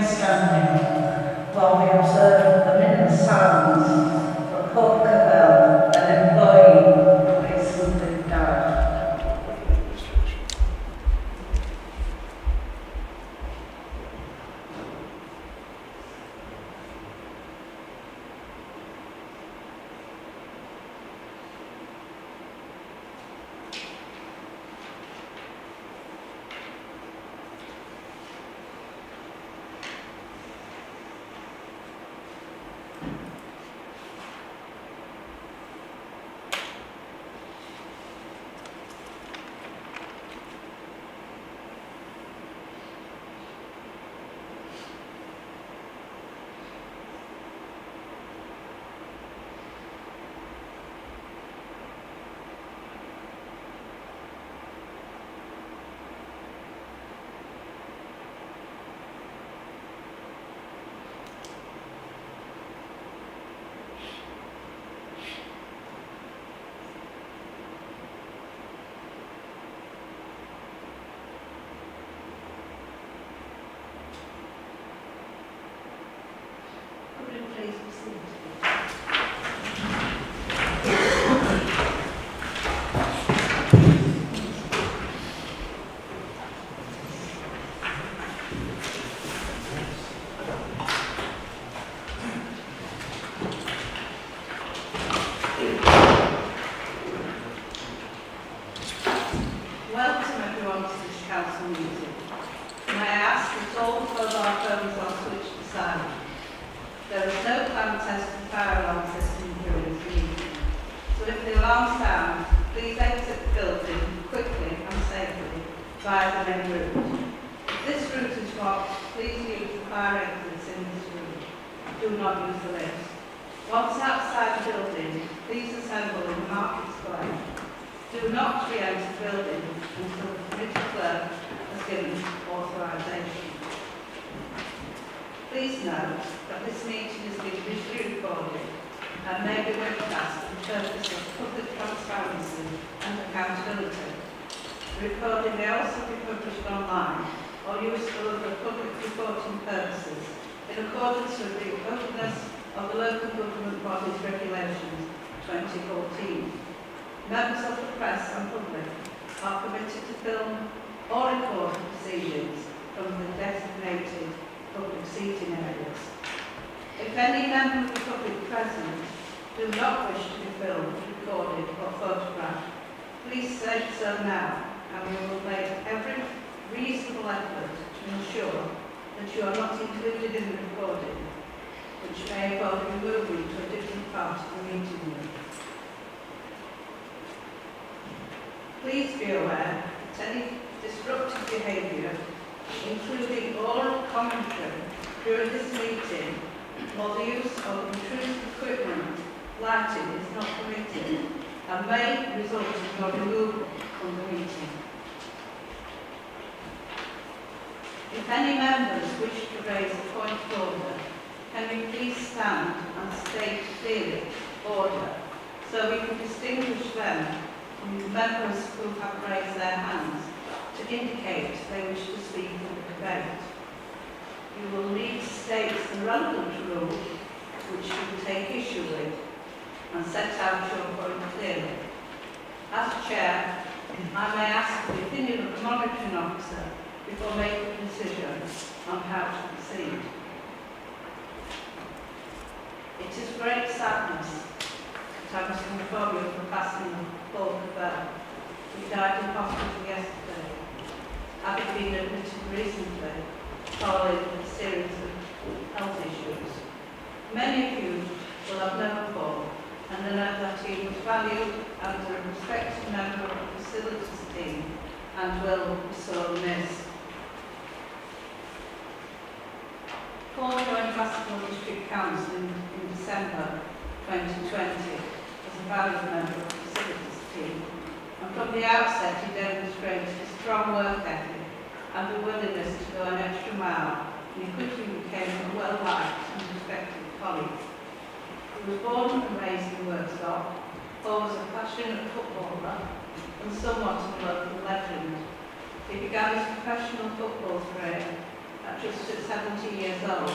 standing while we observe a minute of silence for Paul Cavell, an employee who recently died. Welcome everyone to this council meeting. May I ask that all the mobile phones are switched to silent. There is no plan test and fire alarm system during this meeting. So if the alarm sounds, please exit the building quickly and safely via the main route. If this route is blocked, please use the fire exits in this room. Do not use the lifts. Once outside the building, please assemble in the market square. Do not re-enter the building until the committee clerk has given authorisation. Please note that this meeting is being visually recorded and may be webcast for the purpose of public transparency and accountability. The recording may also be published online or used for other public reporting purposes in accordance with the openness of the Local Government Body's Regulations 2014. Members of the press and public are permitted to film or record the proceedings from the designated public seating areas. If any member of the public present do not wish to be filmed, recorded or photographed, please say so now, and we will make every reasonable effort to ensure that you are not included in the recording, which may involve you moving to a different part of the meeting room. Please be aware that any disruptive behaviour, including oral commentary during this meeting or the use of intrusive equipment, lighting is not permitted and may result in your removal from the meeting. If any members wish to raise a point of order, can you please stand and state clearly order so we can distinguish them from the members who have raised their hands to indicate they wish to speak in the debate. You will need to state the relevant rule which you will take issue with and set out your point clearly. As Chair, I may ask for the opinion of the monitoring officer before making a decision on how to proceed. It is great sadness that I must inform you of the passing of Paul Cavell, who died in hospital yesterday, having been admitted recently following a series of health issues. Many of you will have known Paul and know that he was valued and a respected member of the facilities team and will be sorely missed. Paul joined Bassetlaw District Council in December 2020 as a valued member of the facilities team, and from the outset he demonstrated a strong work ethic and a willingness to go an extra mile, and he quickly became a well-liked and respected colleague. He was born and raised in Worksop. Paul was a passionate footballer and somewhat of a local legend. He began his professional football career at just 70 years old,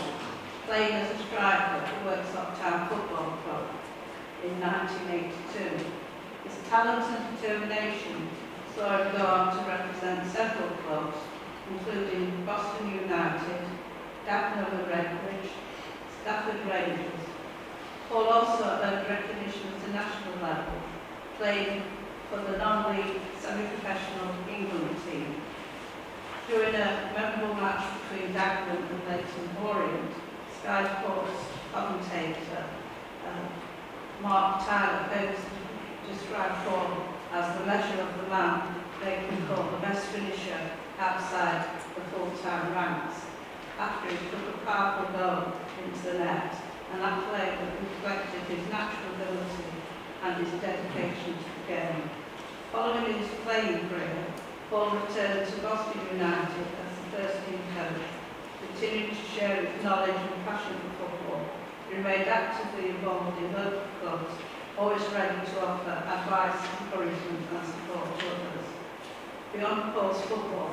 playing as a striker at Worksop Town Football Club in 1982. His talent and determination saw him go on to represent several clubs, including Boston United, Dagenham Redbridge, Stafford Rangers. Paul also earned recognition at the national level, playing for the non-league semi-professional England team. During a memorable match between Dagenham and Leighton Orient, Sky Sports commentator Mark Tyler famously described Paul as the measure of the man they can call the best finisher outside the full-time ranks, after he took a powerful goal into the net, an accolade that reflected his natural ability and his dedication to the game. Following his playing career, Paul returned to Boston United as the first team coach, continuing to share his knowledge and passion for football. He remained actively involved in local clubs, always ready to offer advice, encouragement and support to others. Beyond Paul's football,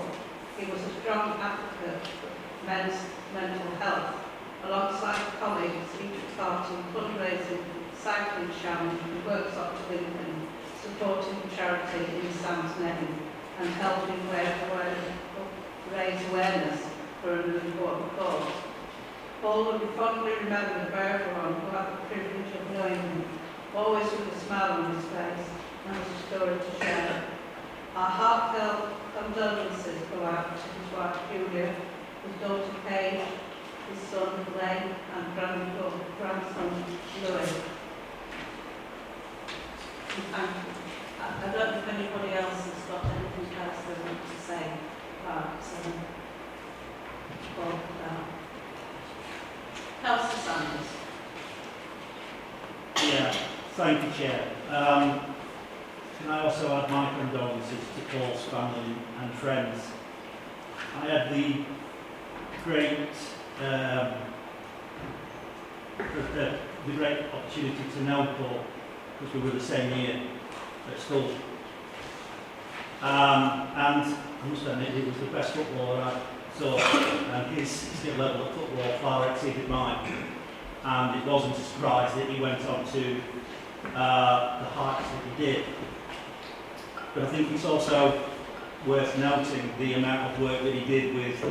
he was a strong advocate for men's mental health. Alongside colleagues, he took part in fundraising, cycling challenge and Worksop to Lincoln, supporting charity in Sam's name and helping raise awareness for an important cause. Paul will be fondly remembered by everyone who had the privilege of knowing him, always with a smile on his face and a story to share. Our heartfelt condolences go out to his wife Julia, his daughter Paige, his son Blaine and grandson Louis. Thank you. I don't know if anybody else has got anything else they want to say about Paul. Councillor Sanders. Yeah, thank you, Chair. Can I also add my condolences to Paul's family and friends? I had the great opportunity to know Paul because we were the same year at school. And I must admit, he was the best footballer I saw, and his skill level at football far exceeded mine. And it wasn't a surprise that he went on to the heights that he did. But I think it's also worth noting the amount of work that he did with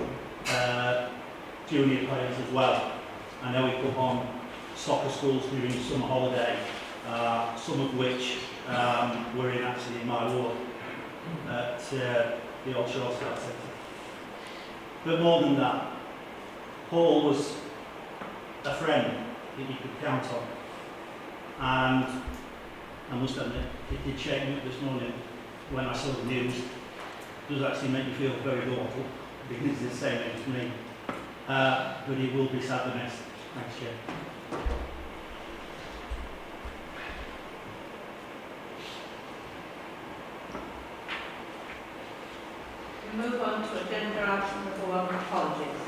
junior players as well. I know he put on soccer schools during the summer holiday, some of which were actually in my ward at the Old Shore Start Centre. But more than that, Paul was a friend that you could count on. And I must admit, it did shake me up this morning when I saw the news. It does actually make me feel very awful because he's the same age as me. But he will be sadly missed. Thanks, Chair. We move on to agenda item number 1, apologies.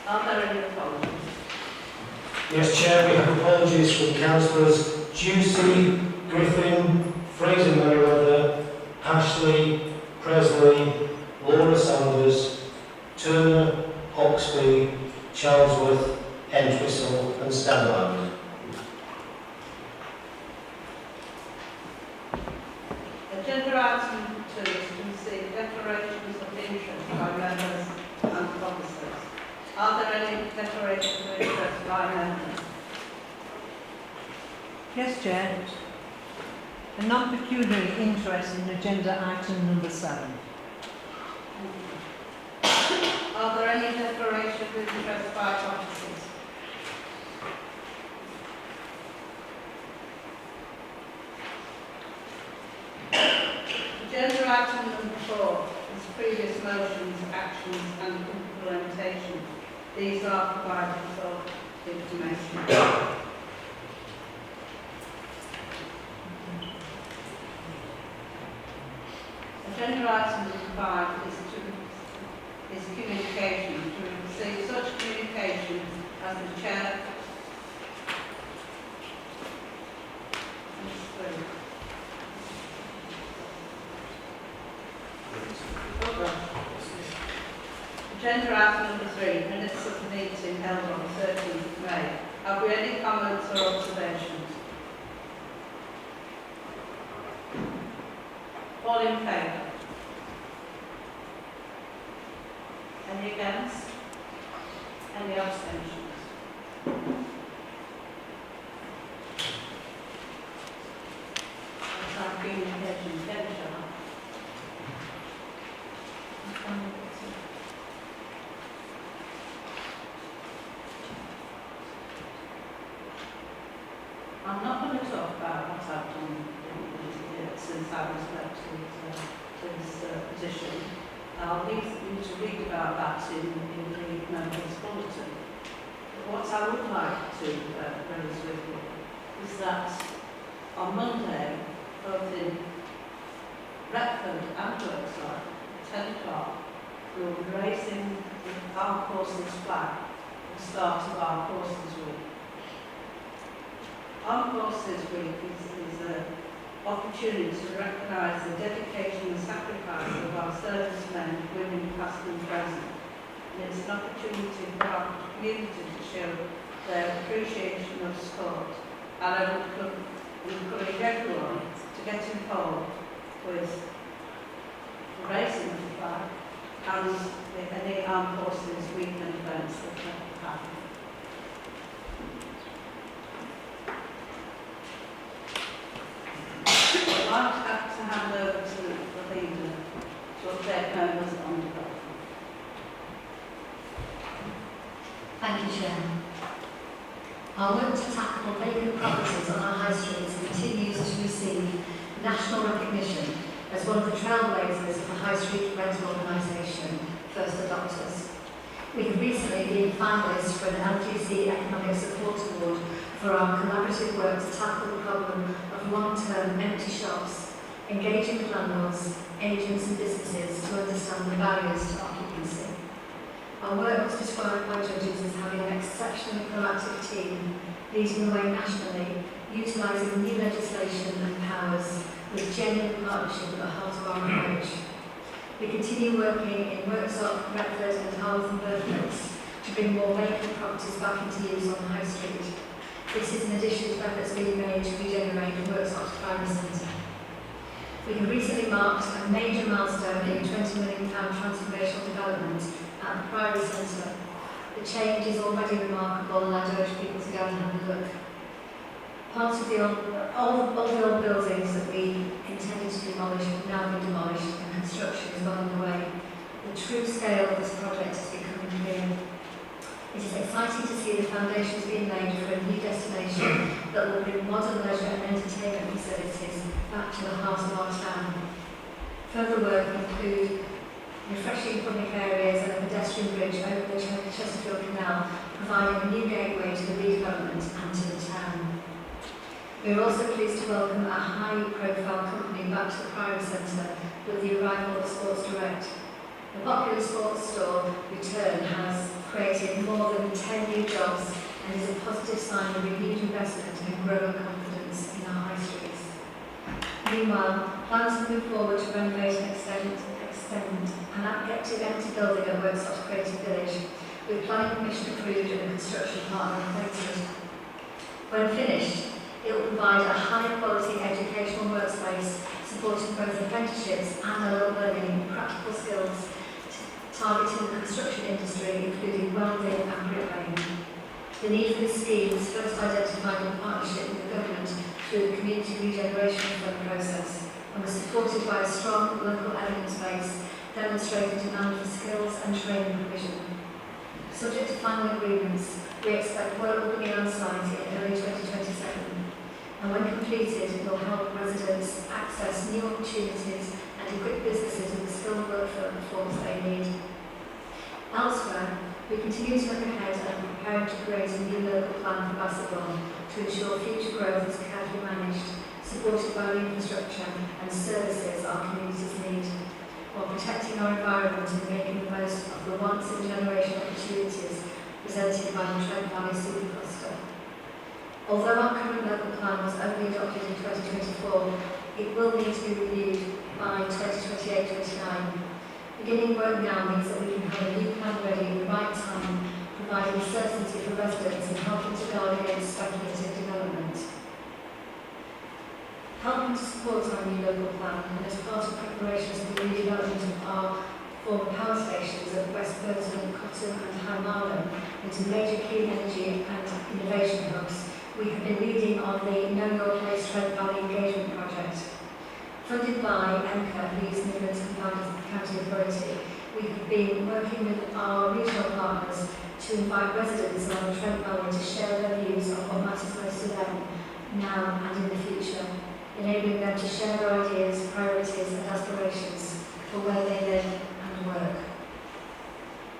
Are there any apologies? Yes, Chair, we have apologies from councillors Juicy, Griffin, Fraser Merriweather, Ashley, Presley, Laura Sanders, Turner, Oxby, Charlesworth, Entwistle and Stanland. Agenda item number 2 is to receive declarations of interest by members and officers. Are there any declarations of interest by members? Yes, Chair. A non-pecuniary interest in agenda item number 7. Are there any declarations of interest by officers? Agenda item number 4 is previous motions, actions and implementation. These are provided for information. Agenda item number 5 is communication. To receive such communication as the Chair Agenda item number 3, minutes held on 13th May. Have we any comments or observations? All in favour? Any against? Any abstentions? That's our communication again, shall I? I'm not going to talk about what I've done since I was elected to this position. I'll leave you to read about that in the members' bulletin. But what I would like to raise with you is that on Monday, both in Retford and Worksop, at 10 o'clock, we will be raising the Armed Forces flag at the start of our Forces Week. Armed Forces Week is an opportunity to recognise the dedication and sacrifice of our servicemen, women, past and present. And it's an opportunity for our community to show their appreciation of sport. And I would encourage everyone to get involved with the raising of the flag and any Armed Forces weekend events that happen. I'd like to hand over to the leader to update members on development. Thank you, Chair. Our work to tackle vacant properties on our high streets continues to receive national recognition as one of the trailblazers of the High Street Rental Organisation, First Adopters. We have recently been finalists for an LGC Economic Support Award for our collaborative work to tackle the problem of long-term empty shops, engaging with landlords, agents and businesses to understand the barriers to occupancy. Our work was described by judges as having an exceptionally proactive team, leading the way nationally, utilising new legislation and powers with genuine partnership at the heart of our approach. We continue working in Worksop, Retford and Harworth and Birkenhead to bring more vacant properties back into use on the High Street. This is in addition to efforts being made to regenerate Worksop's primary centre. We have recently marked a major milestone in a £20 million transformational development at the Priory Centre. The change is already remarkable and I'd urge people to go and have a look. Part of the all the old buildings that we intended to demolish have now been demolished and construction is well underway. The true scale of this project is becoming clear. It is exciting to see the foundations being laid for a new destination that will bring modern leisure and entertainment facilities back to the heart of our town. Further work will include refreshing public areas and a pedestrian bridge over the Chesterfield Canal, providing a new gateway to the redevelopment and to the town. We are also pleased to welcome a high-profile company back to the Priory Centre with the arrival of Sports Direct. The popular sports store return has created more than 10 new jobs and is a positive sign of renewed investment and growing confidence in our high streets. Meanwhile, plans to move forward to renovate and extend an active empty building at Worksop Creative Village, with planning permission approved and a construction partner appointed. When finished, it will provide a high-quality educational workspace supporting both apprenticeships and adult learning in practical skills targeting the construction industry, including welding and bricklaying. The need for this scheme was first identified in partnership with the government through the Community Regeneration Fund process and was supported by a strong local evidence base demonstrating demand for skills and training provision. Subject to final agreements, we expect work will begin on site in early 2027, and when completed, it will help residents access new opportunities and equip businesses with the skilled workforce they need. Elsewhere, we continue to look ahead and are preparing to create a new local plan for Bassetlaw to ensure future growth is carefully managed, supported by the infrastructure and services our communities need, while protecting our environment and making the most of the once-in-a-generation opportunities presented by the Trent Valley Supercluster. Although our current local plan was only adopted in 2024, it will need to be reviewed by 2028-29. Beginning work now means that we can have a new plan ready at the right time, providing certainty for residents and helping to guard against speculative development. Helping to support our new local plan and as part of preparations for the redevelopment of our former power stations at West Burton, Cotton and High Marlow into major clean energy and innovation hubs, we have been leading on the Know Your Place Trent Valley Engagement Project. Funded by MCA, the East Midlands County Authority, we have been working with our regional partners to invite residents along the Trent Valley to share their views on what matters most to them now and in the future, enabling them to share their ideas, priorities and aspirations for where they live and work.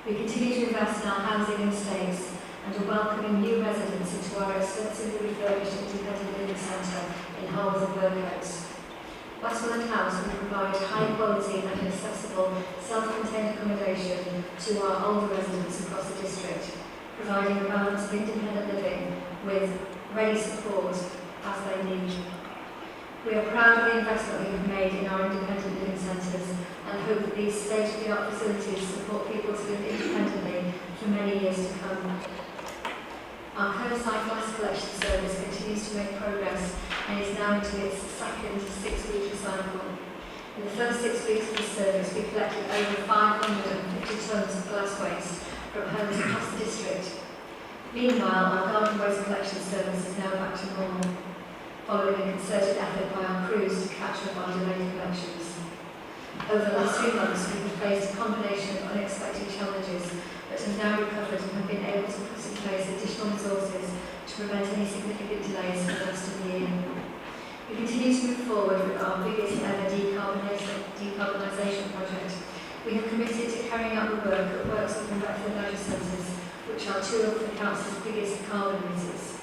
We continue to invest in our housing estates and are welcoming new residents into our extensively refurbished independent living centre in Halls and Workhouse. Bassetlaw House will provide high quality and accessible self-contained accommodation to our older residents across the district, providing a balance of independent living with ready support as they need. We are proud of the investment we have made in our independent living centres and hope that these state-of-the-art facilities support people to live independently for many years to come. Our curbside glass collection service continues to make progress and is now into its second 6-week cycle. In the first 6 weeks of the service, we collected over 550 tonnes of glass waste from homes across the district. Meanwhile, our garden waste collection service is now back to normal, following a concerted effort by our crews to catch up on delayed collections. Over the last 3 months, we have faced a combination of unexpected challenges, but have now recovered and have been able to put in place additional resources to prevent any significant delays for the rest of the year. We continue to move forward with our biggest ever decarbonisation project. We have committed to carrying out the work at Worksop and Bassetlaw leisure centres, which are 2 of the council's biggest carbon emitters.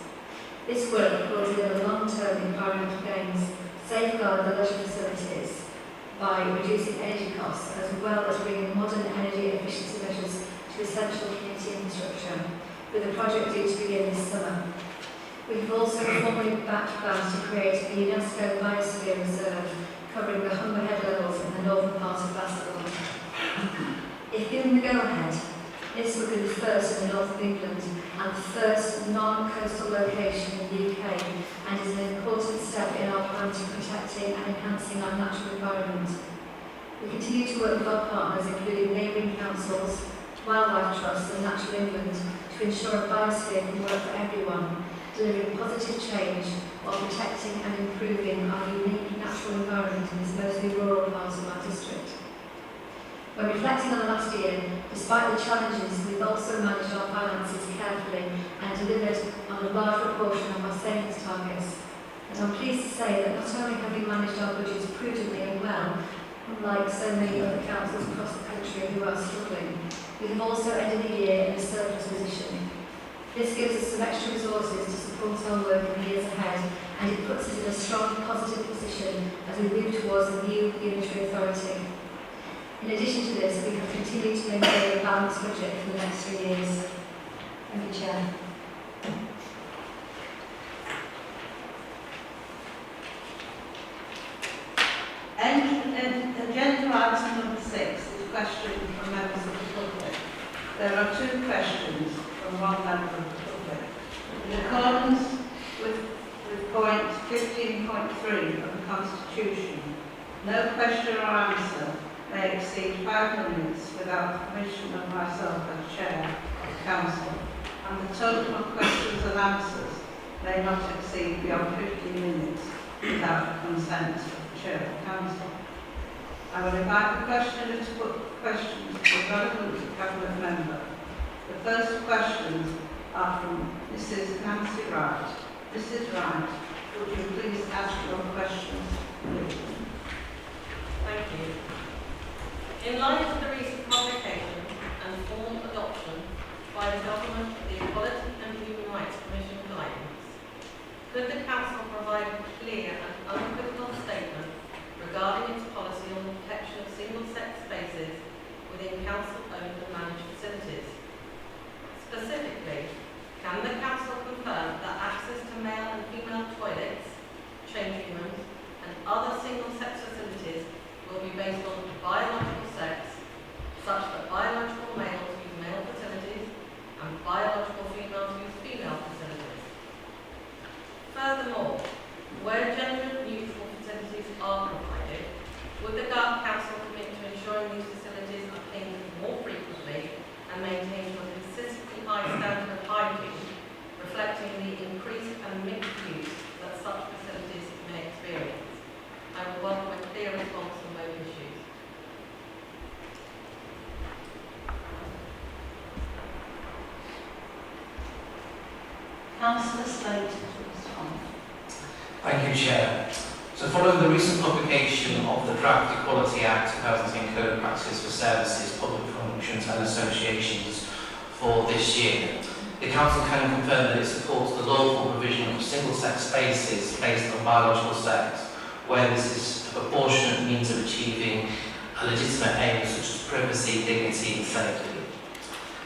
This work will deliver long-term environmental gains, safeguard the leisure facilities by reducing energy costs, as well as bringing modern energy efficiency measures to essential community infrastructure, with the project due to begin this summer. We have also formally backed plans to create a UNESCO Biosphere Reserve covering the Humber Head levels in the northern part of Bassetlaw. If given the go-ahead, this would be the first in the north of England and the first non-coastal location in the UK, and is an important step in our plan to protecting and enhancing our natural environment. We continue to work with our partners, including neighbouring councils, wildlife trusts and Natural England, to ensure a biosphere can work for everyone, delivering positive change while protecting and improving our unique natural environment in this mostly rural part of our district. When reflecting on the last year, despite the challenges, we've also managed our finances carefully and delivered on a large proportion of our savings targets. And I'm pleased to say that not only have we managed our budgets prudently and well, unlike so many other councils across the country who are struggling, we have also ended the year in a surplus position. This gives us some extra resources to support our work in the years ahead, and it puts us in a strong, positive position as we move towards a new unitary authority. In addition to this, we have continued to maintain a balanced budget for the next 3 years. Thank you, Chair. Agenda item number 6 is questions from members of the public. There are 2 questions from one member of the public. In accordance with point 15.3 of the Constitution, no question or answer may exceed 5 minutes without the permission of myself as Chair of the Council, and the total of questions and answers may not exceed beyond 15 minutes without the consent of the Chair of the Council. I will invite the questioner to put questions to a relevant Cabinet member. The first questions are from Mrs. Nancy Wright. Mrs. Wright, would you please ask your questions, please? Thank you. In light of the recent publication and formal adoption by the Government of the Equality and Human Rights Commission guidance, could the Council provide a clear and unequivocal statement regarding its policy on the protection of single-sex spaces within Council-owned and managed facilities? Specifically, can the Council confirm that access to male and female toilets, changing rooms and other single-sex facilities will be based on biological sex, such that biological males use male facilities and biological Councillor Slater to respond. Thank you, Chair. So following the recent publication of the Draft Equality Act 2010 Code of Practice for Services, Public Functions and Associations for this year, the Council can confirm that it supports the lawful provision of single-sex spaces based on biological sex, where this is a proportionate means of achieving a legitimate aim such as privacy, dignity and safety.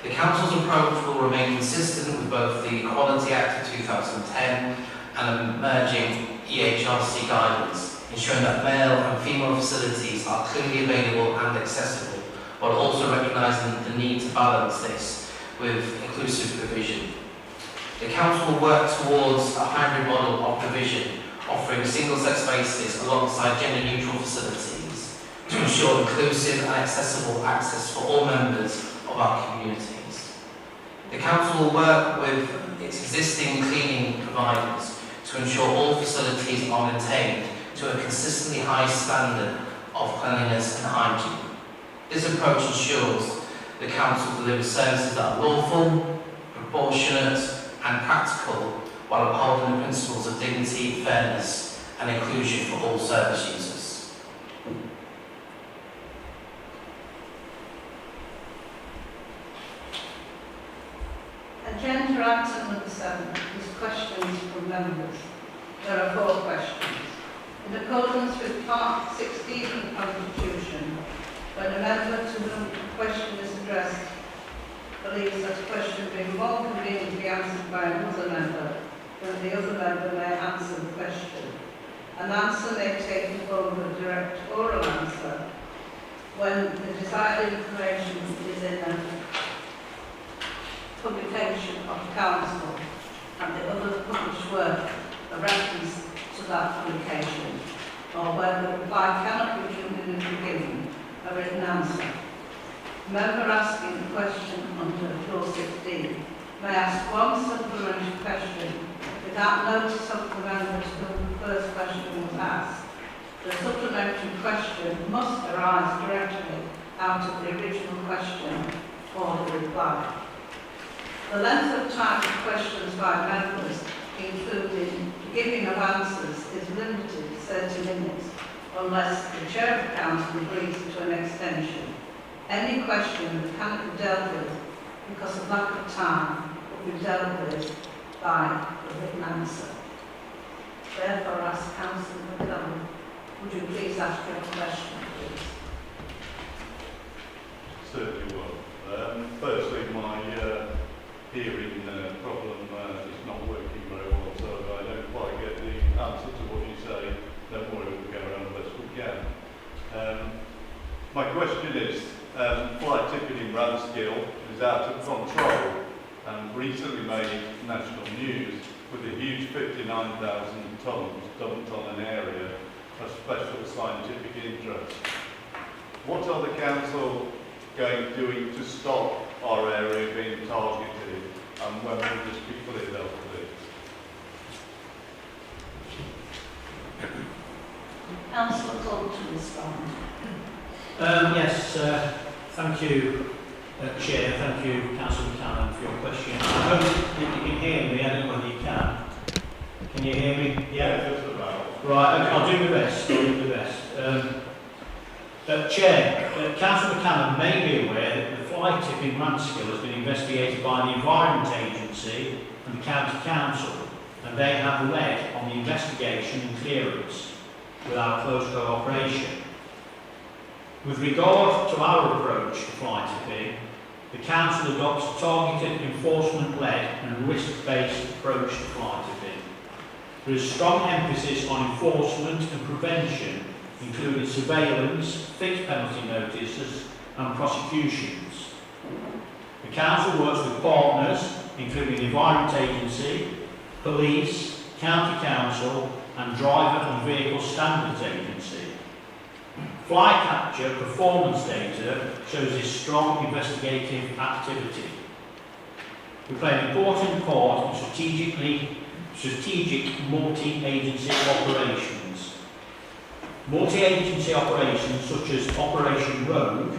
The Council's approach will remain consistent with both the Equality Act of 2010 and emerging EHRC guidance, ensuring that male and female facilities are clearly available and accessible, while also recognising the need to balance this with inclusive provision. The Council will work towards a hybrid model of provision, offering single-sex spaces alongside gender-neutral facilities to ensure inclusive and accessible access for all members of our communities. The Council will work with its existing cleaning providers to ensure all facilities are maintained to a consistently high standard of cleanliness and hygiene. This approach ensures the Council delivers services that are lawful, proportionate and practical, while upholding the principles of dignity, fairness and inclusion for all service users. Agenda item number 7 is questions from members. There are 4 questions. In accordance with Part 16 of the Constitution, when a member to whom a question is addressed believes that a question being more conveniently answered by another member, then the other member may answer the question. An answer may take the form of a direct oral answer when the desired information is in a publication of council and the other published work a reference to that publication, or where the reply cannot be given a written answer. The member asking the question under Clause 15 may ask one supplementary question without notice of the member to whom the first question was asked. The supplementary question must arise directly out of the original question or the reply. The length of time for questions by members, including giving of answers, is limited to 30 minutes unless the Chair of the Council agrees to an extension. Any question that cannot be dealt with because of lack of time will be dealt with by the written answer. Therefore, ask Councillor McDonald, would you please ask your question, please? Certainly will. Firstly, my hearing problem is not working very well, so I don't quite get the answer to what you say. Don't worry, we'll go around the best we can. My question is, flight tipping in Ramsgill is out of control and recently made national news with a huge 59,000 tonnes dumped on an area of special scientific interest. What are the council doing to stop our area being targeted, and when will this be fully dealt with? Councillor Cole to respond. Yes, thank you, Chair. Thank you, Councillor Cannon, for your question. I hope that you can hear me. I don't know whether you can. Can you hear me? Yeah, just about. Right, okay, I'll do my best. Chair, Councillor Cannon may be aware that the fly tip in Ramsgill has been investigated by the Environment Agency and the County Council, and they have led on the investigation and clearance with our close cooperation. With regard to our approach to fly tipping, the Council adopts a targeted, enforcement-led and risk-based approach to fly tipping. There is strong emphasis on enforcement and prevention, including surveillance, fixed penalty notices and prosecutions. The Council works with partners, including the Environment Agency, Police, County Council and Driver and Vehicle Standards Agency. Fly capture performance data shows a strong investigative activity. We play an important part in strategic multi-agency operations. Multi-agency operations such as Operation Rogue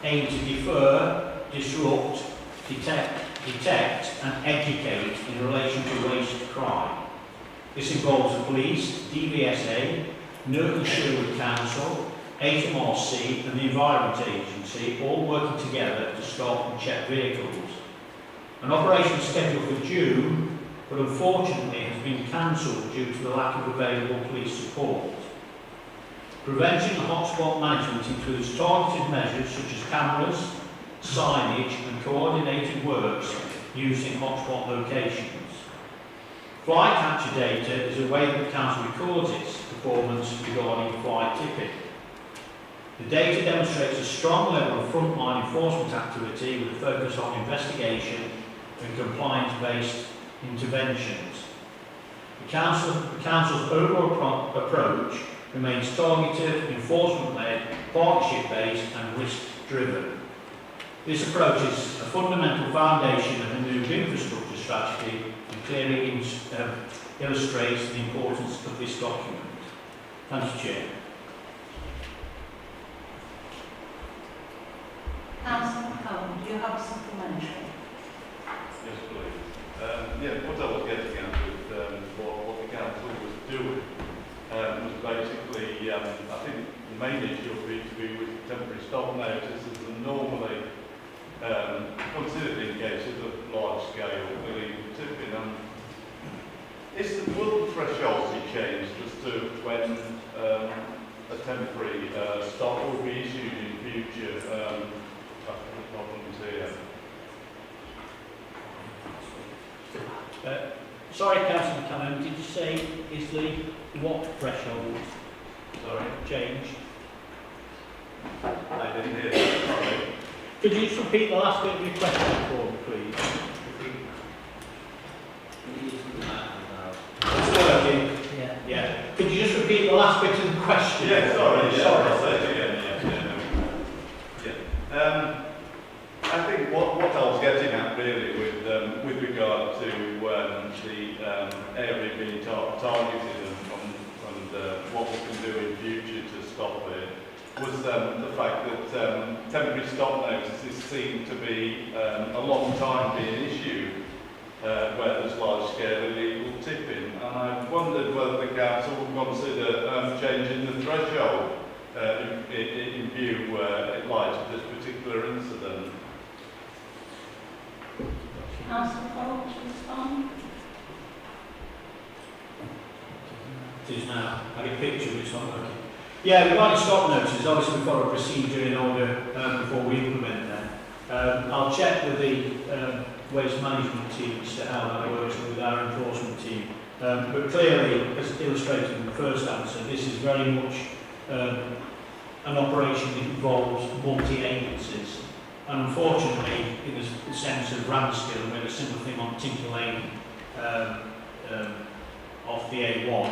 aim to defer, disrupt, detect and educate in relation to waste This involves the police, DVSA, Newton Sherwood Council, HMRC and the Environment Agency all working together to stop and check vehicles. An operation scheduled for June, but unfortunately has been cancelled due to the lack of available police support. Prevention and hotspot management includes targeted measures such as cameras, signage and coordinated works used in hotspot locations. Flight capture data is a way that the Council records its performance regarding flight tipping. The data demonstrates a strong level of frontline enforcement activity with a focus on investigation and compliance-based interventions. The Council's overall approach remains targeted, enforcement-led, partnership-based and risk-driven. This approach is a fundamental foundation of the new infrastructure strategy and clearly illustrates the importance of this document. Thank you, Chair. Councillor McCollum, do you have a supplementary? Yes, please. What I was getting at with what the council was doing was basically, I think the main issue would be to be with temporary stop notices and normally considered in cases of large-scale illegal tipping. Will the threshold be changed as to when a temporary stop will be issued in future after the problems here? Sorry, Councillor McCallum, did you say is the what threshold? Sorry? Change? I didn't hear that, sorry. Could you just repeat the last bit of your question for me, please? It's working. Yeah. Could you just repeat the last bit of the question? Yeah, sorry. Sorry. I'll say it again. I think what I was getting at really with regard to the area being targeted and what we can do in future to stop it was the fact that temporary stop notices seem to be a long time being issued where there's large-scale illegal tipping, and I wondered whether the council would consider changing the threshold in view in light of this particular incident. Councillor Cole, to respond? It is now. I get a picture of it's not working. Yeah, regarding stop notices, obviously we've got a procedure in order before we implement that. I'll check with the waste management team as to how that works with our enforcement team. But clearly, as illustrated in the first answer, this is very much an operation that involves multi-agencies. And unfortunately, in the sense of Ramsgill, we had a similar thing on Tinker Lane off the A1.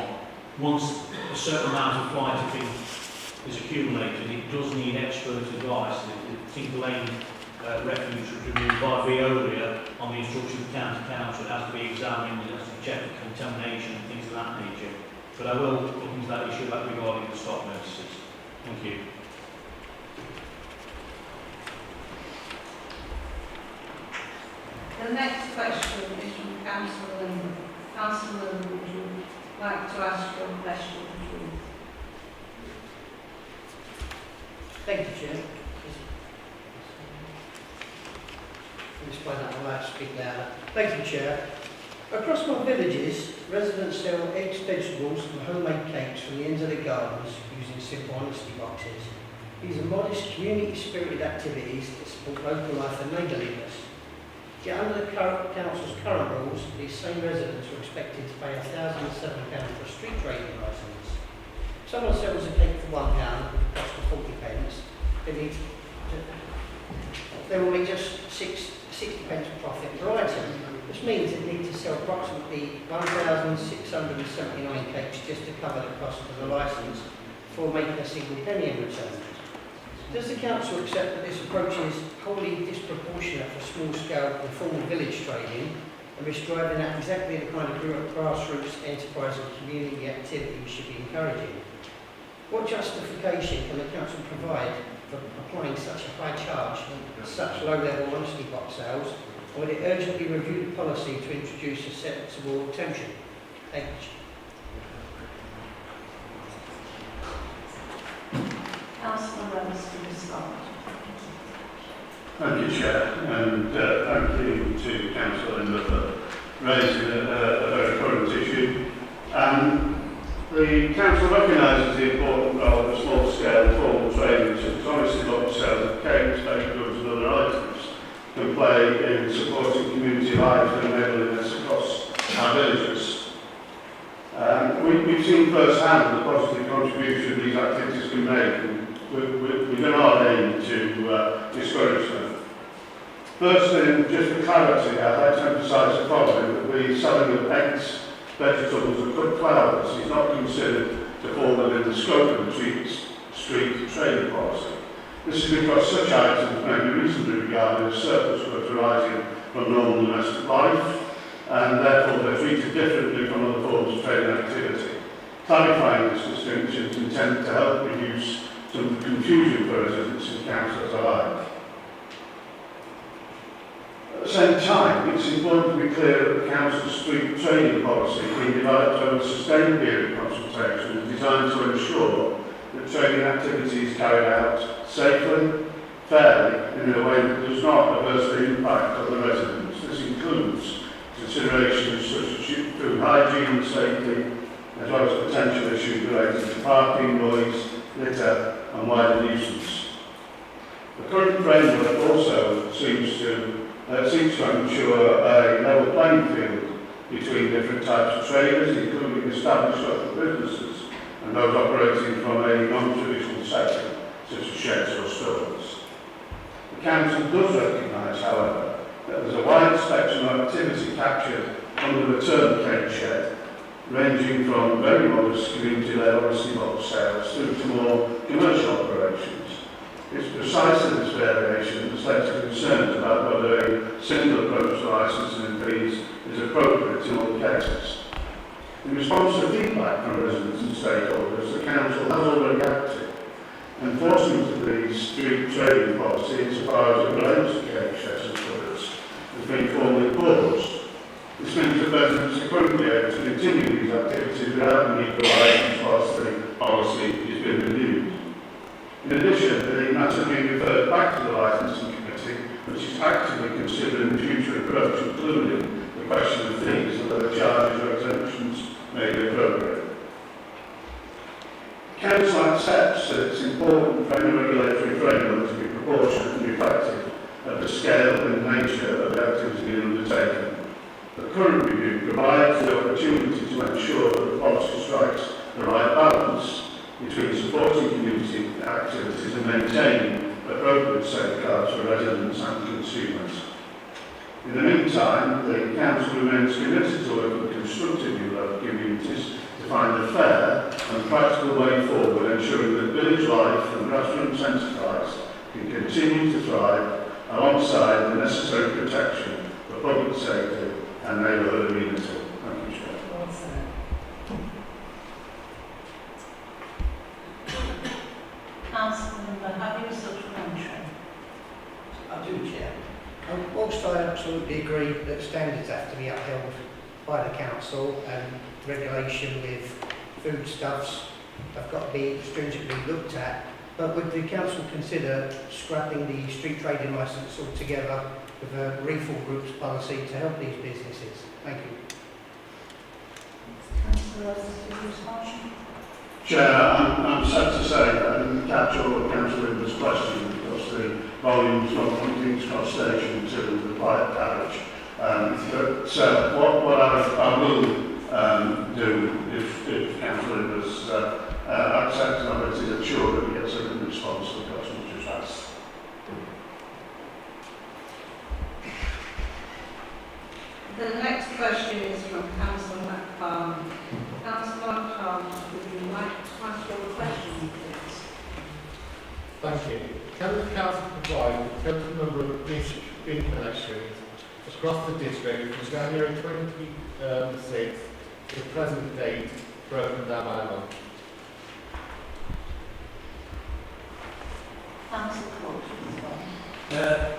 Once a certain amount of fly tipping is accumulated, it does need expert advice. The Tinker Lane refuge was removed by Veolia on the instruction of the County Council. It has to be examined, it has to check for contamination and things of that nature. But I will look into that issue regarding the stop notices. Thank you. The next question is from Councillor Lindley. Councillor Lindley, would you like to ask your question, please? Thank you, Chair. Explain that, I'll have to speak louder. Thank you, Chair. Across my villages, residents sell eggs, vegetables and homemade cakes from the ends of the gardens using simple honesty boxes. These are modest, community-spirited activities that support local life and neighbourliness. Yet under the Council's current rules, these same residents are expected to pay £1,007 for a street trading licence. If someone sells a cake for £1 with a cost of 40 pence, they will make just 60 pence profit per item. This means they need to sell approximately 1,679 cakes just to cover the cost of the licence before making a single penny in return. Does the Council accept that this approach is wholly disproportionate for small-scale informal village trading and is driving at exactly the kind of grassroots enterprise and community activity we should be encouraging? What justification can the Council provide for applying such a high charge and such low-level honesty box sales, or would it urgently review the policy to introduce a sensible exemption? Thank you. Thank you, Chair, and thank you to Councillor Linda for raising a very current issue. The Council recognises the important role of small-scale formal trading, such as honestly local sales of cakes, baked goods and other items, can play in supporting community life and enabling this across our villages. We've seen firsthand the positive contribution these activities can make within our aim to discourage them. Firstly, just for clarity, I'd like to emphasise the following: that the selling of eggs, vegetables and cooked flowers is not considered to fall within the scope of the street trading policy. This is because such items may be reasonably regarded as surplus goods arising from normal domestic life, and therefore they're treated differently from other forms of trading activity. Clarifying this distinction is intended to help reduce some of the confusion for residents and councillors alike. At the same time, it's important to be clear that the Council's street trading policy being developed over a sustained period of consultation is designed to ensure that trading activity is carried out safely, fairly, in a way that does not adversely impact on the residents. This includes considerations such as food hygiene and safety, as well as potential issues related to parking, noise, litter and wider nuisance. The current framework also seeks to ensure a level playing field between different types of traders, including established local businesses and those operating from a non-traditional sector, such as sheds or stores. The Council does recognise, however, that there is a wide spectrum of activity captured under the term cake shed, ranging from very modest community-led honesty box sales through to more commercial operations. It's precisely this variation that's led to concerns about whether a single approach to licensing and fees is appropriate in all cases. In response to feedback from residents and stakeholders, the Council has already acted. Enforcement of the street trading policy, insofar as it relates to cake sheds and products, has been formally paused. This means that residents are currently able to continue these activities without the need for license whilst the policy is being reviewed. In addition, the matter has been referred back to the licensing committee, which is actively considering the future approach, including the question of fees and whether charges or exemptions may be appropriate. Council accepts that it's important for any regulatory framework to be proportionate and reflective of the scale and nature of the activity being undertaken. The current review provides the opportunity to ensure that the policy strikes the right balance between supporting community activities and maintaining appropriate safeguards for residents and consumers. In the meantime, the Council remains committed to working constructively with local communities to find a fair and practical way forward, ensuring that village life and grassroots enterprise can continue to thrive alongside the necessary protection for public safety and neighbourhood immunity. Thank you, Chair. Councillor, have you such commentary? I do, Chair. Whilst I absolutely agree that standards have to be upheld by the Council and regulation with foodstuffs have got to be stringently looked at, but would the Council consider scrapping the street trading licence altogether with a refill groups policy to help these businesses? Thank you. Councillor, response? Chair, I'm sad to say that I didn't catch all of Councillor Linda's question because the volumes from King's Cross Station to the quiet carriage. But what I will do if Councillor Linda's accepted of it is ensure that he gets a written response to the question which was asked. The next question is from Councillor McFarlane. Councillor McFarlane, would you like to ask your question, please? Thank you. Can the Council provide the total number of missed bin connections across the district from January 26 to the present date, broken down by month? Councillor Court.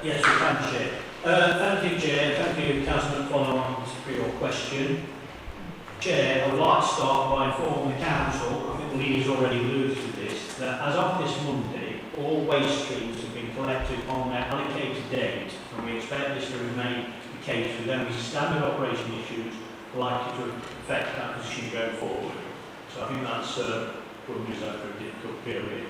Yes, we can, Chair. Thank you, Chair. Thank you, Councillor McFarlane, for your question. Chair, I would like to start by informing the Council, I think Lee's already alluded to this, that as of this Monday, all waste streams have been collected on their allocated date, and we expect this to remain the case with any standard operation issues likely to affect that position going forward. So I think that's good news after a difficult period.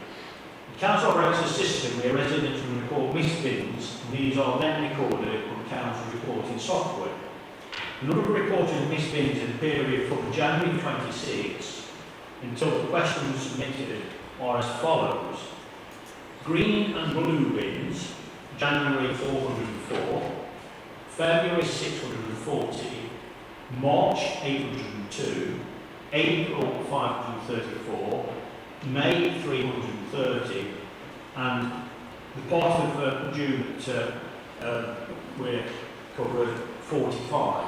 The council operates a system where residents can report missed bins, and these are then recorded on the council's reporting software. The number of reported missed bins in the period from January 26 until the question was submitted are as follows. Green and blue bins, January 404, February 640, March 802, April 534, May 330, and the part of June that we're covered 45.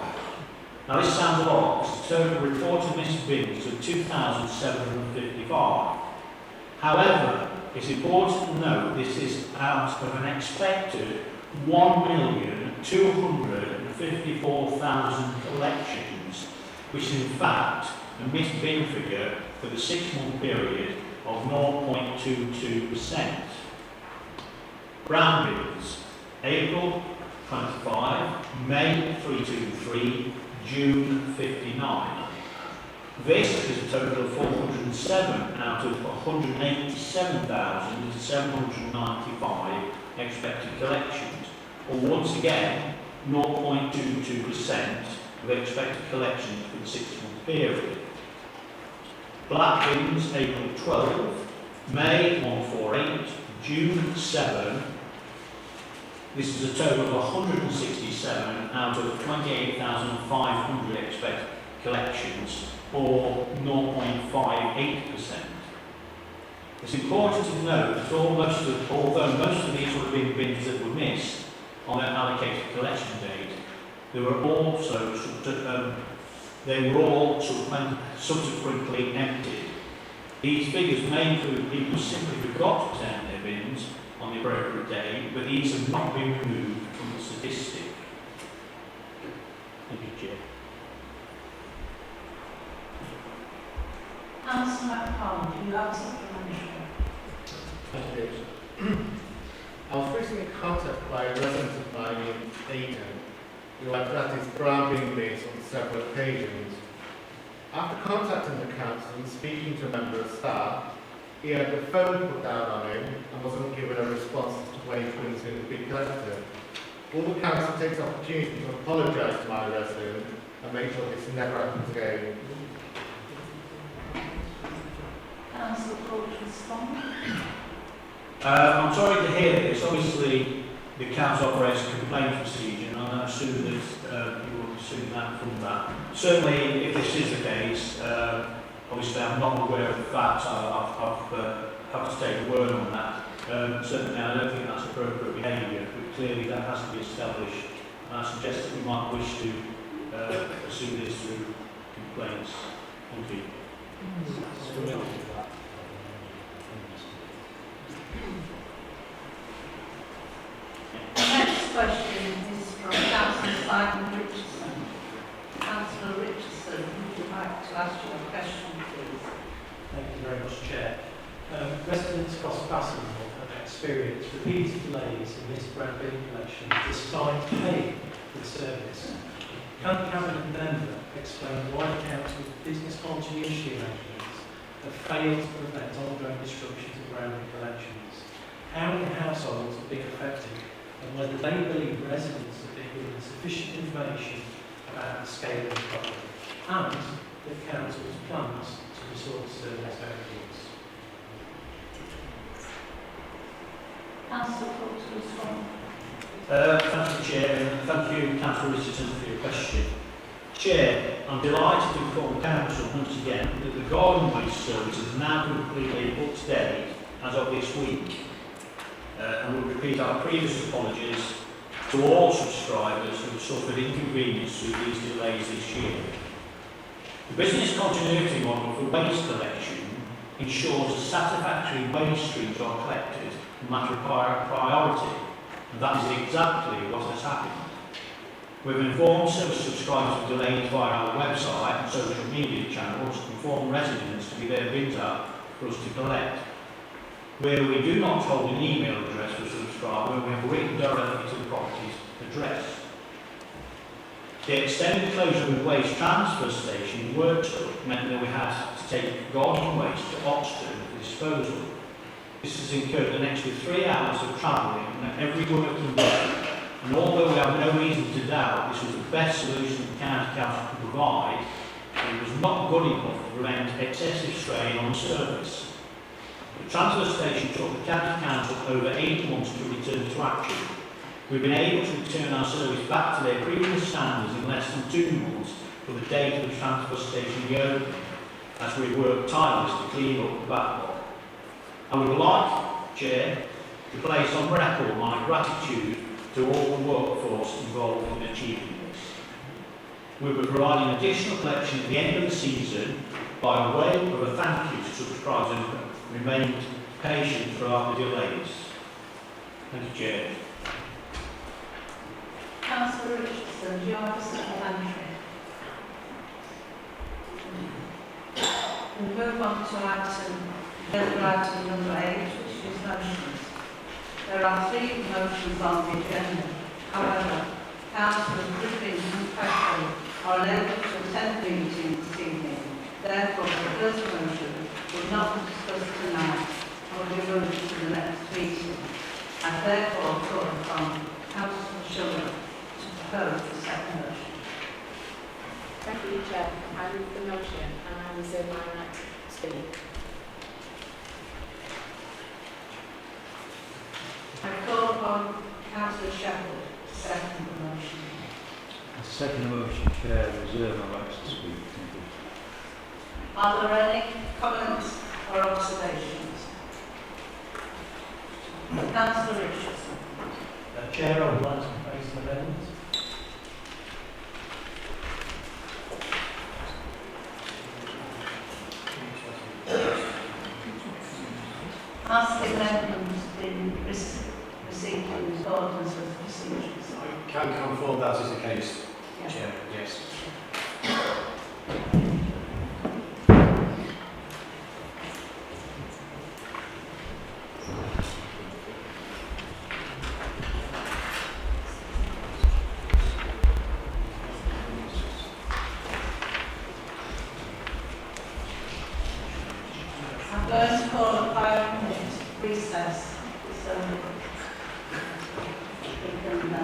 Now this sounds a lot, because the total reported missed bins of 2,755. However, it's important to note this is out of an expected 1,254,000 collections, which is in fact a missed bin figure for the 6-month period of 0.22%. Brown bins, April 25, May 323, June 59. This is a total of 407 out of 187,795 expected collections, or once again 0.22% of expected collections for the 6-month period. Black bins, April 12, May 148, June 7. This is a total of 167 out of 28,500 expected collections, or 0.58%. It's important to note that although most of these would have been bins that were missed on their allocated collection date, they were also subsequently emptied. These figures may include people who simply forgot to present their bins on the appropriate day, but these have not been removed from the statistic. Thank you, Chair. Councillor McCollum, do you have supplementary? Thank you. I was recently contacted by a resident of mine in Aiken who had had his brown bin missed on several occasions. After contacting the council and speaking to a member of staff, he had the phone put down on him and wasn't given a response as to when his bins were going to be collected. Will the council take the opportunity to apologise to my resident and make sure this never happens again? Councillor Court to respond. I'm sorry to hear this. Obviously, the council operates a complaint procedure, and I assume that you will assume that from that. Certainly, if this is the case, obviously I'm not aware of the facts. I've have to take a word on that. Certainly, I don't think that's appropriate behaviour, but clearly that has to be established. And I suggest that we might wish to pursue this through complaints. Thank you. The next question is from Councillor Simon Richardson. Councillor Richardson, would you like to ask your question, please? Thank you very much, Chair. Residents across Bassetlaw have experienced repeated delays in missed brown bin collection despite paying for the service. Can the Cabinet member explain why the Council's business continuity arrangements have failed to prevent ongoing disruptions of brown bin collections? How many households have been affected, and whether they believe residents have been given sufficient information about the scale of the problem, and the Council's plans to restore the service afterwards? Councillor Court to respond. Thank you, Chair, and thank you, Councillor Richardson, for your question. Chair, I'm delighted to inform the Council once again that the garden waste service is now completely up to date as of this week. And we'll repeat our previous apologies to all subscribers who have suffered inconvenience through these delays this year. The business continuity model for waste collection ensures that satisfactory waste streams are collected a matter of priority, and that is exactly what has happened. We've informed service subscribers of delays via our website and social media channels to inform residents to be their bins up for us to collect. where we do not hold an email address for a subscriber, we have written directly to the property's address. The extended closure of the waste transfer station in Worksop meant that we had to take garden waste to Oxton for disposal. This has incurred an extra 3 hours of travelling every working day, and although we have no reason to doubt this was the best solution the county council could provide, it was not good enough to prevent excessive strain on the service. The transfer station took the county council over 8 months to return to action. We've been able to return our service back to their previous standards in less than 2 months from the date of the transfer station reopening, as we worked tirelessly to clean up the backlog. I would like, Chair, to place on record my gratitude to all the workforce involved in achieving this. We will be providing additional collection at the end of the season by way of a thank you to subscribers who remained patient throughout the delays. Thank you, Chair. Councillor Richardson, do you have a supplementary? We move on to item number 8, which is motions. There are 3 motions on the agenda. However, Councillors Griffin and Presley are unable to attend the meeting this evening. Therefore, the first motion will not be discussed tonight and will be moved to the next meeting. I therefore call upon Councillor Schuller to propose the second motion. Thank you, Chair. I move the motion and I reserve my right to speak. I call upon Councillor Shepherd to second the motion. I second the motion, Chair. Reserve my rights to speak. Thank you. Are there any comments or observations? Councillor Richardson. Chair, I would like to propose an amendment. Has the amendment been received in accordance with the procedures? I can confirm that is the case, Yeah. Chair, yes. I'm going to call a 5-minute recess. So we can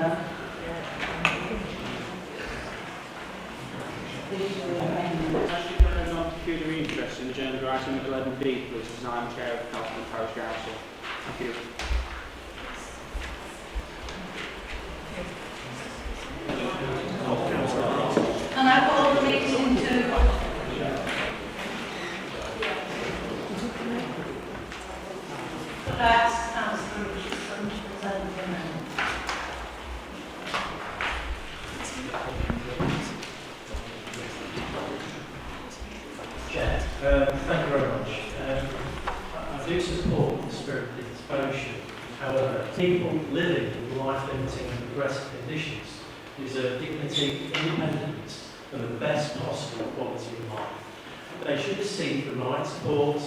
visually amend. Actually, going on pecuniary interest in agenda item 11B, which is I am Chair of the Council and Parish Council. Thank you. And I call the meeting to could I ask Councillor Richardson to present the amendment? Chair, thank you very much. I do support the spirit of this motion. However, people living with life-limiting and progressive conditions deserve dignity, independence, and the best possible quality of life. They should receive the right support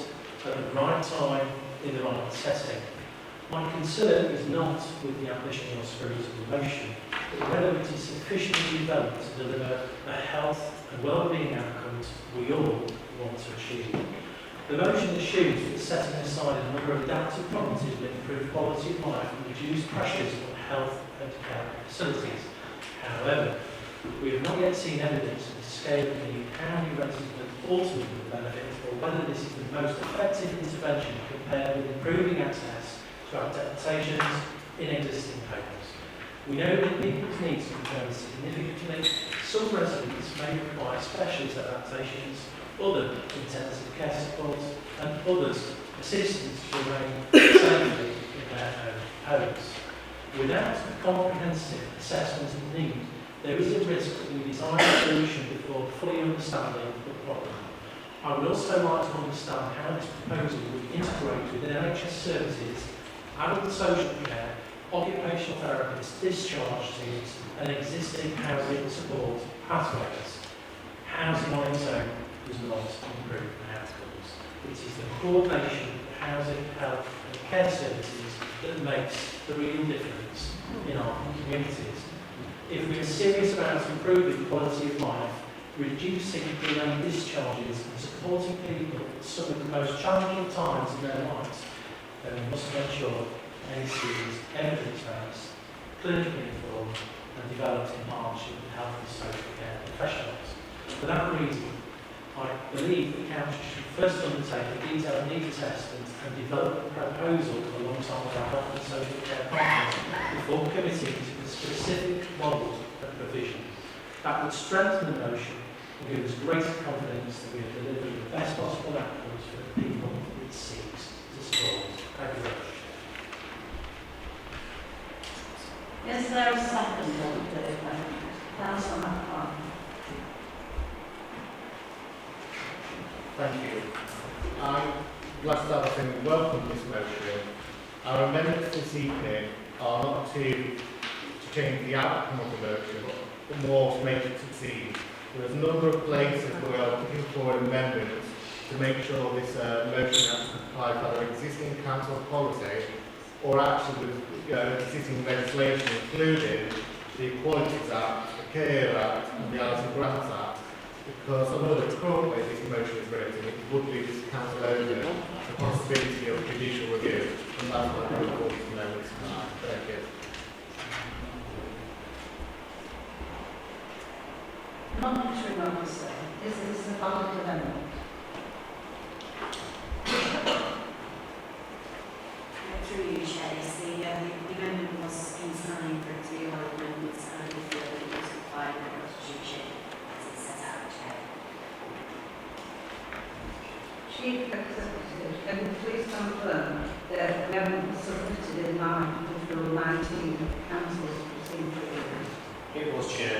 at the right time in the right setting. My concern is not with the ambition or spirit of the motion, but whether it is sufficiently developed to deliver the health and well-being outcomes we all want to achieve. The motion assumes that setting aside a number of adaptive properties will improve quality of life and reduce pressures on health and care facilities. However, we have not yet seen evidence of the scale of the how many residents ultimately will benefit, or whether this is the most effective intervention compared with improving access to adaptations in existing homes. We know that people's needs can vary significantly. Some residents may require specialist adaptations, others intensive care support, and others assistance to remain safely in their own homes. Without a comprehensive assessment of need, there is a risk that we design a solution before fully understanding the problem. I would also like to understand how this proposal would integrate with NHS services, adult social care, occupational therapists, discharge teams, and existing housing support pathways. Housing on its own does does not improve outcomes. It is the coordination of housing, health and care services that makes the real difference in our communities. If we are serious about improving quality of life, reducing delayed discharges and supporting people at some of the most challenging times in their lives, then we must make sure AC is evidence-based, clinically informed and developed in partnership with health and social care professionals. For that reason, I believe the Council should first undertake a detailed needs assessment and develop a proposal alongside our health and social care partners before committing to the specific models of provision. That would strengthen the notion and give us greater confidence that we are delivering the best possible outcomes for the people it seeks to support. Thank you very much. Is there a second on the amendment? Councillor McCarthy. Thank you. I'm glad to start by saying we welcome this motion. Our amendments this evening are not to change the outcome of the motion, but more to make it succeed. There's a number of places where we are looking for amendments to make sure this motion actually complies with either existing council policy or actually with existing legislation, including the Equalities Act, the Care Act and the Alison Grants Act, because although the currently this motion is written, it would leave this council owner the possibility of judicial review, and that's what I would want to know tonight. Thank you. Monitoring officer, is this a valid amendment? Through you, Chair, the amendment was in time for it to be a valid amendment, and if the other was required by the Constitution, as it set out, Chair. Chief Executive, can you please confirm that the amendment was submitted in line with Rule 19 of the Council's procedure? It was, Chair.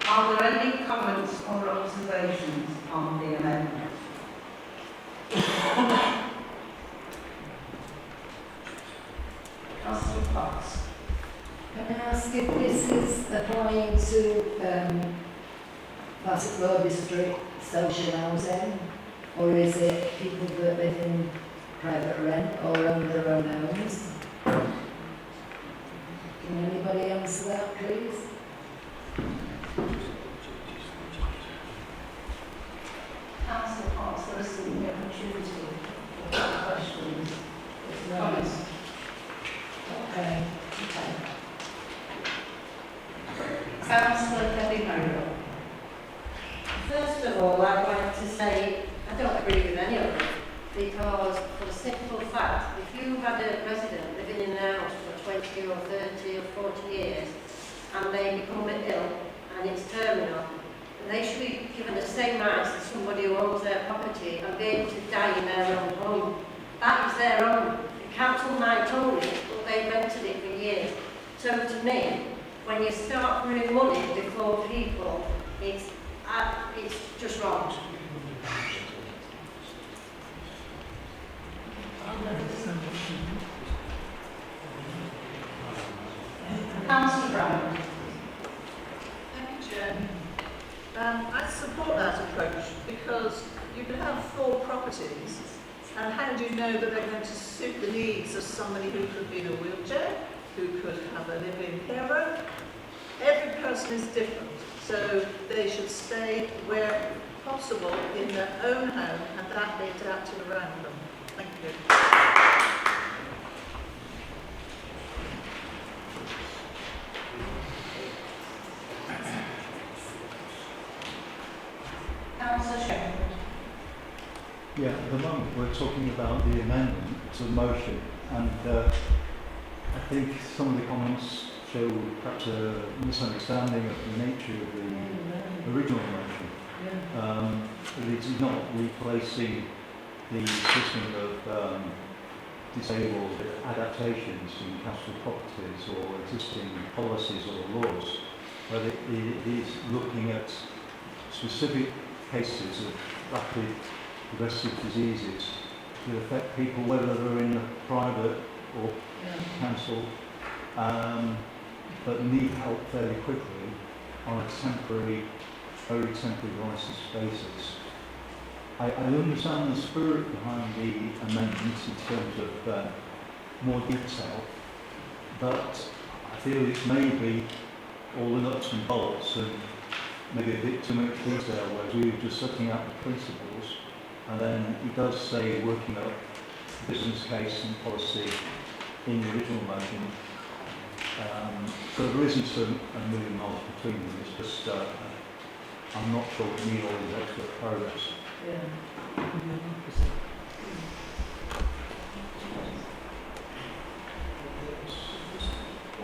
Are there any comments or observations on the amendment? Councillor Fox. Can I ask if this is applying to Bassetlaw district social housing, or is it people that live in private rent or own their own homes? Can anybody answer that, please? Councillor Fox, there is the opportunity for questions. Comments? Okay. Councillor Debbie Merrill. First of all, I'd like to say I don't agree with any of it, because for the simple fact, if you had a resident living in a house for 20 or 30 or 40 years and they become ill and it's terminal, they should be given the same rights as somebody who owns their property and be able to die in their own home. That is their own. The council might own it, but they rented it for years. So to me, when you start putting money before people, it's just wrong. Councillor Brown. Thank you, Chair. I support that approach because you can have 4 properties, and how do you know that they're going to suit the needs of somebody who could be in a wheelchair, who could have a live-in carer? Every person is different, so they should stay where possible in their own home and that be adapted around them. Thank you. Councillor Shepherd. Yeah, at the moment we're talking about the amendment to the motion, and I think some of the comments show perhaps a misunderstanding of the nature of the original motion. It is not replacing the system of disabled adaptations in council properties or existing policies or laws, but it is looking at specific cases of rapid progressive diseases that affect people whether they're in a private or council, but need help fairly quickly on a temporary very temporary licence basis. I understand the spirit behind the amendments in terms of more detail, but I feel it's maybe all the nuts and bolts and maybe a bit too much detail, whereas we were just setting out the principles, and then it does say working up business case and policy in the original motion. So there isn't a million miles between them, it's just I'm not sure we need all this extra progress.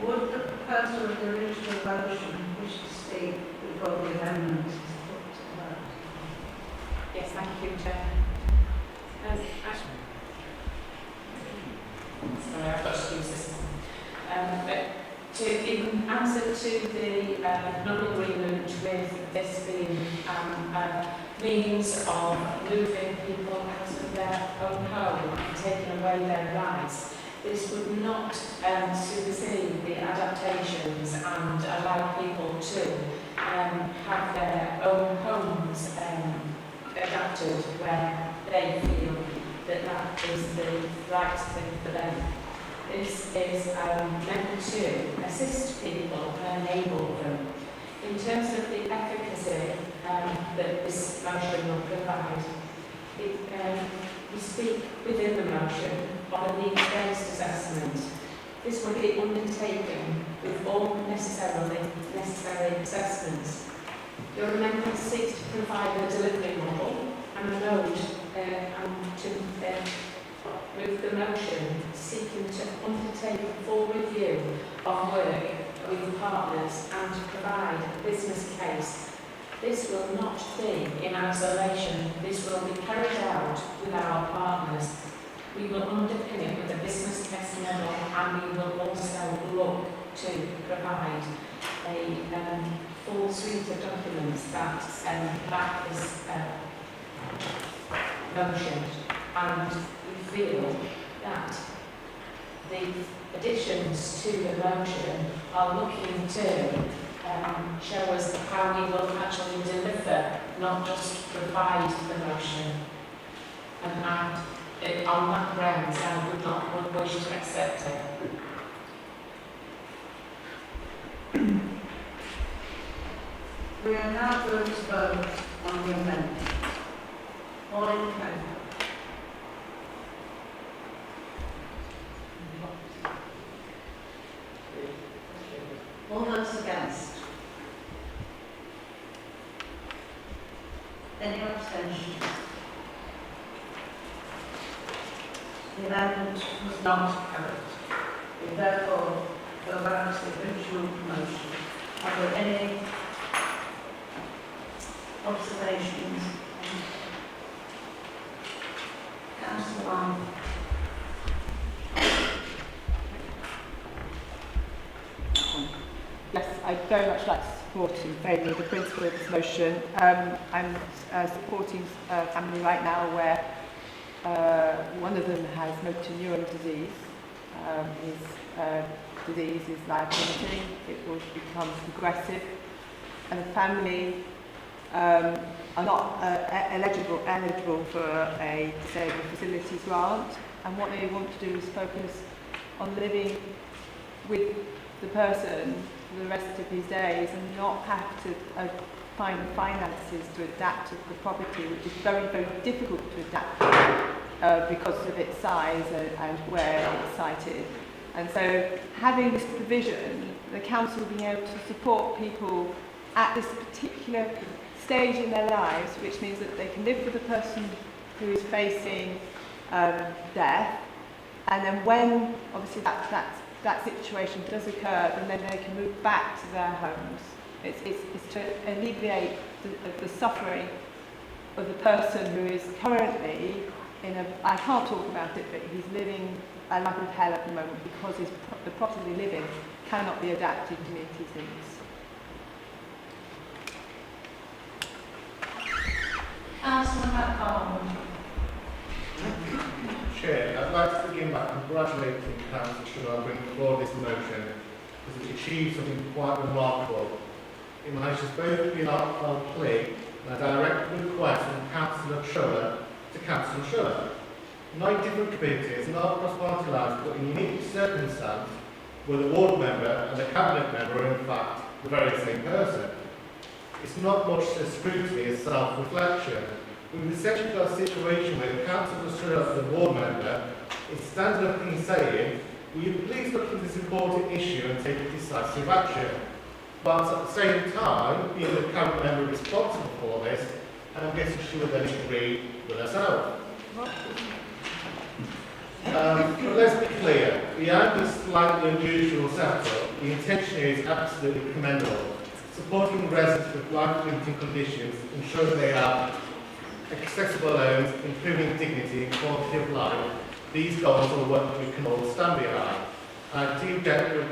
Would the proposal of the original motion wish to speak before the amendment is put to the vote? Yes, thank you, Chair. Sorry, I've got to use this. In answer to the non-agreement with this being means of moving people out of their own home and taking away their rights, this would not supersede the adaptations and allow people to have their own homes adapted where they feel that that is the right thing for them. This is meant to assist people and enable them. In terms of the efficacy that this motion will provide, we speak within the motion of a needs-based assessment. This will be undertaken with all necessary assessments. Your amendment seeks to provide a delivery model and a mode and to move the motion seeking to undertake a full review of work with partners and provide a business case. This will not be in isolation. This will be carried out with our partners. We will underpin it with a business case model, and we will also look to provide a full suite of documents that back this motion. And we feel that the additions to the motion are looking to show us how we will actually deliver, not just provide the motion. And on that grounds, I would not wish to accept it. We are now going to vote on the amendment. All in favour? All those against? Any abstentions? The amendment was not carried. We therefore go back to the original motion. Are there any observations? Councillor Lamb. Yes, I'd very much like to support in favour of the principle of this motion. I'm supporting a family right now where one of them has motor neuron disease. His disease is life-limiting. It will become progressive, and the family are not eligible for a disabled facilities grant. And what they want to do is focus on living with the person for the rest of his days and not have to find the finances to adapt to the property, which is very, very difficult to adapt because of its size and where it's sited. And so having this provision, the council being able to support people at this particular stage in their lives, which means that they can live with the person who is facing death, and then when obviously that situation does occur, and then they can move back to their homes. It's to alleviate the suffering of the person who is currently in a, I can't talk about it, but he's living a life of hell at the moment because the property they live in cannot be adapted to meet his needs. Councillor McConnell. Chair, I'd like to begin by congratulating Councillor Shuno on bringing forward this motion because it achieves something quite remarkable. It manages both the Artful plea and a direct request from Councillor Triller to Councillor Triller. 9 different committees, not cross-party lines, but in unique circumstance where the ward member and the cabinet member are in fact the very same person. It's not much as scrutiny as self-reflection. We've essentially got a situation where Councillor Triller, the ward member, is standing up and saying, will you please look at this important issue and take decisive action? But at the same time, being the cabinet member responsible for this, and I'm guessing she would then agree with herself. But let's be clear, behind this slightly unusual setup, the intention is absolutely commendable. Supporting residents with life-limiting conditions, ensuring they have accessible homes, improving dignity and quality of life, these goals are what we can all stand behind. I do get the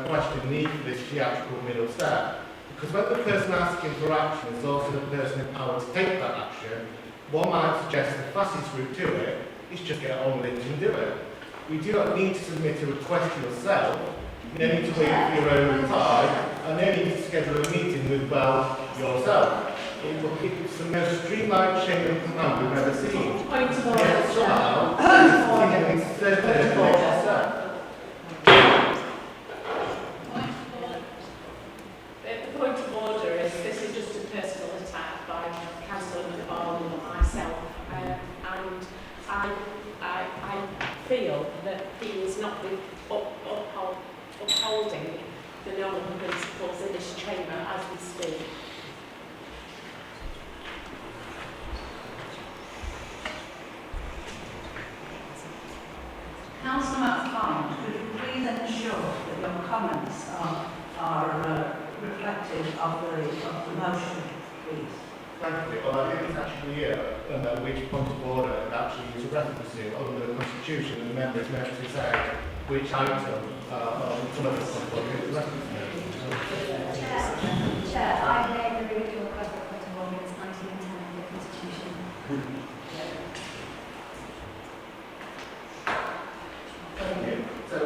question the need for this theatrical middle step, because when the person asking for action is also the person empowered to take that action, one might suggest the fastest route to it is just get on with it and do it. We do not need to submit a request to yourself, you don't need to wait for your own time, and then need to schedule a meeting with, well, yourself. It's the most streamlined chain of command we've ever seen. Point of order. Yet somehow, it's the next step. The point of order is this is just a personal attack by Councillor McFarlane and myself, and I feel that he is not upholding the normal principles in this chamber as we speak. Councillor McFarlane, could you please ensure that your comments are reflective of the motion, please? Thank you. Well, I think it's actually here which point of order it actually is a reference to under the Constitution, and the member is meant to say which item some of the point of order is a reference to. Chair, I made the original request for point of order as 1910 of the Constitution. So,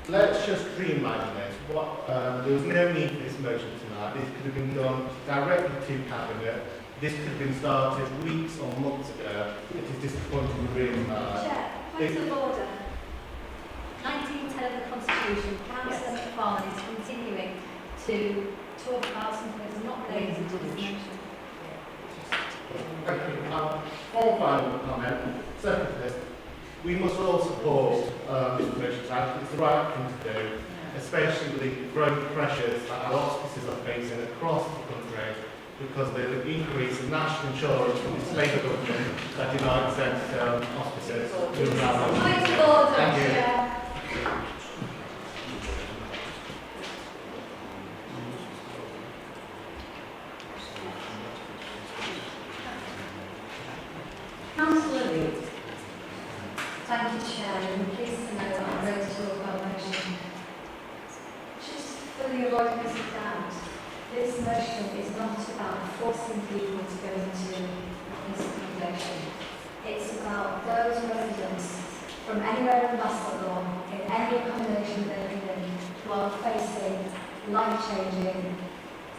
let's just streamline this. There was no need for this motion tonight. This could have been done directly to Cabinet. This could have been started weeks or months ago. It is disappointing really tonight. Chair, point of order. 1910 of the Constitution, Councillor McFarlane is continuing to talk about something that's not related to this motion. Thank you. One final comment. Second to this. We must all support this motion tonight. It's the right thing to do, especially with the growing pressures that our hospices are facing across the country because of the increase in national insurance from this Labour government that denied sent hospices. Point of order, Thank you. Chair. Councillor Reid. Thank you, Chair. I'm pleased to know that I'm ready to talk about motion. Just for the avoidance of doubt, this motion is not about forcing people to go into this accommodation. It's about those residents from anywhere in Bassetlaw, in any accommodation they live in, who are facing life-changing,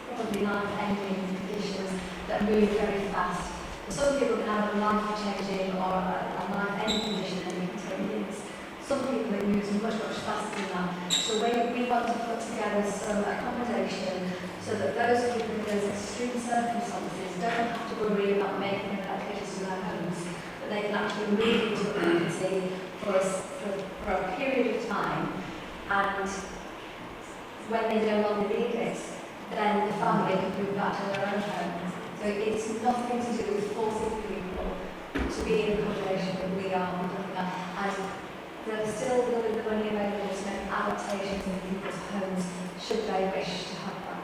probably life-ending conditions that move very fast. Some people can have a life-changing or a life-ending condition and it can take years. Some people it moves much faster than that. So we want to put together some accommodation so that those people in those extreme circumstances don't have to worry about making an application to their homes, but they can actually move into a community for a period of time, and when they no longer need it, then the family can move back to their own home. So it's nothing to do with forcing people to be in accommodation that we are looking at. And there's still the money available to make adaptations in people's homes should they wish to have that.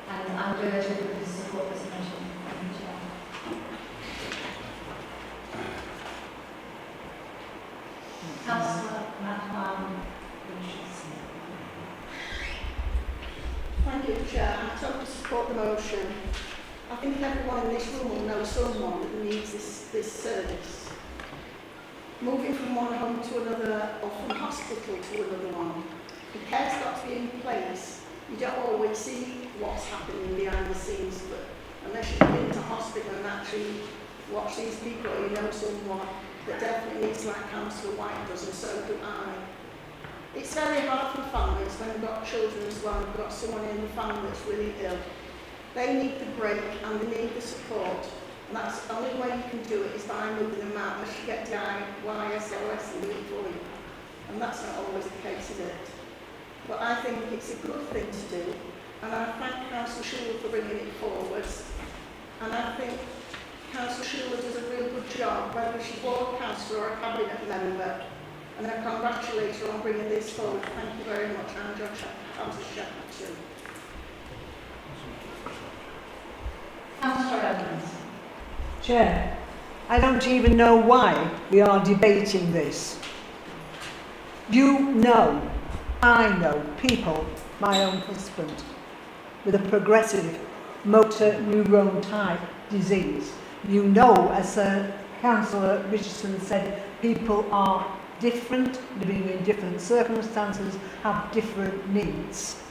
And I'm urging people to support this motion. Thank you, Chair. Councillor McFarlane. Thank you, Chair. I totally support the motion. I think everyone in this room will know someone that needs this service. Moving from one home to another or from hospital to another one. The care's got to be in place You don't always see what's happening behind the scenes, but unless you've been to hospital and actually watch these people, or you know someone that definitely needs, like Councillor White does, and so do I. It's very hard for families when they've got children as well, they've got someone in the family that's really ill. They need the break and they need the support. And that's the only way you can do it is by moving them out, unless you get DIY, SOS and do it for you. And that's not always the case, is it? But I think it's a good thing to do. And I thank Councillor Schuler for bringing it forwards. And I think Councillor Schuler does a really good job, whether she's ward councillor or a cabinet member. And I congratulate her on bringing this forward. Thank you very much, and Councillor Shepherd too. Councillor Evans. Chair, I don't even know why we are debating this. You know, I know people, my own husband, with a progressive motor neuron type disease. You know, as Councillor Richardson said, people are different, living in different circumstances, have different needs.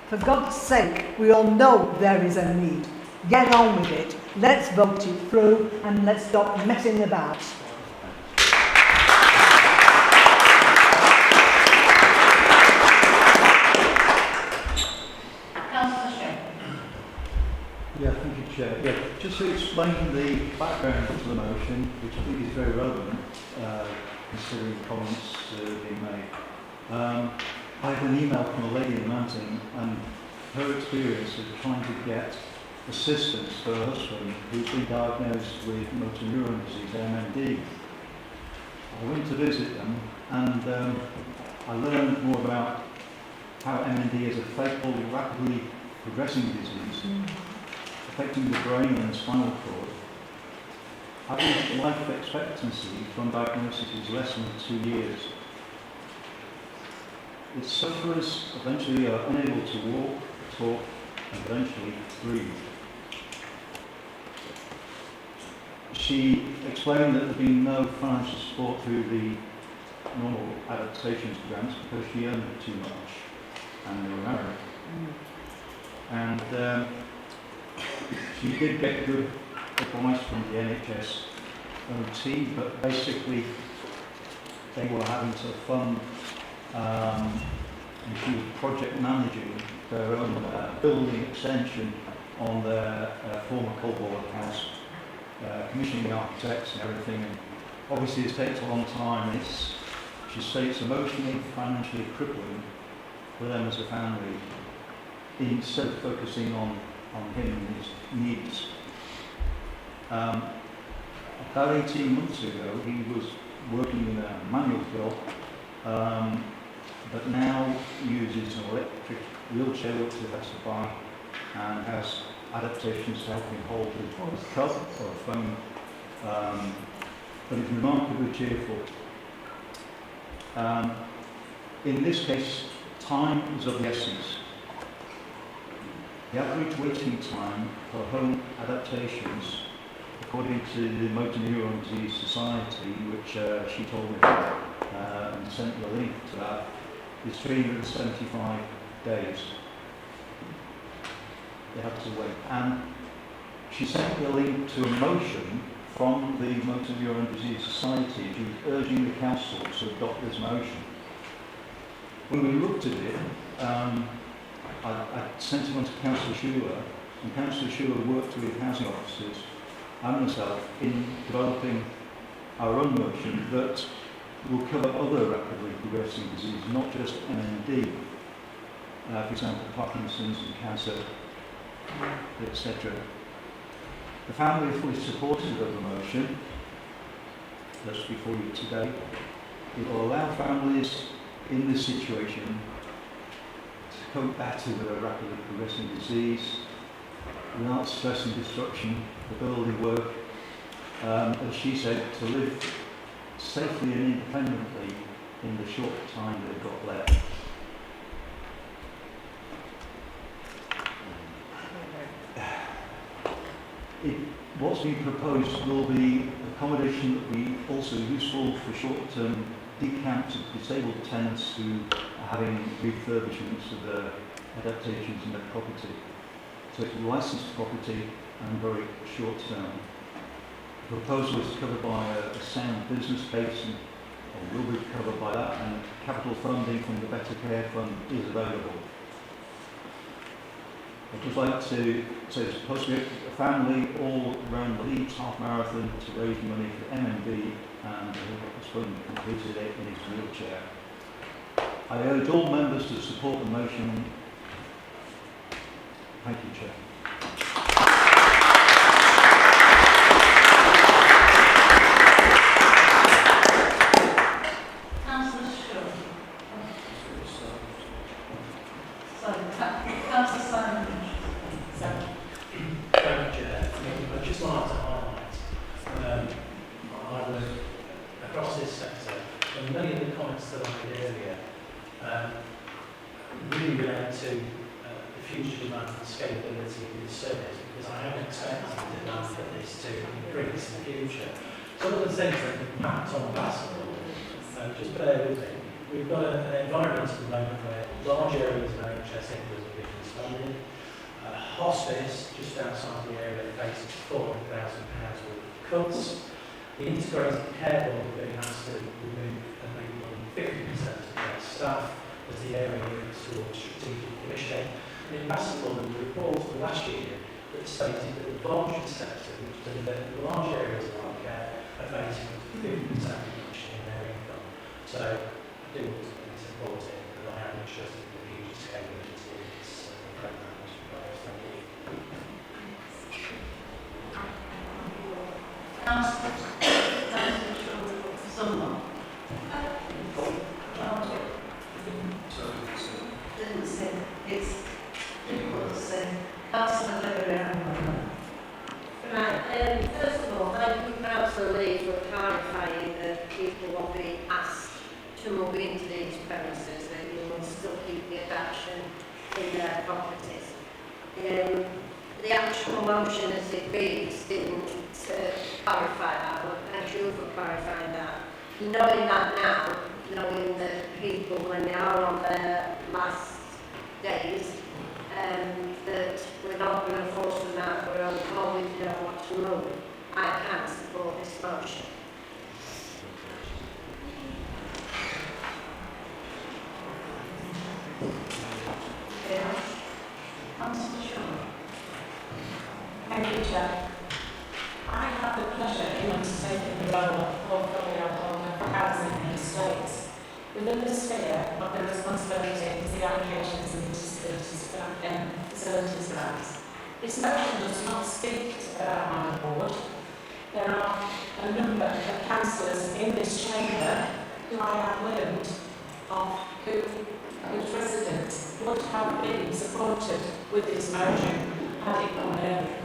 For God's sake, we all know there is a need. Get on with it. Let's vote it through and let's stop messing about. Yeah, thank you, Chair. Yeah, just to explain the background to the motion, which I think is very relevant, considering the comments being made. I had an email from a lady in Mountain, and her experience of trying to get assistance for her husband, who's been diagnosed with motor neuron disease, MND. I went to visit them, and I learned more about how MND is a fatal, rapidly progressing disease, affecting the brain and spinal cord. Average life expectancy from diagnosis is less than 2 years. Its sufferers eventually are unable to walk, talk, and eventually breathe. She explained that there had been no financial support through the normal adaptations grants because she earned too much and they were married. And she did get good advice from the NHS OT, but basically they were having to fund, and she was project managing their own building extension on their former Colborne house, commissioning architects and everything. And obviously this takes a long time, and she states emotionally, financially crippling for them as a family, instead of focusing on him and his needs. About 18 months ago, he was working in a manual job, but now uses an electric wheelchair which he has to buy, and has adaptations to help him hold a cup or a phone, but he's remarkably cheerful. In this case, time is of the essence. The average waiting time for home adaptations, according to the Motor Neuron Disease Society, which she told me about, and sent me a link to that, is 375 days. They have to wait. And she sent me a link to a motion from the Motor Neuron Disease Society. She was urging the council to adopt this motion. When we looked at it, I sent it on to Councillor Schuler, and Councillor Schuler worked with housing officers and myself in developing our own motion that will cover other rapidly progressing diseases, not just MND, for example, Parkinson's and cancer, etc. The family are fully supportive of the motion that's before you today. It will allow families in this situation to cope better with a rapidly progressing disease without stress and disruption, ability to work, as she said, to live safely and independently in the short time they've got left. What's being proposed will be accommodation that will be also useful for short-term decant of disabled tenants who are having refurbishments of their adaptations in their property. So it's licensed property and very short term. The proposal is covered by a sound business case and or will be covered by that, and capital funding from the Better Care Fund is available. I'd just like to say there's supposed to be a family all around the Leeds half marathon to raise money for MND, and the husband completed it in his wheelchair. I urge all members to support the motion. Thank you, Chair. Councillor Shaw. Sorry, Councillor Simon. Thank you, Chair. I'd just like to highlight, I work across this sector, and many of the comments that I made earlier really relate to the future demand and scalability of this service, because I am expecting the demand for this to increase in the future. Some of the things that impact on Bassetlaw, just bear with me. We've got an environment at the moment where large areas of NHS England are being expanded. Hospice, just outside the area, faces £400,000 worth of cuts. The integrated care board are being asked to remove and maybe more than 50% of their staff as the area moves towards strategic commissioning. And in Bassetlaw, there was a report from last year that stated that the voluntary sector, which deliver large areas of our care, are facing 50% reduction in their income. So I do want to support it, but I am interested in the future scalability of this programme. Thank you. Councillor someone. Didn't say it's difficult to say. Councillor Right, first of all, thank you, Councillor Lee, for clarifying that people will be asked to move into these premises, that you will still keep the adaptation in their properties. The actual motion as it reads didn't clarify that, but thank you for clarifying that. Knowing that now, knowing that people, when they are on their last days, that we're not going to force them out, we're always going to want to move, I can support this motion. Councillor Shaw. Thank you, Chair. I have the pleasure in undertaking the role of portfolio holder for housing and estates. Within the sphere of the responsibility is the allocations and facilities grants. This motion does not speak about my board. There are a number of councillors in this chamber who I have learned of whose residents would have been supported with this motion had it gone earlier.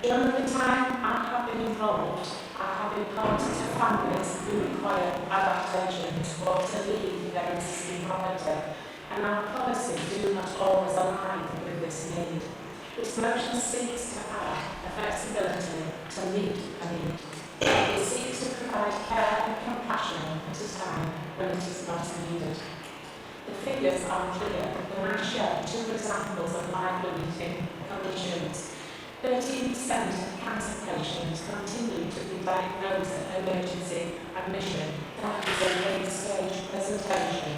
During the time I have been involved, I have been part of families who require adaptations or to leave their existing property, and our policies do not always align with this need. This motion seeks to add a flexibility to meet a need. It seeks to provide care and compassion at a time when it is not needed. The figures are clear when I share two examples of my limiting conditions. 13% of cancer patients continue to be diagnosed at emergency admission. That is a late-stage presentation.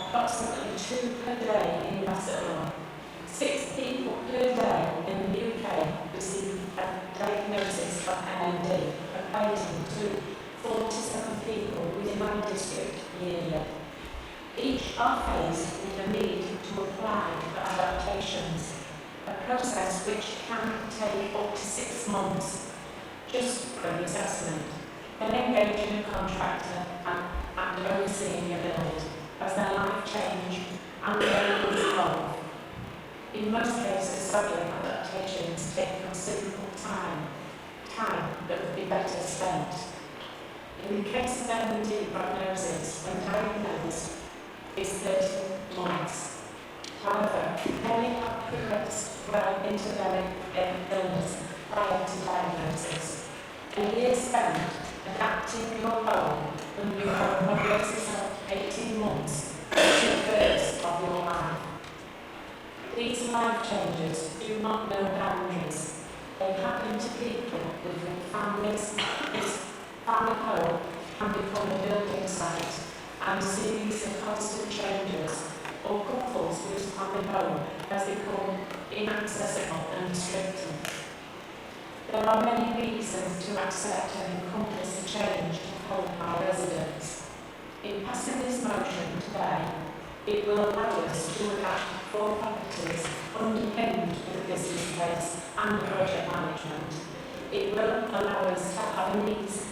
Approximately 2 per day in Bassetlaw. 6 people per day in the UK receive a diagnosis of MND, equating to 47 people within my district yearly. Each are faced with the need to apply for adaptations, a process which can take up to 6 months just for an assessment, then engaging a contractor and overseeing a build as their life change and their needs evolve. In most cases, sadly, adaptations take considerable time that would be better spent. In the case of MND prognosis, when diagnosed, is 30 months. However, many have progressed well into their illness prior to diagnosis. A year spent adapting your home when you have progressed 18 months to 2/3 of your life. These life changes do not know boundaries. They happen to people with families. This family home can become a building site and a series of constant changes, or couples whose family home has become inaccessible and restricted. There are many reasons to accept and encompass the change to help our residents. In passing this motion today, it will allow us to adapt 4 properties underpinned with a business case and project management. It will allow us to have a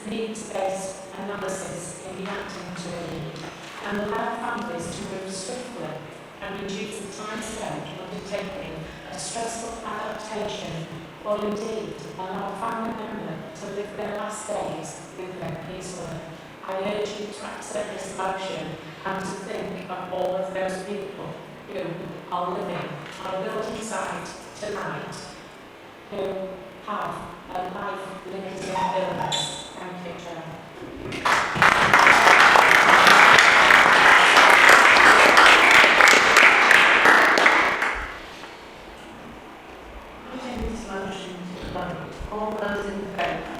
needs-based analysis in reacting to a need and allow families to move swiftly and reduce the time spent undertaking a stressful adaptation, or indeed allow a family member to live their last days with them peacefully. I urge you to accept this motion and to think of all of those people who are living on a building site tonight who have a life-limiting illness. Thank you, Chair. Putting this motion to the vote. All those in favour?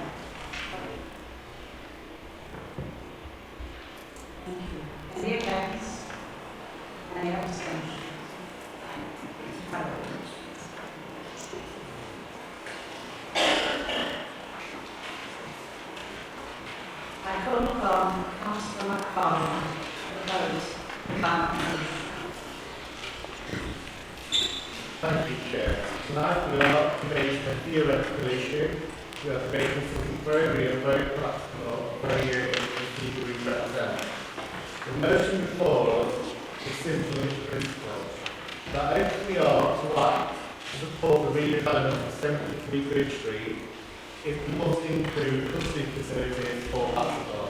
Thank you. Any against? Any abstentions? It's carried. I call upon Councillor McFarlane to propose the ballot motion. Thank you, Chair. Tonight we are not debating a theoretical issue. We are debating something very real, very practical, very real for people we represent. The motion before us is simple in principle. That if we are to act to support the redevelopment of 73 Bridge Street, it must include custody facilities for Bassetlaw.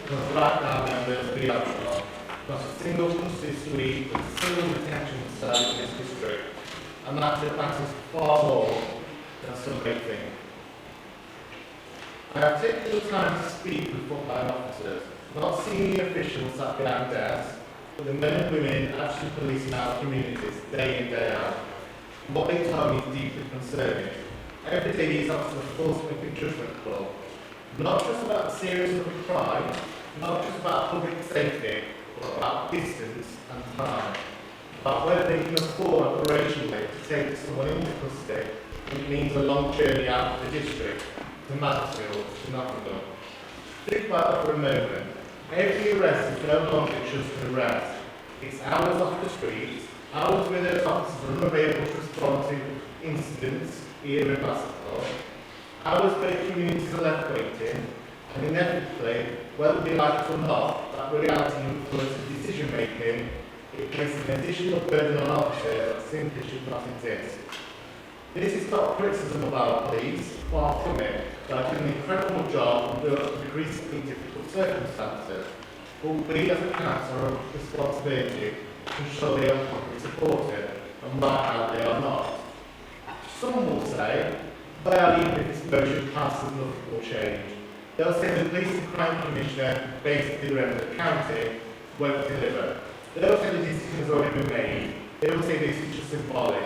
Because right now members we have not a single custody suite with a single detention cell in this district. And that is far more than some may think. I have taken the time to speak with frontline officers, not senior officials sat behind desks, but the men and women actually policing our communities day in, day out. And what they tell me is deeply concerning. Every day these officers are forced to make a judgment call, not just about the seriousness of the crime, not just about public safety, but about distance and time. About whether they can afford operationally to take someone into custody, when it means a long journey out of the district, to Mansfield, to Nottingham. Think about that for a moment. Every arrest is no longer just an arrest. It's hours off the streets, hours where those officers are unable to respond to incidents here in Bassetlaw, hours where communities are left waiting, and inevitably, whether we like it or not, that reality influences decision making. It places an additional burden on officers that simply should not exist. This is not criticism of our police, far from it. They are doing an incredible job under increasingly difficult circumstances. But we as a council have a responsibility to ensure they are properly supported, and right now they are not. Some will say, well, even if this motion passes, nothing will change. They'll say the Police and Crime Commissioner, based in the county, won't deliver. They will say the decision has already been made. They will say this is just symbolic.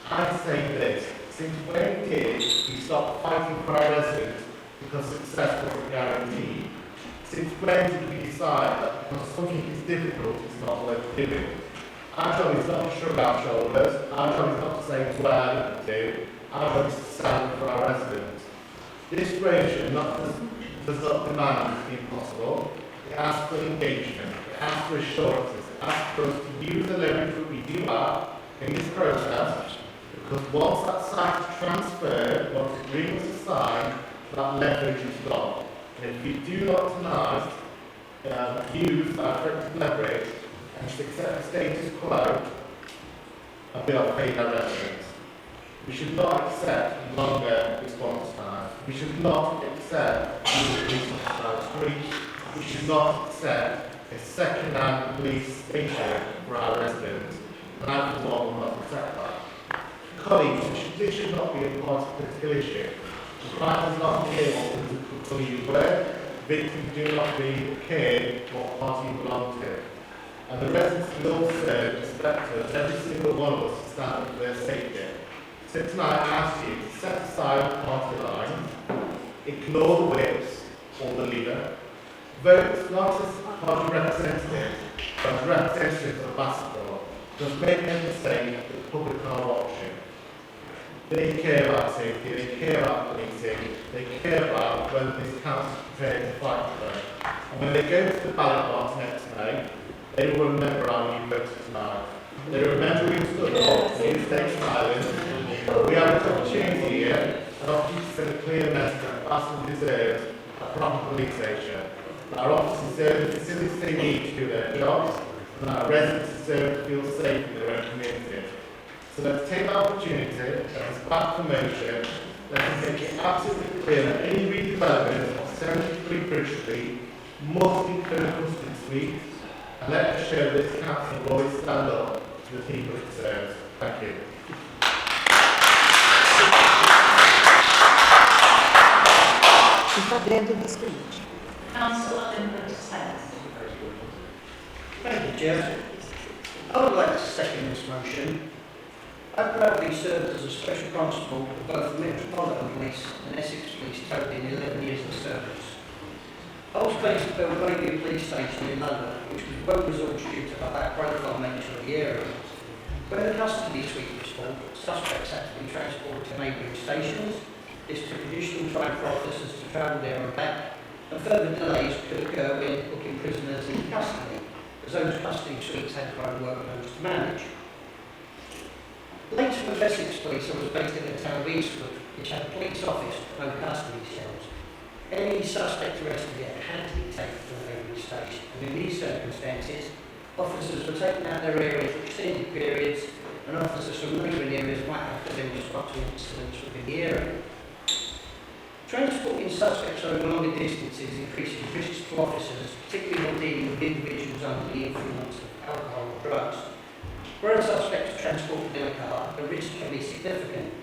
I say this, since when did we stop fighting for our residents because success wasn't guaranteed? Since when did we decide that because something is difficult, it's not worth doing? Our job is not to shrug our shoulders. Our job is not to say, well, we do. Our job is to stand for our residents. This motion does not demand the impossible. It asks for engagement. It asks for assurances. Ask for us to use the leverage that we do have in this process, because once that site is transferred, once the agreement is signed, that leverage is gone. And if we do not tonight use that effective leverage and accept the status quo, we are paying our residents. We should not accept longer response time. We should not accept police officers on the street. We should not accept a second-hand police station for our residents, and I for one will not accept that. Colleagues, this should not be a political issue. The crime is not here to bully you where, victims do not really care what party you belong to. And the residents will also expect us, every single one of us, to stand up for their safety. So tonight I ask you to set aside party lines, ignore the whips or the leader, vote not as party representatives, but as representatives of Bassetlaw. Just make no mistake that the public are watching. They care about safety, they care about policing, they care about whether this council is prepared to fight for them. And when they go to the ballot box next May, they will remember how you voted tonight. They will remember you stood up, you stayed silent. We have an opportunity here, an opportunity to send a clear message that Bassetlaw deserves a proper police station. Our officers deserve the facilities they need to do their jobs, and our residents deserve to feel safe in their own community. So let's take the opportunity, let's back the motion, let's make it absolutely clear that any redevelopment of 73 Bridge Street must include Custard Suite, and let us show this council will always stand up to the people it serves. Thank you. Is that the end of the speech? Councillor Member Smith. Thank you, Chair. I would like to second this motion. I proudly served as a special constable for both the Metropolitan Police and Essex Police, totaling 11 years of service. I was placed at Belgravia Police Station in London, which was well resourced due to the high profile nature of the area. When the custody suite was full, suspects had to be transported to neighbouring stations. This took additional time for officers to travel there and back, and further delays could occur when booking prisoners in custody, as those custody suites had their own workloads to manage. Later with Essex Police, I was based in the town of Eastwood, which had a police office with no custody cells. Any suspect arrested there had to be taken to a neighbouring station, and in these circumstances, officers were taken out of their area for extended periods, and officers from neighbouring areas might have to then respond to incidents within the area. Transporting suspects over longer distances increases risks to officers, particularly when dealing with individuals under the influence of alcohol or drugs. Where a suspect is transported in a car, the risk can be significant.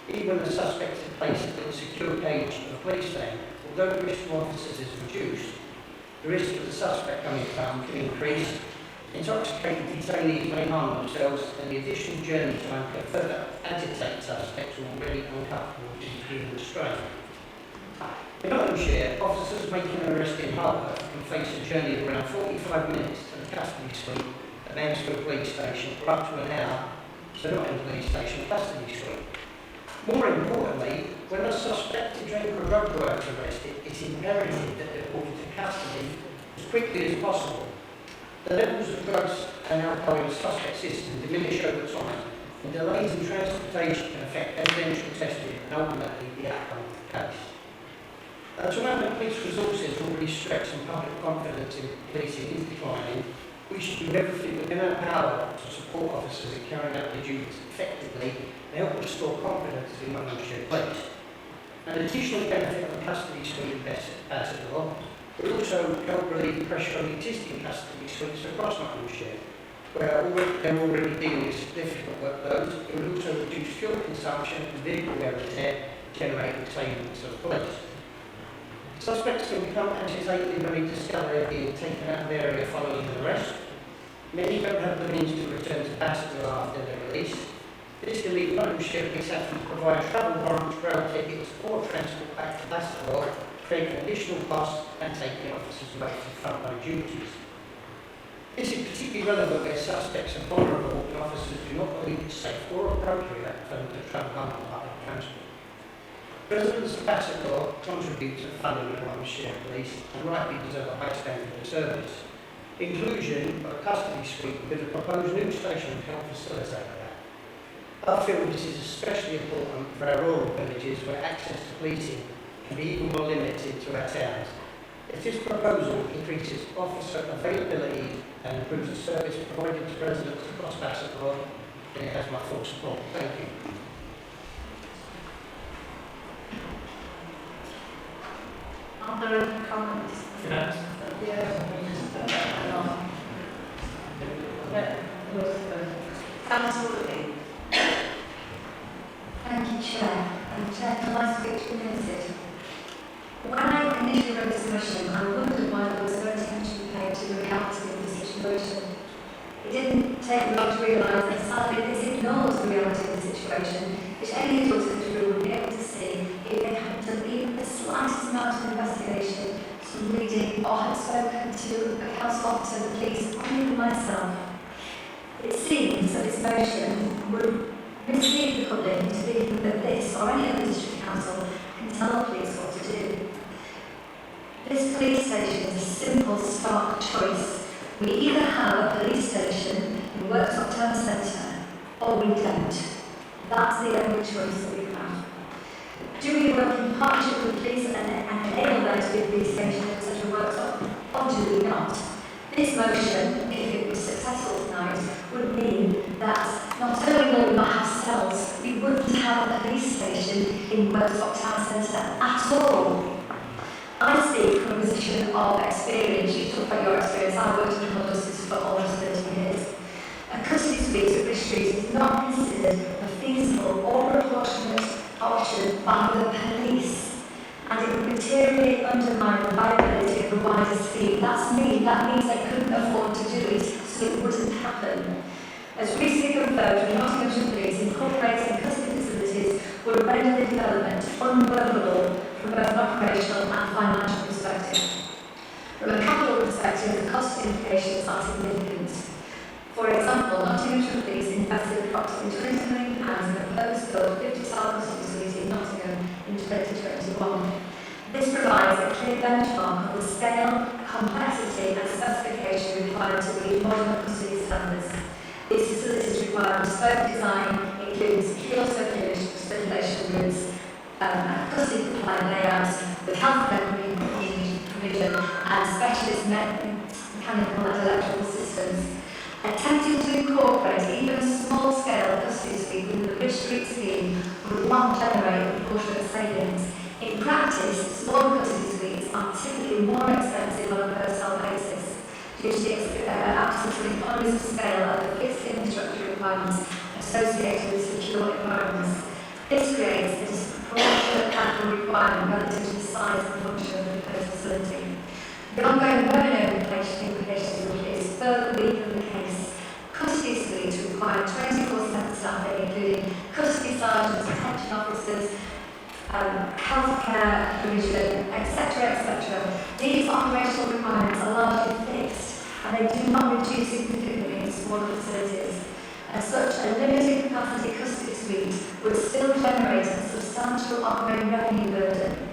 Even when the suspect is placed in a secure cage of a police van, although the risk to officers is reduced, the risk of the suspect coming down can increase. Intoxicated detainees may harm themselves, and the additional journey time can further agitate suspects who are already uncomfortable due to feeling strain. In Nottinghamshire, officers making an arrest in Harbour can face a journey of around 45 minutes to the custody suite at Mansfield Police Station for up to an hour to Nottingham Police Station custody suite. More importantly, when a suspected drink or drug worker is arrested, it's imperative that they're brought into custody as quickly as possible. The levels of drugs and alcohol in the suspect system diminish over time, and delays in transportation can affect evidential testing and ultimately the outcome of the case. To know that police resources are already stretched and public confidence in policing is declining, we should do everything within our power to support officers in carrying out their duties effectively and help restore confidence in Nottinghamshire police. An additional benefit of the custody suite in Bassetlaw will also help relieve the pressure on existing custody suites across Nottinghamshire, where they're already dealing with significant workloads. It will also reduce fuel consumption and vehicle wear and tear, generating savings of police. Suspects can become agitated when they discover they're being taken out of the area following an arrest. Many don't have the means to return to Bassetlaw after their release. This can lead Nottinghamshire Police having to provide travel warrants, rail tickets, or transport back to Bassetlaw, creating additional costs and taking officers away from frontline duties. This is particularly relevant where suspects are vulnerable and officers do not believe it's safe or appropriate for them to travel on public transport. Residents of Bassetlaw contribute to the funding of Nottinghamshire Police and rightly deserve a high standard of service. Inclusion of a custody suite with a proposed new station will help facilitate that. I feel this is especially important for our rural villages where access to policing can be even more limited to our towns. If this proposal increases officer availability and improves the service provided to residents across Bassetlaw, then it has my full support. Thank you. Are there any comments? Yes. Councillor Lee. Thank you, Chair. And Chair, can I speak to the Minister? When I initially wrote this motion, I wondered why there was no attention paid to the reality of the situation. It didn't take me long to realise that sadly this ignores the reality of the situation, which any adult in the room would be able to see if they had done even the slightest amount of investigation, some reading, or had spoken to a council officer, the police, or even myself. It seems that this motion would mislead the public into thinking that this or any other district council can tell the police what to do. This police station is a simple, stark choice. We either have a police station in Worksop Town Centre, or we don't. That's the only choice that we have. Do we work in partnership with the police and enable there to be a police station in such a Worksop, or do we not? This motion, if it was successful tonight, would mean that not only will we not have cells, we wouldn't have a police station in Worksop Town Centre at all. I speak from a position of experience. You talk about your experience. I've worked in criminal justice for almost 30 years. A custody suite at Bridge Street is not considered a feasible or proportionate option by the police, and it would materially undermine the viability of the wider scheme. That means they couldn't afford to do it, so it wouldn't happen. As recently confirmed, the Nottinghamshire Police incorporating custody facilities would render the development unworkable from both an operational and financial perspective. From a capital perspective, the cost implications are significant. For example, Nottinghamshire Police invested approximately £20 million in a purpose-built 50-cell custody suite in Nottingham in 2021. This provides a clear benchmark of the scale, complexity and specification required to meet modern custody standards. These facilities require bespoke design, including secure circulation routes, custody compliant layouts, with healthcare provision and specialist mechanical and electrical systems. Attempting to incorporate even a small-scale custody suite within the Bridge Street scheme would not generate proportionate savings. In practice, small custody suites are typically more expensive on a per-cell basis due to the absence of economies of scale and the fixed infrastructure requirements associated with secure environments. This creates a disproportionate capital requirement relative to the size and function of the proposed facility. The ongoing revenue implications of this further weaken the case. Custody suites require 24/7 staffing, including custody sergeants, detention officers, healthcare provision, etc., etc. These operational requirements are largely fixed, and they do not reduce significantly in smaller facilities. As such, a limited capacity custody suite would still generate a substantial ongoing revenue burden.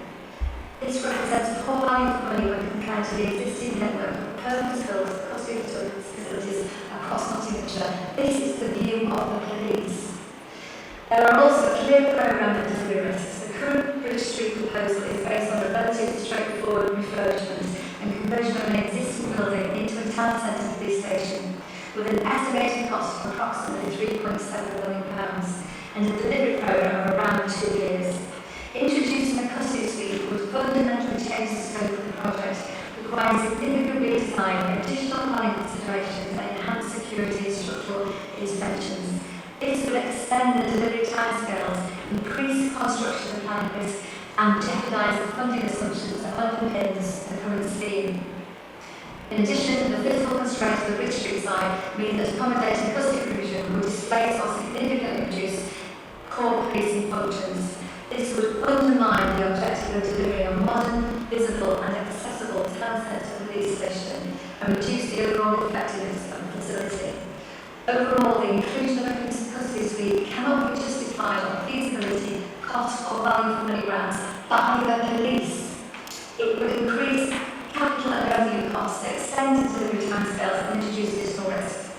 This represents poor value for money when compared to the existing network of purpose-built custody facilities across Nottinghamshire. This is the view of the police. There are also clear programme and delivery risks. The current Bridge Street proposal is based on a relatively straightforward refurbishment and conversion of an existing building into a town centre police station, with an estimated cost of approximately £3.7 million and a delivery programme of around 2 years. Introducing a custody suite would fundamentally change the scope of the project, requiring significant redesign, additional planning considerations and enhanced security and structural interventions. This would extend the delivery timescales, increase construction and planning risk, and jeopardise the funding assumptions that underpins the current scheme. In addition, the physical constraints of the Bridge Street site mean that accommodating custody provision would displace or significantly reduce core policing functions. This would undermine the objective of delivering a modern, visible and accessible town centre police station and reduce the overall effectiveness of the facility. Overall, the inclusion of a custody suite cannot be justified on feasibility, cost or value for money grounds by the police. It would increase capital and revenue costs, extend delivery timescales and introduce additional risks.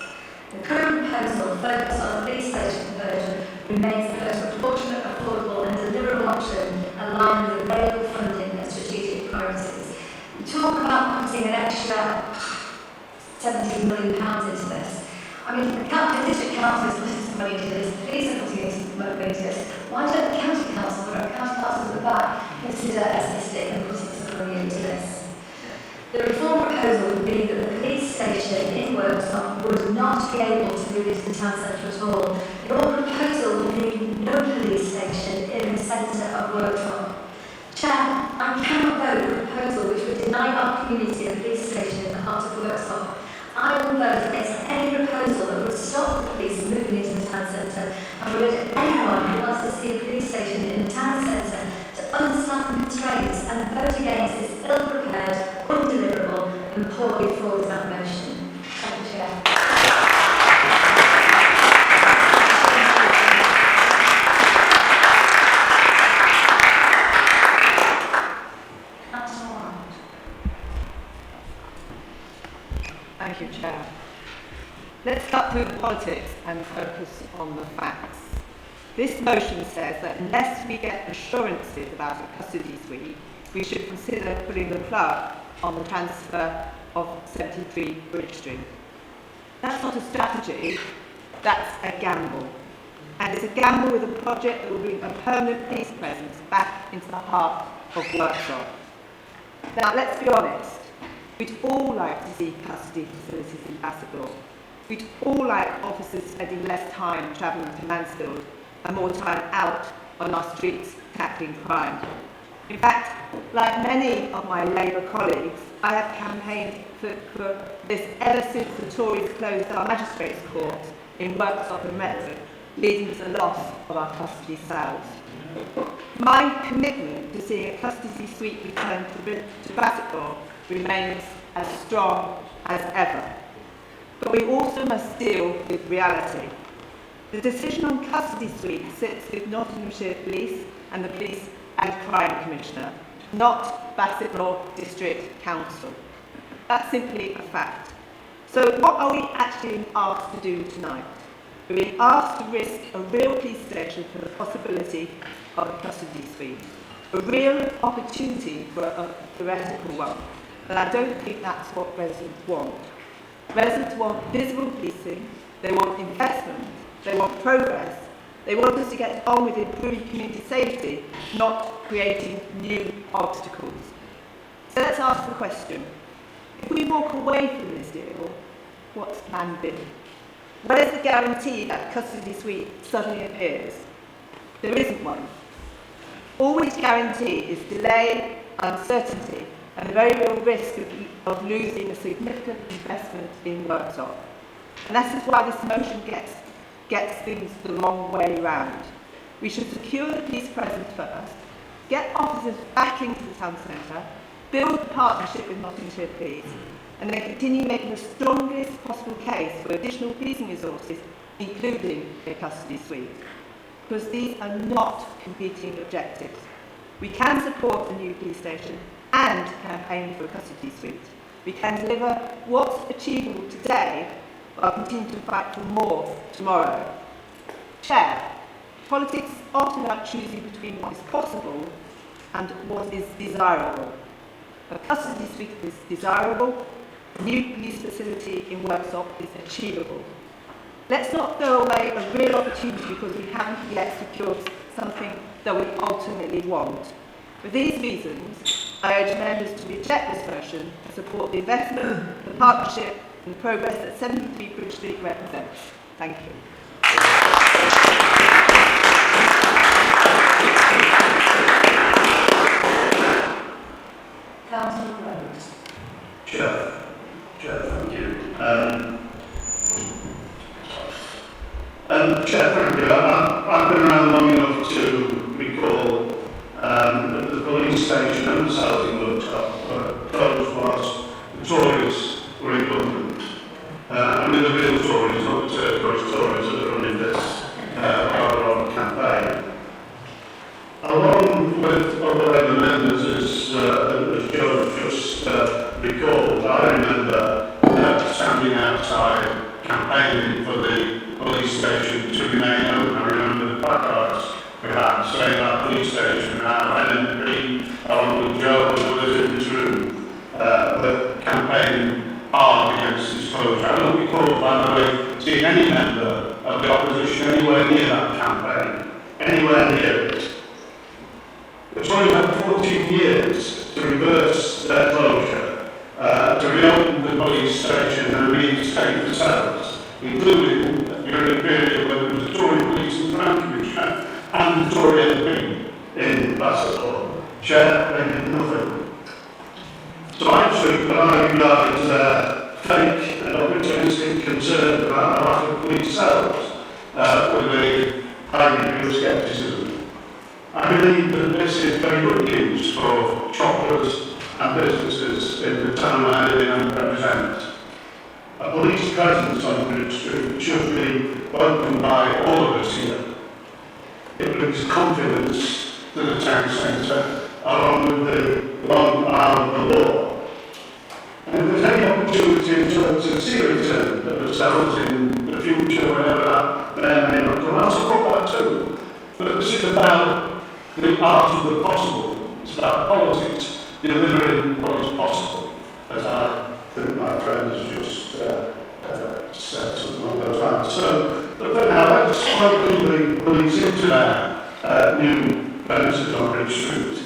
The current proposal focused on a police station conversion remains the most proportionate, affordable and deliverable option aligned with available funding and strategic priorities. We talk about putting an extra £17 million into this. I mean, the district council is putting some money into this, the police are putting some money into this. Why don't the county council or county councils at the back consider assisting and putting some money into this? The reform proposal would be that the police station in Worksop would not be able to move into the town centre at all. Your proposal would mean no police station in the centre of Worksop. Chair, I cannot vote the proposal deny our community a police station in the heart of Worksop, I will vote against any proposal that would stop the police moving into the town centre and would urge anyone who wants to see a police station in the town centre to unstaff the constraints and vote against this ill-prepared, undeliverable and poorly thought-out motion. Thank you, Chair. Thank you, Chair. Let's cut through the politics and focus on the facts. This motion says that unless we get assurances about a custody suite, we should consider pulling the plug on the transfer of 73 Bridge Street. That's not a strategy, that's a gamble. And it's a gamble with a project that will bring a permanent police presence back into the heart of Worksop. Now, let's be honest. We'd all like to see custody facilities in Bassetlaw. We'd all like officers spending less time travelling to Mansfield and more time out on our streets tackling crime. In fact, like many of my Labour colleagues, I have campaigned for this ever since the Tories closed our magistrates' court in Worksop and Retford, leading to the loss of our custody cells. My commitment to seeing a custody suite returned to Bassetlaw remains as strong as ever. But we also must deal with reality. The decision on custody suite sits with Nottinghamshire Police and the Police and Crime Commissioner, not Bassetlaw District Council. That's simply a fact. So what are we actually being asked to do tonight? We're being asked to risk a real police station for the possibility of a custody suite, a real opportunity for a theoretical one. But I don't think that's what residents want. Residents want visible policing, they want investment, they want progress, they want us to get on with improving community safety, not creating new obstacles. So let's ask the question, if we walk away from this deal, what's plan B? Where's the guarantee that custody suite suddenly appears? There isn't one. All we guarantee is delay, uncertainty, and the very real risk of losing a significant investment in Worksop. And that is why this motion gets things the wrong way round. We should secure the police presence first, get officers back into the town centre, build a partnership with Nottinghamshire Police, and then continue making the strongest possible case for additional policing resources, including a custody suite. Because these are not competing objectives. We can support a new police station and campaign for a custody suite. We can deliver what's achievable today while continuing to fight for more tomorrow. Chair, politics is often about choosing between what is possible and what is desirable. A custody suite is desirable, a new police facility in Worksop is achievable. Let's not throw away a real opportunity because we haven't yet secured something that we ultimately want. For these reasons, I urge members to reject this motion and support the investment, the partnership and the progress that 73 Bridge Street represents. Thank you. Councillor Rhodes. Chair, thank you. Chair, thank you. I've been around long enough to recall that the police station and the housing workshop closed whilst the Tories were in government. I mean, the real Tories, not the turquoise Tories that are running this rather odd campaign. Along with other Labour members, as Joe just recalled, I remember standing outside campaigning for the police station to remain open. I remember the placards we had saying our police station, and our MP, along with Joe, who was in this room, were campaigning hard against this closure. I don't recall, by the way, seeing any member of the opposition anywhere near that campaign, anywhere near it. The Tories had 14 years to reverse their closure, to reopen the police station and reinstate the cells, including during a period when there was a Tory police and crime commissioner and the Tory MP in Bassetlaw. Chair, they did nothing. So actually, what I regard as fake and opportunistic concern about the lack of police cells with a high degree of scepticism. I believe that this is very good news for shoppers and businesses in the town I live in and represent. A police presence on Bridge Street should be welcomed by all of us here. It brings confidence to the town centre along with the long arm of the law. And if there's any opportunity in terms of see a return of the cells in the future, whenever that may not come, I'll support that too. But this is about the art of the possible. It's about politics delivering what is possible, as I think my friend has just said something along those lines. So, but for now, let's welcome the police into their new premises on Bridge Street.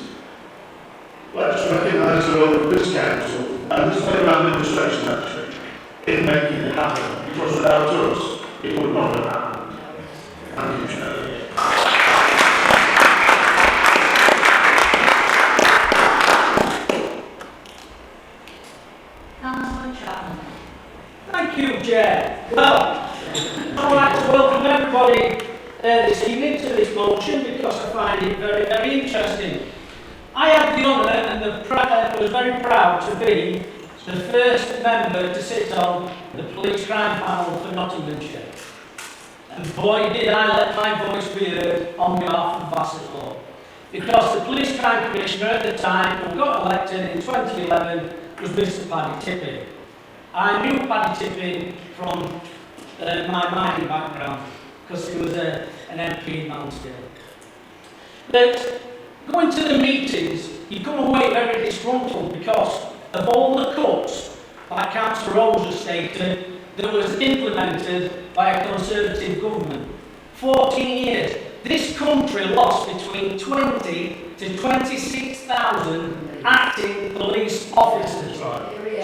Let's recognise the role of this council and this federal administration actually in making it happen, because without us, it would not have happened. Thank you, Chair. Thank you, Chair. Well, I'd like to welcome everybody this evening to this motion because I find it very, very interesting. I had the honour and was very proud to be the first member to sit on the police crime panel for Nottinghamshire. And boy did I let my voice be heard on behalf of Bassetlaw. Because the police crime commissioner at the time who got elected in 2011 was Mr. Paddy Tipping. I knew Paddy Tipping from my mining background because he was an MP in Mansfield. But going to the meetings, you come away very disgruntled because of all the cuts, like Councillor Rose has stated, that was implemented by a Conservative government. 14 years. This country lost between 20 to 26,000 acting police officers.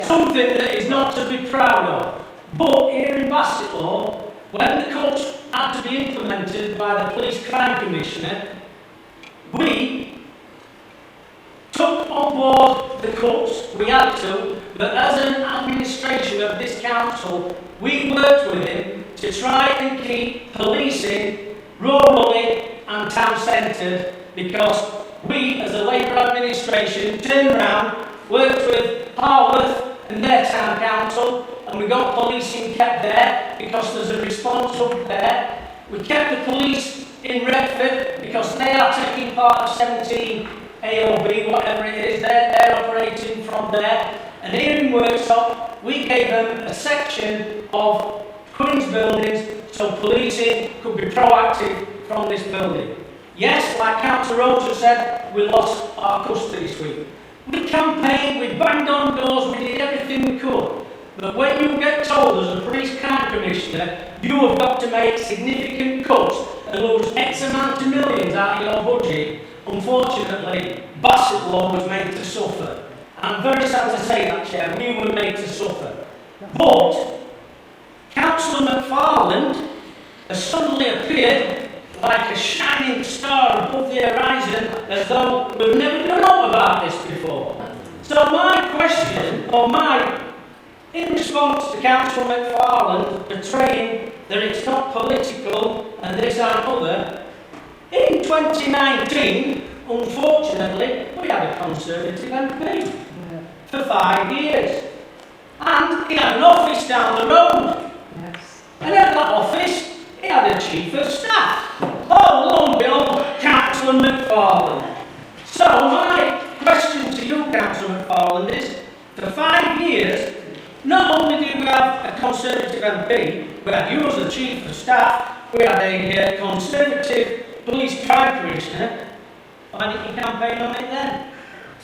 Something that is not to be proud of. But here in Bassetlaw, when the cuts had to be implemented by the Police Crime Commissioner, we took on board the cuts, we had to, but as an administration of this council, we worked with him to try and keep policing rurally and town-centred, because we, as a Labour administration, turned around, worked with Harworth and their town council, and we got policing kept there because there's a response up there. We kept the police in Redford because they are taking part of 17 AOB, whatever it is, they're operating from there. And here in Worksop, we gave them a section of Queen's buildings so policing could be proactive from this building. Yes, like Councillor Rose has said, we lost our custody suite. We campaigned, we banged on doors, we did everything we could. But when you get told as a police crime commissioner, you have got to make significant cuts and lose X amount of millions out of your budget, unfortunately, Bassetlaw was made to suffer. I'm very sad to say that, Chair, we were made to suffer. But Councillor McFarland has suddenly appeared like a shining star above the horizon, as though we've never known about this before. So my question, in response to Councillor McFarland portraying that it's not political and this and other, in 2019, unfortunately, we had a Conservative MP for 5 years. And he had an office down the road. Yes. And at that office, he had a Chief of Staff. Oh, lo and behold, Councillor McFarland. So my question to you, Councillor McFarland, is, for 5 years, not only did we have a Conservative MP, we had you as the Chief of Staff, we had a Conservative Police Crime Commissioner. Why didn't you campaign on it then?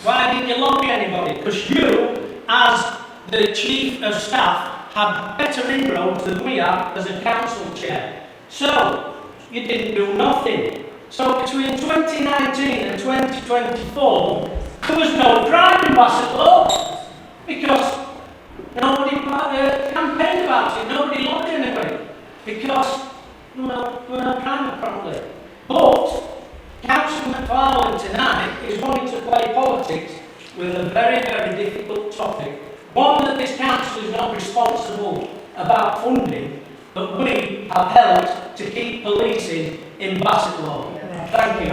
Why didn't you lobby anybody? Because you, as the Chief of Staff, had better inroads than we have as a council chair. So, you didn't do nothing. So between 2019 and 2024, there was no crime in Bassetlaw because nobody campaigned about it, nobody lobbied anybody, because there were no crime apparently. But Councillor McFarland tonight is wanting to play politics with a very, very difficult topic. One that this council is not responsible about funding, but we have helped to keep policing in Bassetlaw. Thank you.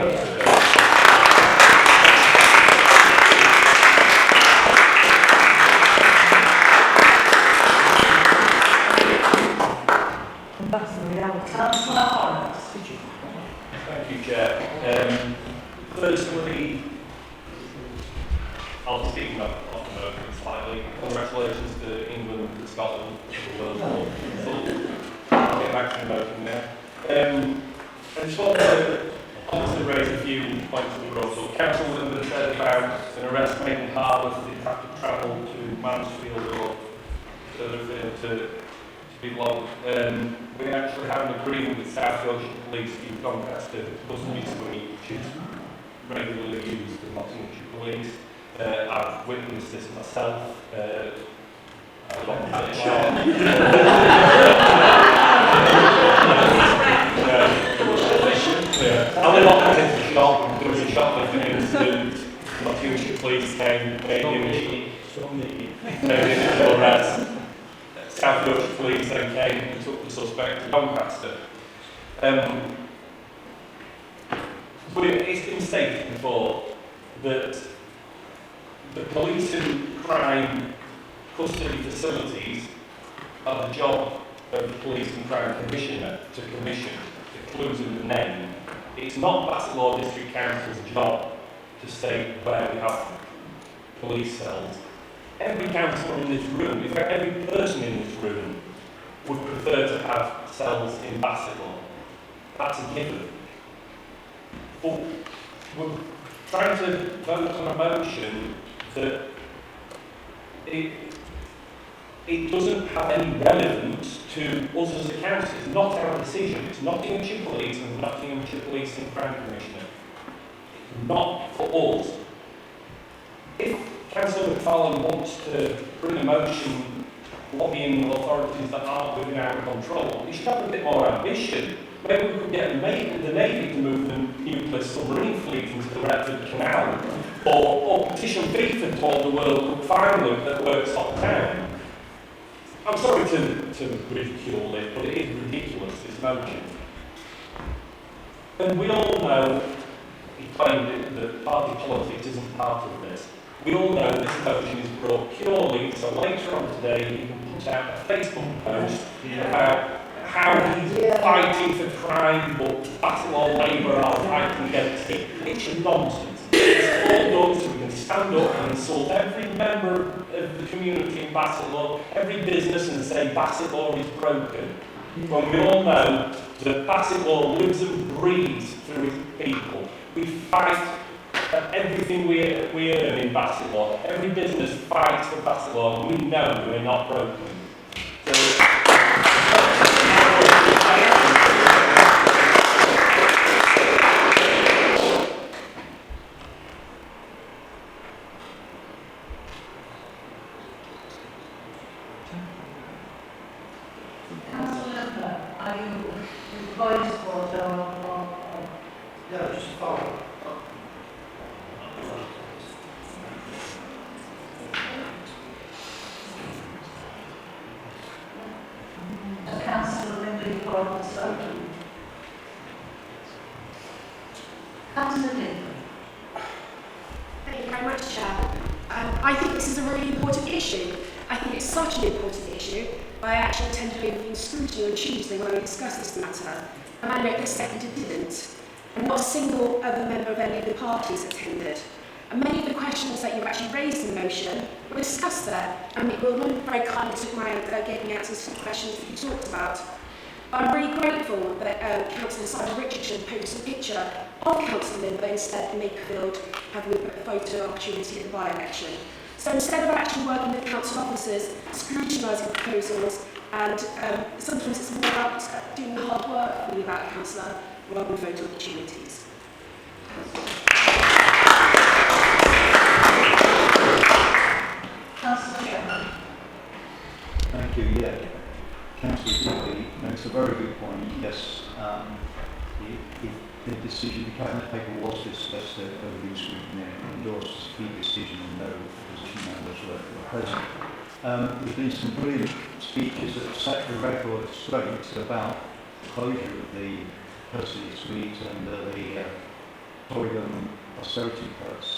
Thank you, Chair. Firstly, I'll speak off American slightly. Congratulations to England and Scotland for the World Cup. I'll get back to American now. I just want to raise a few points that were brought up. Council members said about an arrest made in Harvard that had to travel to Mansfield or further afield to be logged. We actually have an agreement with South Yorkshire Police in Doncaster, Busby Street, which is regularly used as Nottinghamshire Police. I've witnessed this myself. I got had a shot. I went off into the shop, there was a shoplifting incident. Nottinghamshire Police came, made initial arrest. South Yorkshire Police then came and took the suspect to Doncaster. But it's been stated before that the police and crime custody facilities are the job of the Police and Crime Commissioner to commission, including the name. It's not Bassetlaw District Council's job to state where we have police cells. Every councillor in this room, in fact every person in this room, would prefer to have cells in Bassetlaw. That's a given. But we're trying to vote on a motion that it doesn't have any relevance to us as a council. It's not our decision. It's Nottinghamshire Police and Nottinghamshire Police and Crime Commissioner. It's not for us. If Councillor McFarlane wants to bring a motion lobbying authorities that aren't within our control, it should have a bit more ambition. Maybe we could get the Navy to move the nuclear submarine fleet into the Retford Canal, or petition FIFA to all the World Cup final at Worksop Town. I'm sorry to ridicule it, but it is ridiculous, this motion. And we all know, he claimed it, that party politics isn't part of this. We all know this motion is brought purely so later on today you can put out a Facebook post about how he's fighting for crime, but Bassetlaw Labour are fighting against it. It's nonsense. It's all done so we can stand up and insult every member of the community in Bassetlaw, every business, and say Bassetlaw is broken. When we all know that Bassetlaw lives and breathes through its people. We fight everything we earn in Bassetlaw. Every business fights for Bassetlaw, and we know we're not broken. So, Councillor, are you voice vote or? No, just follow. Councillor Lindsay Gordon spoken. Councillor Lindsay. Thank you very much, Chair. I think this is a really important issue. I think it's such an important issue. I actually attended a scrutiny on Tuesday when we discussed this matter, and I note the second didn't, and not a single other member of any of the parties attended. And many of the questions that you've actually raised in the motion were discussed there, and it will very kindly took my gave me answers to the questions that you talked about. But I'm really grateful that Councillor Simon Richardson posted a picture of Councillor Limber instead of Makerfield having a photo opportunity at the by-election. So instead of actually working with council officers, scrutinising proposals, and sometimes it's more about doing the hard work for that councillor rather than photo opportunities. Thank you. Yeah, Councillor Digley makes a very good point. Yes, the decision, the cabinet paper was discussed. discussed over scrutiny and endorsed the key decision and no opposition members were present. There's been some brilliant speeches that set the record straight about the closure of the custody suite under the Tory government austerity cuts,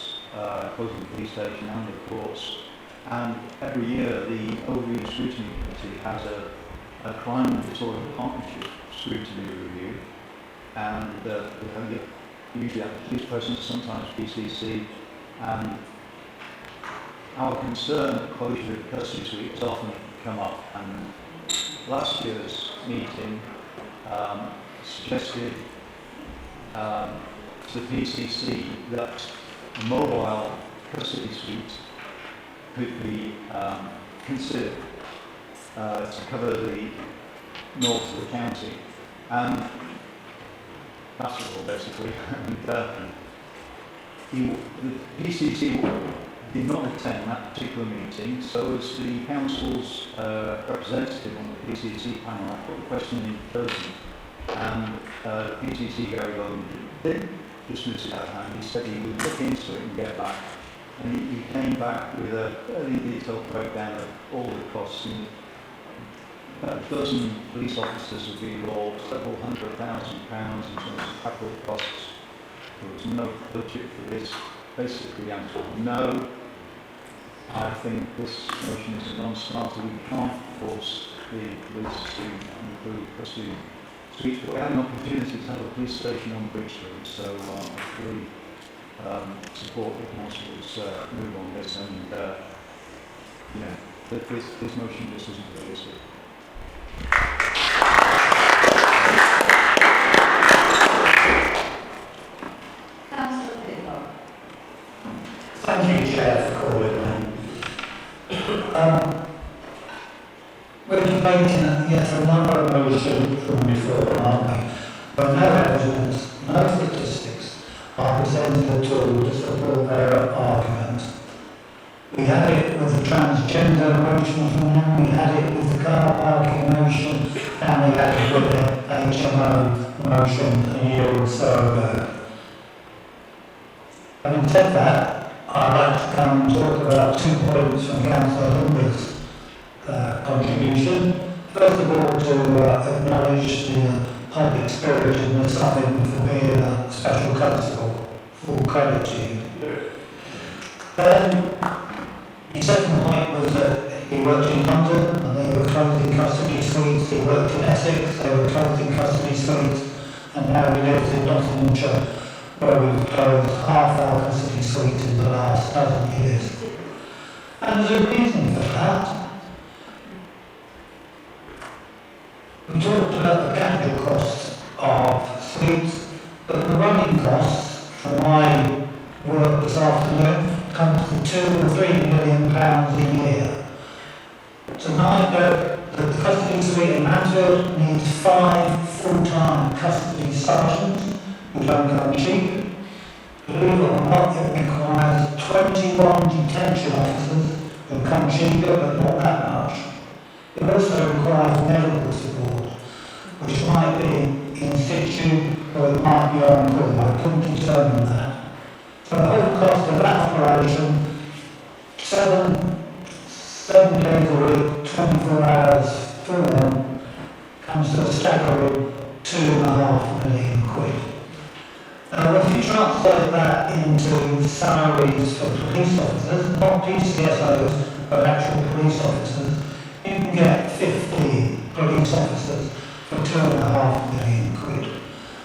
closing the police station and the courts. And every year the Overview Scrutiny Committee has a crime and Tory partnership scrutiny review, and usually at the police presence, sometimes PCC, and our concern at closure of custody suite has often come up, and last year's meeting suggested to the PCC that a mobile custody suite could be considered to cover the north of the county, and Bassetlaw basically. And the PCC did not attend that particular meeting, so as the council's representative on the PCC panel, I put the question in person, and the PCC Gary Logan didn't dismiss it out of hand. He said he would look into it and get back, and he came back with a fairly detailed breakdown of all the costs. And about a dozen police officers would be involved, several £100,000 in terms of capital costs. There was no budget for this. Basically, the answer was no. I think this motion is a non-starter. We can't force the police to include custody suites, but we had an opportunity to have a police station on Bridge Street, so I fully support the council's move on this, and this motion just isn't realistic. Thank you, Chair, for calling me. We're debating yet another motion from before, aren't we? But no evidence, no statistics are presented at all to support their argument. We had it with the transgender motion from them, we had it with the car parking motion, and we had it with the HMO motion a year or so ago. Having said that, I'd like to come and talk about 2 points from Councillor Humber's contribution. First of all, to acknowledge the public spiritedness of him for being a special constable. Full credit to you. Then, his second point was that he worked in London and they were closing custody suites. He worked in Essex, they were closing custody suites, and now he lives in Nottinghamshire, where we've closed half our custody suites in the last dozen years. And there's a reason for that. We talked about the capital costs of suites, but the running costs from my work this afternoon comes to £2 or £3 million a year. Tonight, the custody suite in Mansfield needs 5 full-time custody sergeants who don't come cheap. Believe it or not, it requires 21 detention officers who come cheaper, but not that much. It also requires medical support, which might be in situ or it might be on call. I couldn't determine that. So the whole cost of that operation, 7 days a week, 24 hours for them, comes to a staggering £2.5 million. If you translate that into salaries for police officers, not PCSOs, but actual police officers, you can get 50 police officers for £2.5 million.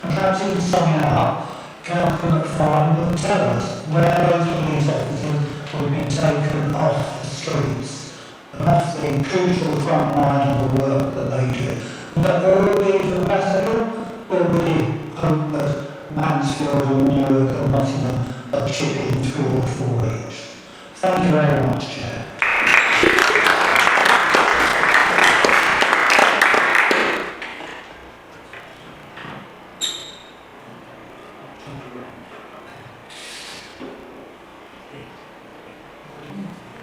And perhaps even summing it up, Council McFarlane will tell us where those police officers will be taken off the streets, and that's the crucial front line of the work that they do. But there will be for Bassetlaw, or will we hope that Mansfield and Newark and Nottingham are chipping 2 or 4 each? Thank you very much, Chair.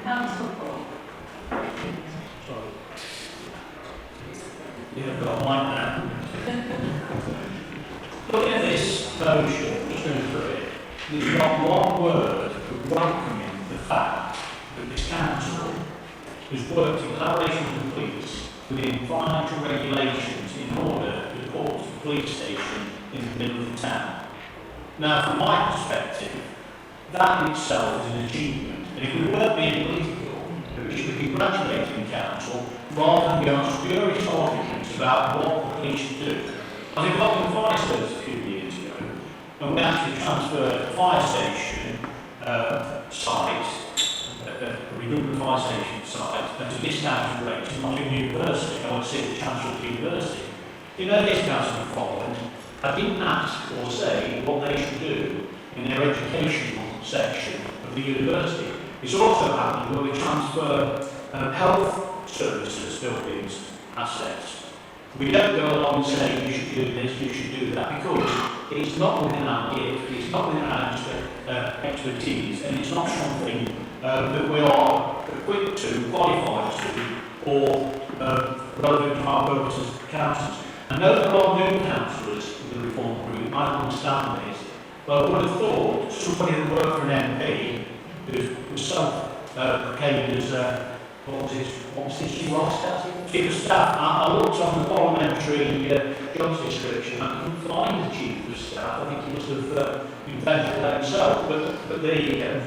Councillor Paul. You've got mine now. Looking at this motion, just going through it, there's not one word of welcoming the fact that this council has worked in collaboration with the police within financial regulations in order to put the police station in the middle of the town. Now, from my perspective, that in itself is an achievement. And if we weren't being political, we should be congratulating the council rather than going on spurious arguments about what the police should do. I was involved in the fire service a few years ago, and we actually transferred the fire station site, a redundant fire station site, at a discounted rate to Nottingham University. I went to see the Chancellor of the University. You know, this council followed. I didn't ask or say what they should do in their educational section of the university. It's also happened where we transfer health services buildings assets. We don't go along and say you should do this, you should do that, because it's not within our gift, it's not within our expertise, and it's not something that we are equipped to, qualified to, or relevant to our purpose as accountants. I know there are new councillors in the reform group, I understand this, but I would have thought somebody that worked for an MP who was self-proclaimed as what was his chief of staff. I looked on the parliamentary job description, I couldn't find the chief of staff. I think he must have invented that himself. But the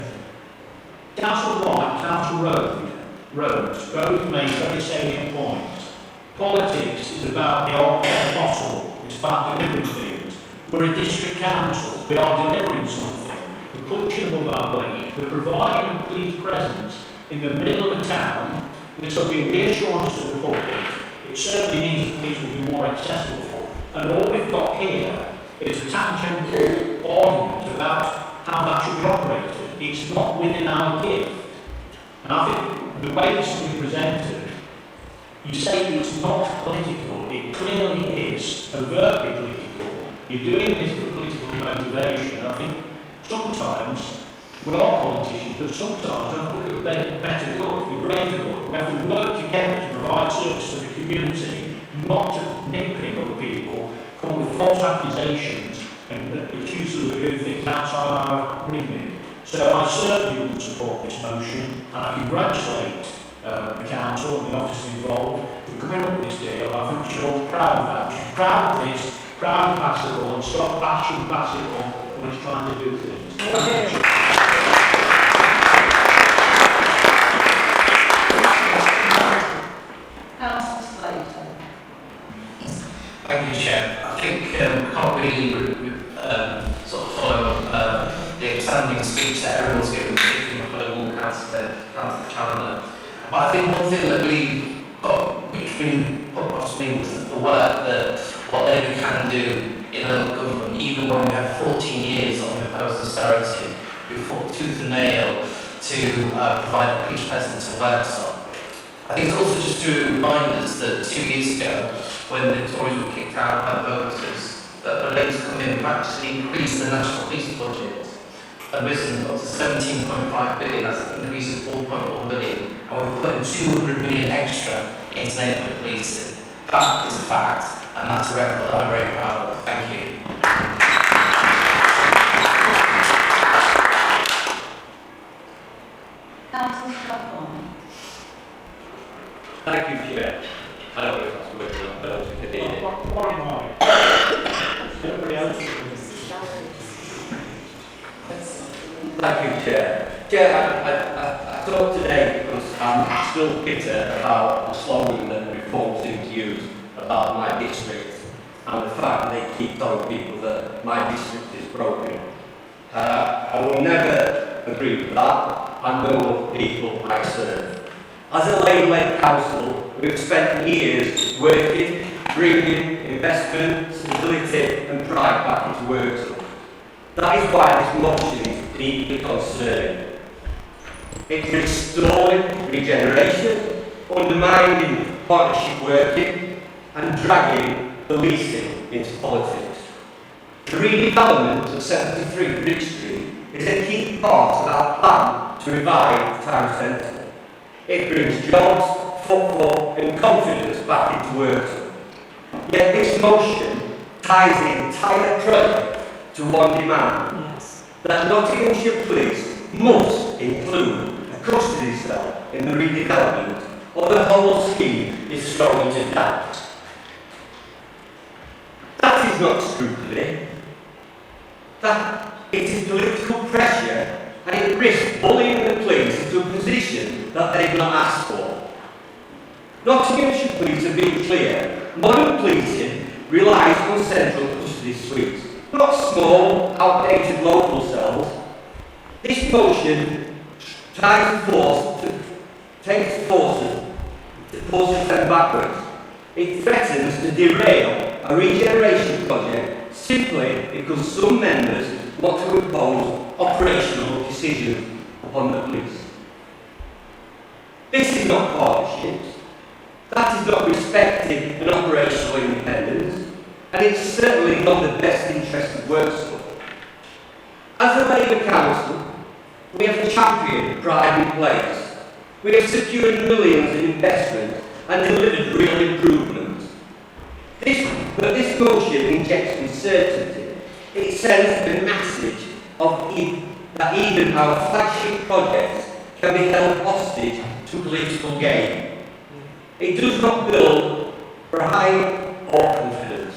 Council White, Council Roads, both made very salient points. Politics is about the art of possible. It's about delivering things. We're a district council. We are delivering something. We're punching above our weight. We're providing a police presence in the middle of the town. This will be reassurance to the public. It certainly means the police will be more accessible. And all we've got here is a tangential argument about how that should be operated. It's not within our gift. And I think the way this is presented, you say it's not political. It clearly is overtly political. You're doing this for political motivation. I think sometimes we are politicians, but sometimes I think we're better good, we're greater good. We have to work together to provide service to the community, not to nitpick other people, come with false accusations and accuse them of doing things outside our remit. So I certainly would support this motion, and I congratulate the council and the officers involved for coming up with this deal. I think we should all be proud of that. We should be proud of this, proud of Bassetlaw, and stop bashing Bassetlaw when it's trying to do things. Thank you, Chair. I think we can't really sort of follow the expanding speech that everyone's given, particularly my fellow Councillor Challoner. But I think one thing that we got, which really put across me was the work that what they can do in local government, even when we have 14 years of imposed austerity, we fought tooth and nail to provide a police presence in Worksop. I think it's also just to remind us that 2 years ago, when the Tories were kicked out by voters, that the Labour come in and actually increased the national police budget and risen up to 17.5 billion, that's an increase of 4.1 billion, and we're putting 200 million extra into neighbourhood policing. That is a fact, and that's a record that I'm very proud of. Thank you. Thank you, Chair. I don't know if that's working on those who can hear it. Thank you, Chair. Chair, I thought today, because I'm still bitter about the slogan that Reform seem to use about my district and the fact that they keep telling people that my district is broken. I will never agree with that. I know the people I serve. As a Labour-led council, we've spent years working, bringing investment, stability and pride back into Worksop. That is why this motion is deeply concerning. It's restoring regeneration, undermining partnership working and dragging policing into politics. The redevelopment of 73 Bridge Street is a key part of our plan to revive the town centre. It brings jobs, footfall and confidence back into Worksop. Yet this motion ties the entire project to one demand. Yes. that Nottinghamshire Police must include a custody cell in the redevelopment, or the whole scheme is thrown into doubt. That is not scrutiny. That it is political pressure, and it risks bullying the police into a position that they've not asked for. Nottinghamshire Police have been clear. Modern policing relies on central custody suites, not small, outdated local cells. This motion forces them backwards. It threatens to derail a regeneration project simply because some members want to impose operational decisions upon the police. This is not partnership. That is not respecting an operational independence, and it's certainly not the best interest of Worksop. As a Labour Council, we have championed pride in place. We have secured millions in investment and delivered real improvements. But this motion injects uncertainty. It sends the message that even our flagship projects can be held hostage to political gain. It does not build pride or confidence.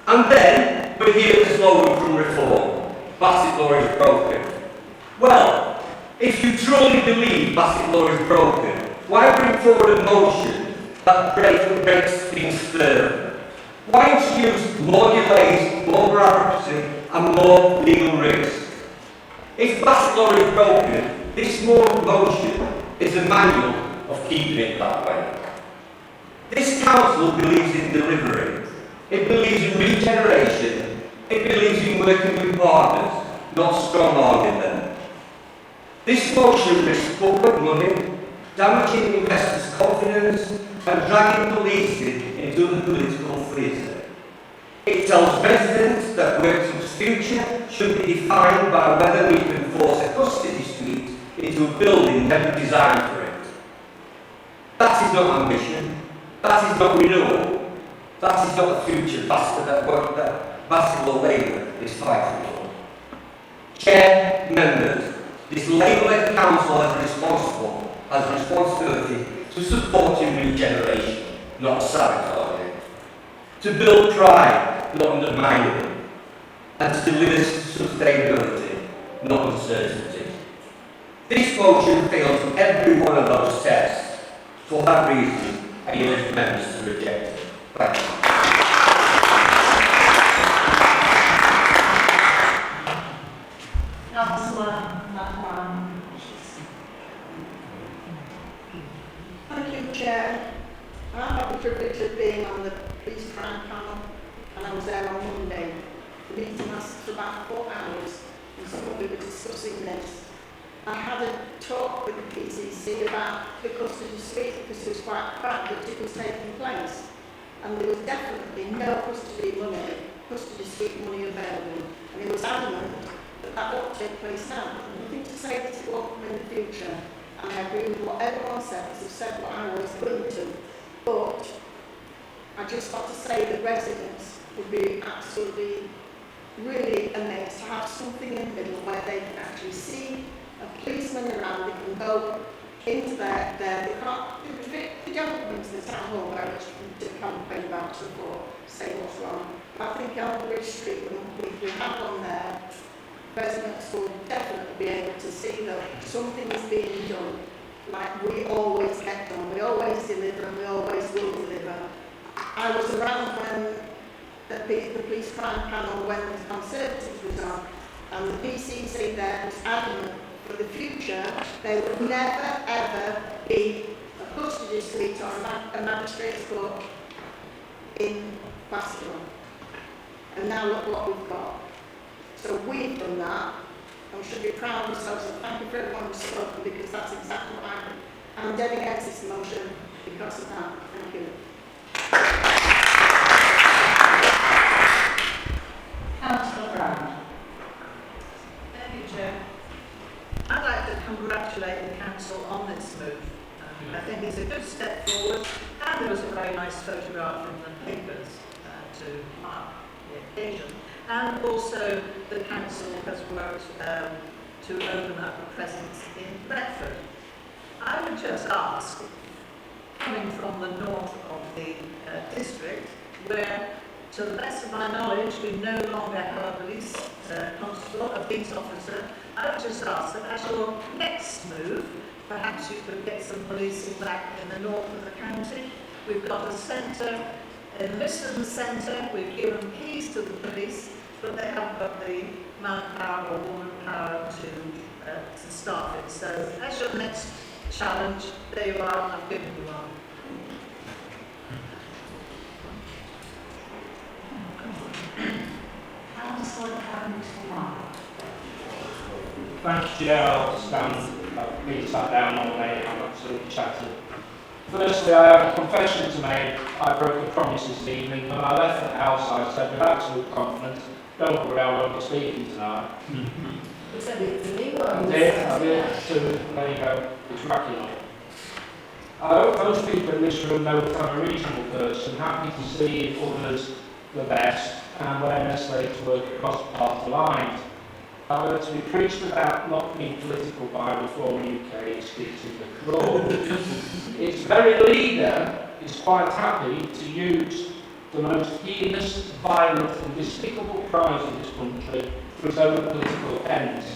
And then we hear the slogan from Reform: Bassetlaw is broken. Well, if you truly believe Bassetlaw is broken, why bring forward a motion that breaks things further? Why introduce more delays, more bureaucracy, and more legal risk? If Bassetlaw is broken, this motion is a manual of keeping it that way. This council believes in delivery. It believes in regeneration. It believes in working with partners, not strong-arming them. This motion risks public money, damaging investors' confidence, and dragging policing into the political theatre. It tells residents that Worksop's future should be defined by whether we can force a custody suite into a building never designed for it. That is not ambition. That is not renewal. That is not the future that Bassetlaw Labour is fighting for. Chair, members, this Labour-led council has responsibility to supporting regeneration, not sabotaging it, to build pride, not undermining it, and to deliver sustainability, not uncertainty. This motion fails every one of those tests. For that reason, I urge members to reject it. Thank you. Thank you, Chair. I had the privilege of being on the police crime panel, and I was there on Monday. The meeting lasted for about 4 hours, and so we were discussing this. I had a talk with the PCC about the custody suite because it was quite bad that it was taking place. And there was definitely no custody suite money available. And he was adamant that that won't take place now. Nothing to say that it won't come in the future. And I agree with what everyone said, because I've said what I was going to. But I just want to say that residents would be absolutely, really amazed to have something in the middle where they can actually see a policeman around. They can go into they don't come into the town hall where it's to complain about it or say what's wrong. I think on Bridge Street, if we have one there, residents will definitely be able to see that something is being done like we always get done. We always deliver and we always will deliver. I was around when the police crime panel, when the Conservatives was on, and the PCC there was adamant for the future there would never ever be a custody suite or a magistrate's court in Bassetlaw. And now look what we've got. So we've done that, and we should be proud of ourselves, and thank you for everyone who's spoken, because that's exactly what I do. I'm dead against this motion because of that. Thank you. Councillor Brown. Thank you, Chair. I'd like to congratulate the Council on this move. I think it's a good step forward, and there was a very nice photograph in the papers to mark the occasion. and also the council has worked to open up a presence in Bedford. I would just ask, coming from the north of the district, where, to the best of my knowledge, we no longer have a police constable, a police officer, I would just ask that as your next move, perhaps you could get some policing back in the north of the county. We've got a centre in the Midlands Centre, we've given keys to the police, but they haven't got the manpower or womanpower to staff it. So as your next challenge, there you are, I've given you one. Thank you, Chair. I'll stand. Me sat down all day and I'm absolutely chatted. Firstly, I have a confession to make. I broke a promise this evening. When I left the house, I said with absolute confidence, don't worry, I won't be speaking tonight. You said it to me, I did. So there you go. It's racking up. I hope most people in this room know that I'm a reasonable person, happy to see others the best, and where necessary to work across party lines. However, to be preached about not being political by Reform UK is fixing the crawl. Its very leader is quite happy to use the most heinous, violent and despicable crimes in this country for his own political ends.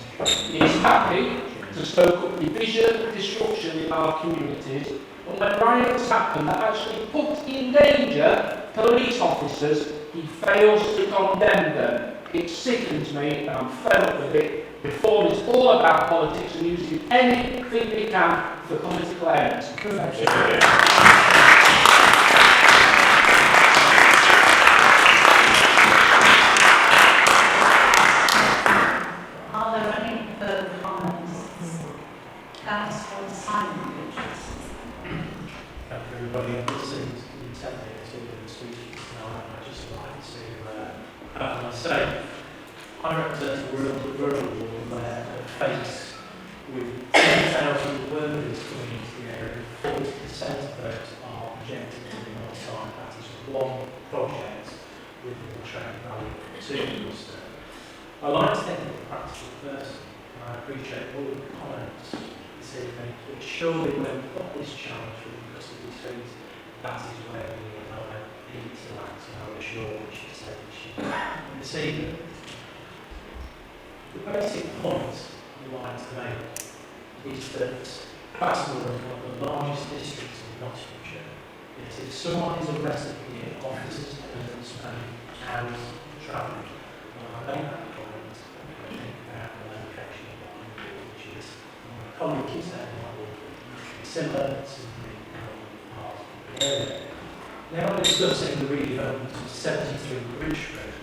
He is happy to stoke up division, disruption in our communities, and when riots happen that actually put in danger police officers, he fails to condemn them. It sickens me and I'm fed up with it. Reform is all about politics and using anything they can for political ends. Thank you. Are there any further comments? Councillor Simon, Thank you, everybody. I've listened intently to the speeches tonight, and I'd just like to have myself. I represent a rural woman where faced with 10,000 workers coming into the area, 40% of those are projected to be on site. That is one project with a train value of 2 Worcester. I like to think of a practical person, and I appreciate all the comments this evening, but surely when we got this challenge with the custody street, that is where we and I need to act, and I'm sure we should take this evening. The basic point I'd like to make is that Bassetlaw is one of the largest districts in Nottinghamshire. Yet if someone is arrested here, officers, tenants, and traffic, when I make that comment, I think about the location of my ward, which is my colleague is there in my ward, similar to the part of the area. Now we're discussing the redevelopment of 73 Bridge Road.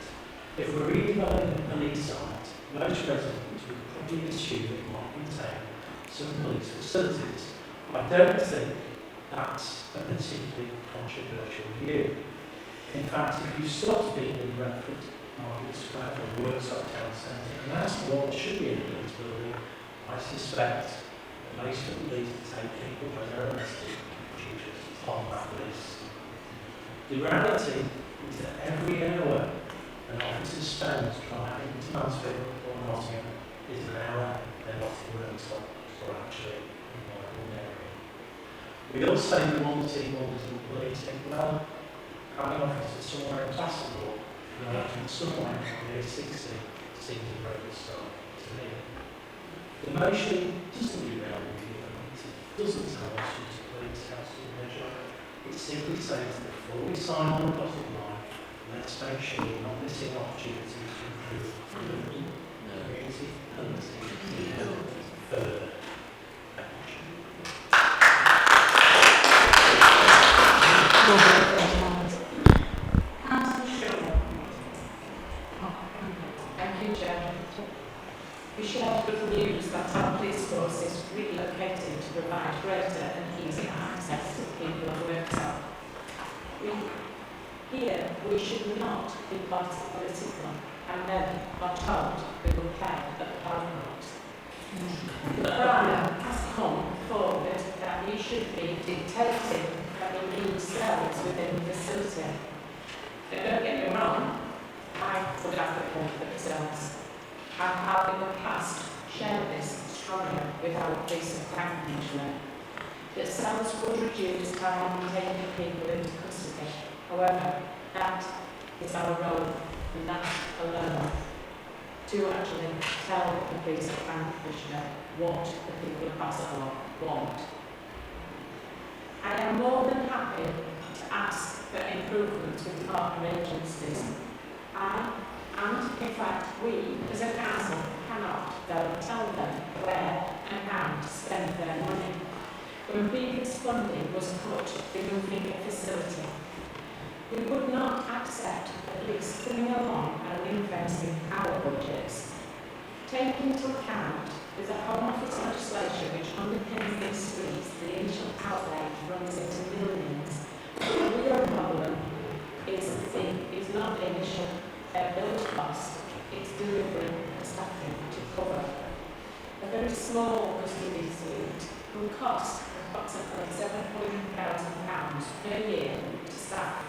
If we're redeveloping the police site, most residents would probably assume it might contain some police facilities. I don't think that's a particularly controversial view. In fact, if you stopped being in Redford, Market Square or Worksop Town Centre, and asked what should be in the police building, I suspect that most of the police take people when they're arrested due to on that list. The reality is that every hour an officer spends driving to Mansfield or Nottingham is an hour they're not in Worksop or actually in my own area. We all say we want to see more visible policing. Well, having officers somewhere in Bassetlaw and somewhere on the A60 seems a very good start to me. The motion doesn't derail the development. It doesn't tell us to police house to measure. It simply says that before we sign on the dotted line, let's make sure we're not missing opportunities to improve community policing further. Thank you, Chair. We shared with the news that our police force is relocating to provide greater and easier access to people of Worksop. Here, we should not be party political, and then are told we will play at the Parliament. The Prime has come forward that we should be dictating that we need cells within the facility. Now, don't get me wrong, I would have the comfort themselves. I have in the past shared this strongly with our police and crime commissioner. That cells would reduce time taking people into custody. However, that is our role, and that alone, to actually tell the police and crime commissioner what the people of Bassetlaw want. I am more than happy to ask for improvements with partner agencies. And in fact, we as a council cannot though tell them where and how to spend their money. When previous funding was put removing a facility, we would not accept the police coming along and ring-fencing our budgets. Taking into account there's a Home Office legislation which underpins these streets, the initial outlay runs into millions. The real problem is not the initial build cost, it's delivering the staffing to cover. A very small custody suite will cost approximately £700,000 per year to staff.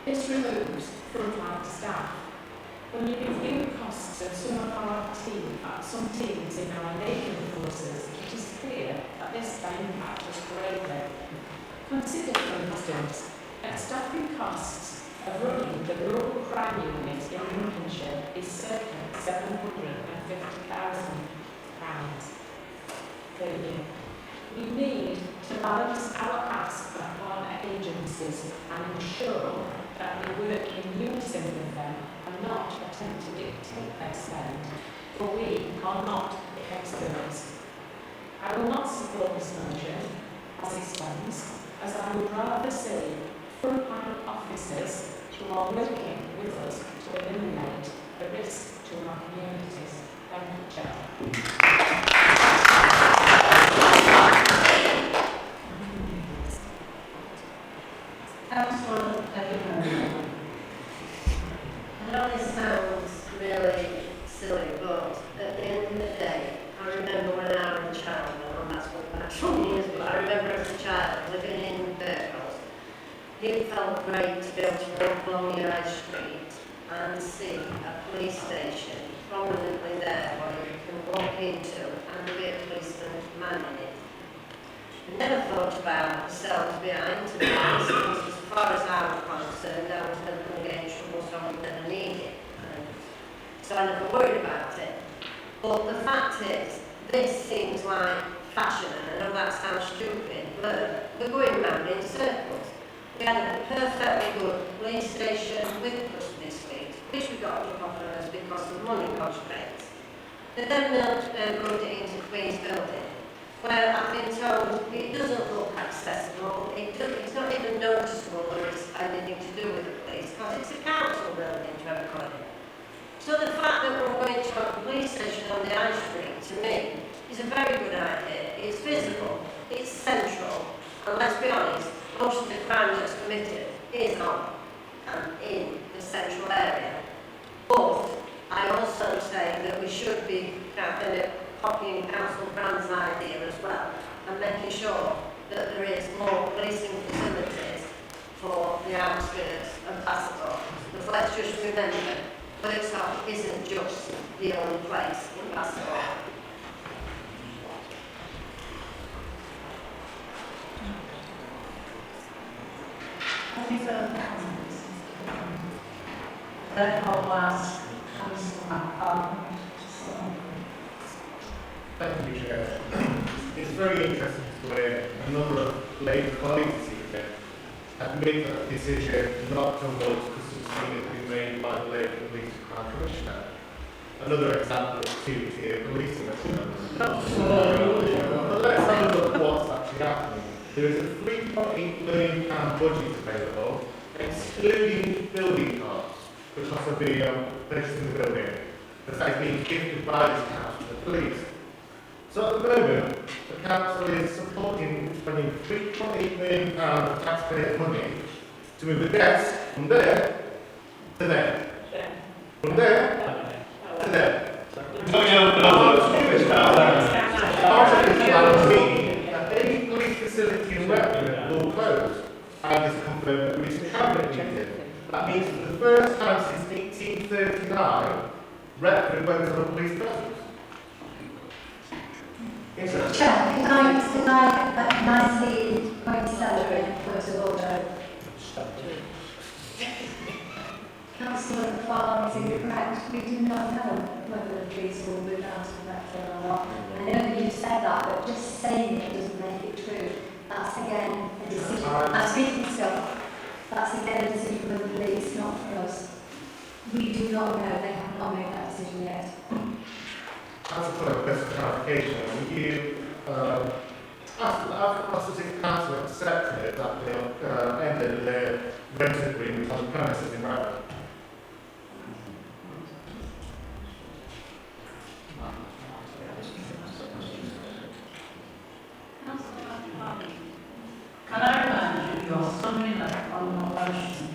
This removes frontline staff. When you review costs of some teams in our neighbouring forces, it is clear that this may impact us greatly. Consider, for instance, that staffing costs of running the rural crime unit in Lincolnshire is circa £750,000 per year. We need to balance our ask for partner agencies and ensure that we work in unison with them and not attempt to dictate their spend, for we are not the experts. I will not support this motion as it stands, as I would rather see frontline officers who are working with us to eliminate the risk to our communities. Thank you, Chair. Councillor Edmund. I know this sounds really silly, but at the end of the day, I remember when I was a child, and that's what about 20 years ago, I remember as a child living in Birkhouse. It felt great to be able to walk along your high street and see a police station prominently there where you can walk into and there'll be a policeman manning it. I never thought about the cells behind, to be honest, because as far as I was concerned, I was never going to get in trouble, so I didn't need it. So I never worried about it. But the fact is, this seems like fashion, and I know that sounds stupid, but we're going round in circles. We had a perfectly good police station with custody suite, which we got to offer us because of money constraints. They then moved it into Queen's Building, where I've been told it doesn't look accessible, it's not even noticeable that it's anything to do with the police, because it's a council building to everybody. So the fact that we're going to have a police station on the high street, to me, is a very good idea. It's visible, it's central, and let's be honest, most of the crime that's committed is on and in the central area. But I also say that we should be copying Council Brand's idea as well and making sure that there is more policing facilities for the outskirts of Bassetlaw. Because let's just remember, Worksop isn't just the only place in Bassetlaw. Any further comments? Therefore, I'll ask Councillor McCall. Thank you, Chair. It's very interesting to hear a number of Labour colleagues here admit that the decision not to vote custody has been made by the Labour Police and Crime Commissioner. Another example of two-tier policing. But let's have a look at what's actually happening. There is a £3.8 million budget available, excluding building costs, because of the purchasing the building, that has been gifted by this council to the police. So at the moment, the council is supporting spending £3.8 million of taxpayer money to move the desk from there to there. From there to there. Part of this plan means that any police facility in Wetland will close, and is confirmed with the recent cabinet meeting. That means for the first time since 1839, Yes, sir. Chair, can I nicely point out a point of order? Councillor Farr is incorrect. We do not know whether the police will move out of that zone or not. I know you said that, but just saying it doesn't make it true. That's again a decision. I'm speaking still. That's again a decision of the police, not for us. We do not know. They have not made that decision yet. As a point of clarification, would you ask the City Council accepted that they ended their rental agreement on the premises in Bradford? Can I remind you, you're summing up on your motion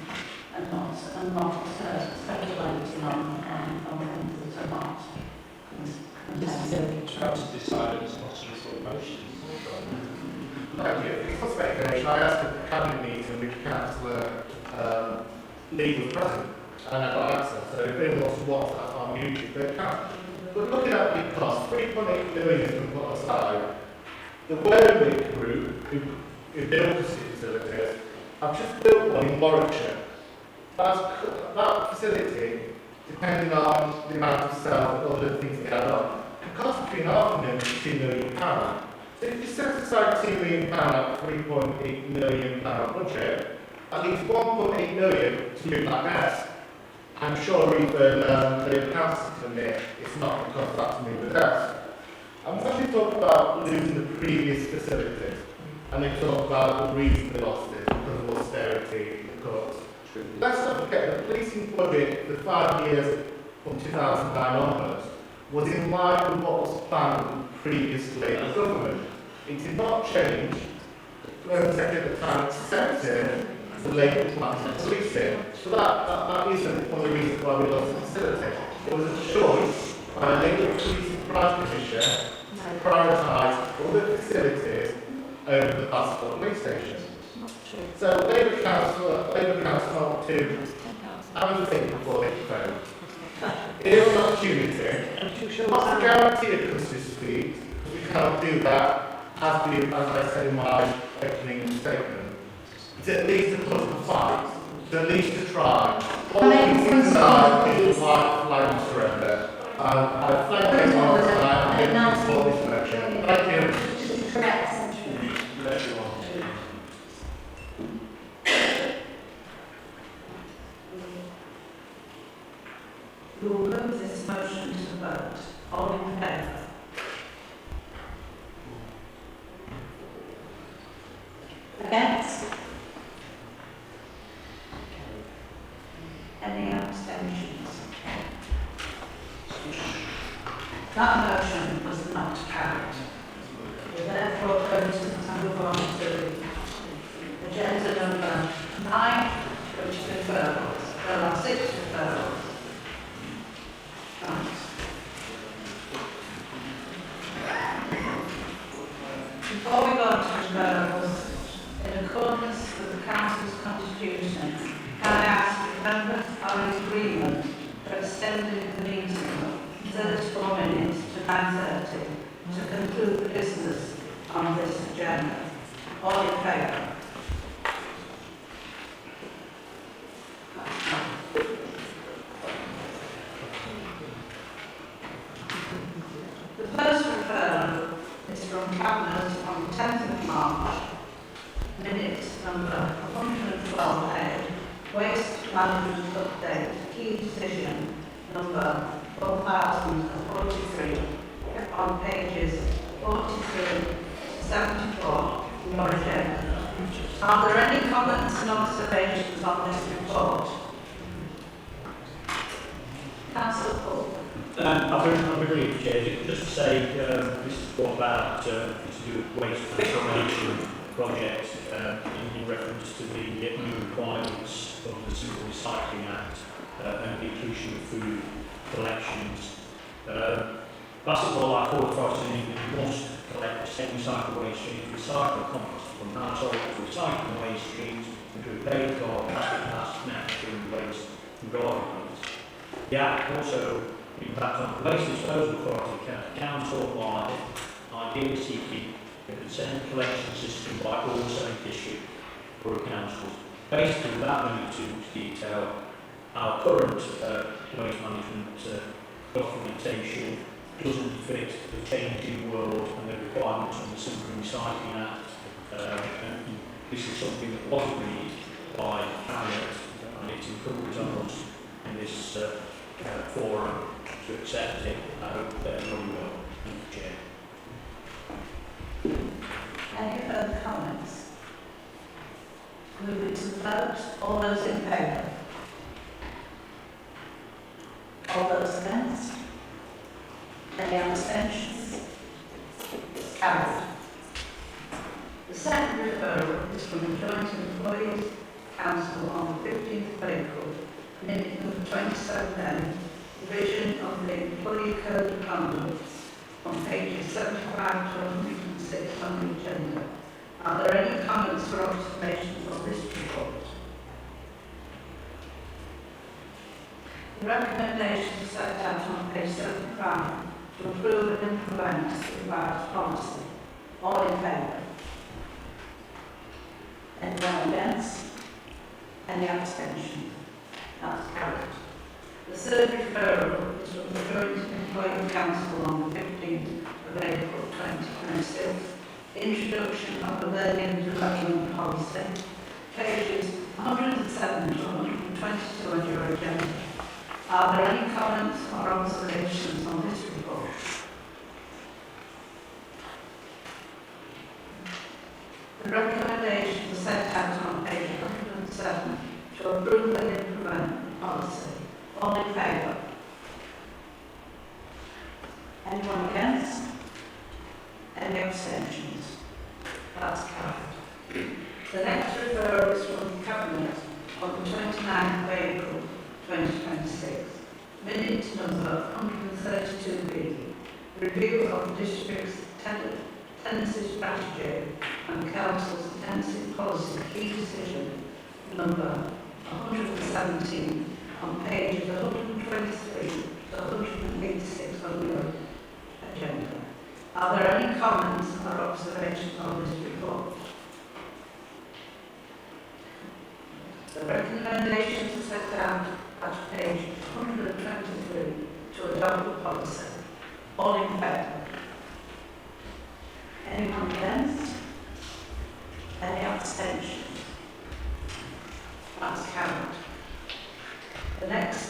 and not speculating on things that are not contested. Try to decide it's not some sort of motion. Thank you. Before speculation, I asked at the cabinet meeting which councillor Lee was present, and I got answer. So if anyone wants to watch that on YouTube, they can. But looking at the cost, 3.8 million has been put aside. The Werwick Group, who built the city facilities, have just built one in Warwickshire. That facility, depending on the amount of sales and other things that get on, can cost between £500,000 and £2 million. So if you set aside £2 million at £3.8 million budget, at least £1.8 million to move that desk. I'm sure even the council can admit it's not going to cost that to move the desk. And when we talk about losing the previous facilities, and they talk about the reason they lost it because of austerity, the cuts. Let's not forget the policing budget for 5 years from 2009 onwards was in line with what was planned previously by the government. It did not change. The Secretary at the time accepted the Labour plan of policing. So that isn't one of the reasons why we lost the facility. It was a choice by the Labour Policing Branch Commission to prioritise all the facilities over the Bassetlaw police station. So Labour Council ought to have a think before they vote. Here's an opportunity. What's the guarantee of consistency? We cannot do that, as I said in my opening statement. It's at least to put the fight, it's at least to try. All we can decide is the white flag surrender. I thank everyone tonight and I support this motion. Thank you. We will move this motion to the vote. All in favour? Against? Any abstentions? That motion was not carried. We therefore going to move on to agenda number 9, which is referrals. There are 6 referrals. Right. Before we go on to referrals, in accordance with the Council's constitution, can I ask if members are in agreement for extending the meeting 34 minutes to 9:30 to conclude the business on this agenda? All in favour? The first referral is from Cabinet on the 10th of March, minutes number 112A, Waste Management Update, key decision number 4043, on pages 43 to 74 in your agenda. Are there any comments and observations on this report? Councillor Paul. I'll be brief, Chair. Just to say, this is all about to do with waste transformation project in reference to the new requirements of the Simple Recycling Act and the inclusion of food collections. Bassetlaw, like all across England, wants to collect semi-recycled waste streams, recycle compost from household to recycling waste streams, include paper, plastic plastic, natural waste and garden waste. The Act also impacts on the Waste Disposal Authority Council by ideally seeking a consent collection system by all 7 district borough councils. Basically, without going into too much detail, our current waste management documentation doesn't fit the changing world and the requirements of the Simple Recycling Act. And this is something that was agreed by Cabinet, and it's incumbent on us in this forum to accept it. I hope that everybody will. Thank you, Chair. Any further comments? Move it to the vote. All those in favour? All those against? Any abstentions? Carried. The second referral is from the Joint Employees Council on the 15th of April, minute number 27A, revision of the Employee Code of Conduct on pages 75 to 106 on the agenda. Are there any comments or observations on this report? The recommendations set out on page 75 to approve and implement the revised policy. All in favour? Anyone against? Any abstention? That's carried. The third referral is from the Joint Employee Council on the 15th of April 2026. Introduction of the Learning and Development Policy, pages 107 to 122 on your agenda. Are there any comments or observations on this report? The recommendations are set out on page 107 to approve and implement the policy. All in favour? Anyone against? Any abstentions? That's carried. The next referral is from the Cabinet on the 29th of April 2026. Minute number 132B. Review of the District's tenancy strategy and Council's tenancy policy key decision number 117 on pages 123 to 186 on your agenda. Are there any comments or observations on this report? The recommendations are set out at page 123 to adopt the policy. All in favour? Anyone against? Any abstentions? That's carried. The next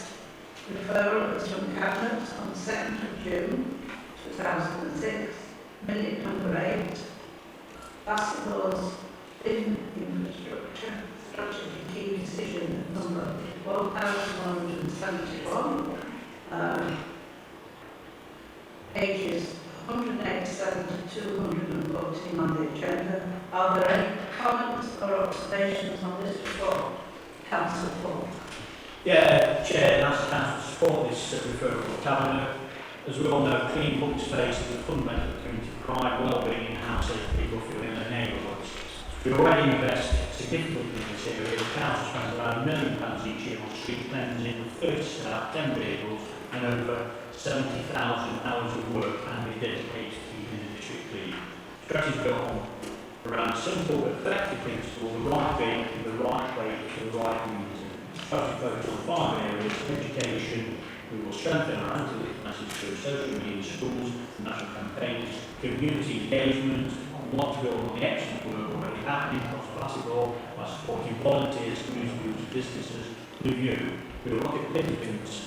referral is from Cabinet on the 2nd of June 2006, minute number 8. Bassetlaw's infrastructure strategy key decision number 1171, pages 187 to 214 on the agenda. Are there any comments or observations on this report? Councillor Paul. Yeah, Chair, and as Council support this referral to Cabinet. As we all know, clean public space is a fundamental community pride, well-being and how safe people feel in their neighbourhoods. We already invest significantly in this area. The Council spends around £1 million each year on street cleansing, with 30 staff, 10 vehicles and over 70,000 hours of work annually dedicated to keeping the district clean. Strategy is built on around simple but effective principles, the right being in the right place for the right reason. Strategy focuses on 5 areas: education. We will strengthen our anti-litter message through social media, schools, national campaigns, community engagement. We want to build on the excellent work already happening across Bassetlaw by supporting volunteers, community groups, businesses. Review. We will look at litter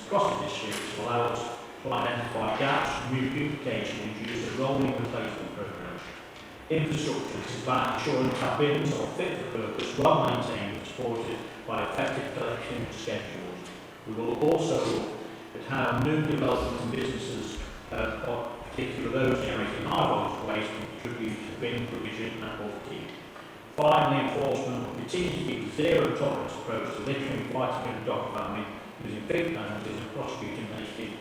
across the district to allow us to identify gaps, remove duplication and introduce a rolling replacement programme. Infrastructure. This is about ensuring that bins are fit for purpose, well maintained and supported by effective collection schedules. We will also look at how new developments and businesses, particularly those generating high volumes of waste, contribute to bin provision and upkeep. Finally, enforcement will continue to keep a zero tolerance approach to littering, fighting and dog farming, using big penalties and prosecuting making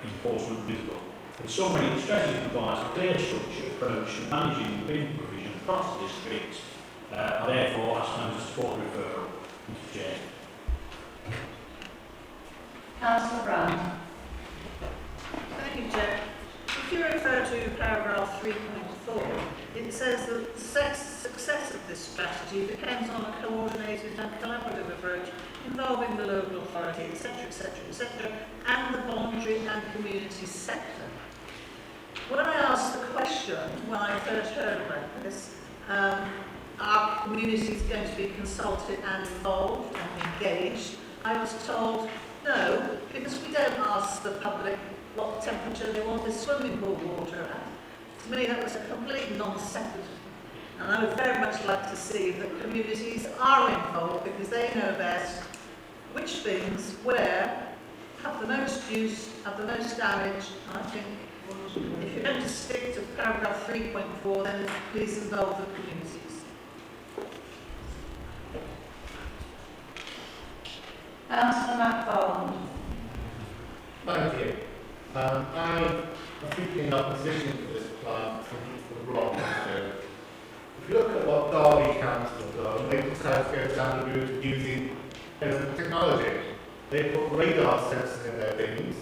enforcement visible. In summary, the strategy provides a clear structured approach to managing the bin provision across the district. I therefore ask members to support the referral. Mr. Chair. Councillor Brown. Thank you, Chair. The if you refer to paragraph 3.4, it says that the success of this strategy depends on a coordinated and collaborative approach involving the local authority, etc., and the voluntary and community sector. When I asked the question, when I first heard about this, are communities going to be consulted and involved and engaged? I was told no, because we don't ask the public what temperature they want this swimming pool water at. To me that was a complete non-sequitur. And I would very much like to see that communities are involved because they know best which things, where, have the most use, have the most damage. I think if you're going to stick to paragraph 3.4, then please involve the communities. Councillor MacFarlane. Thank you. I am speaking in opposition to this plan for the wrong reason. If you look at what Derby Council have done, they decided to go down the route of using technology. They put radar sensors in their bins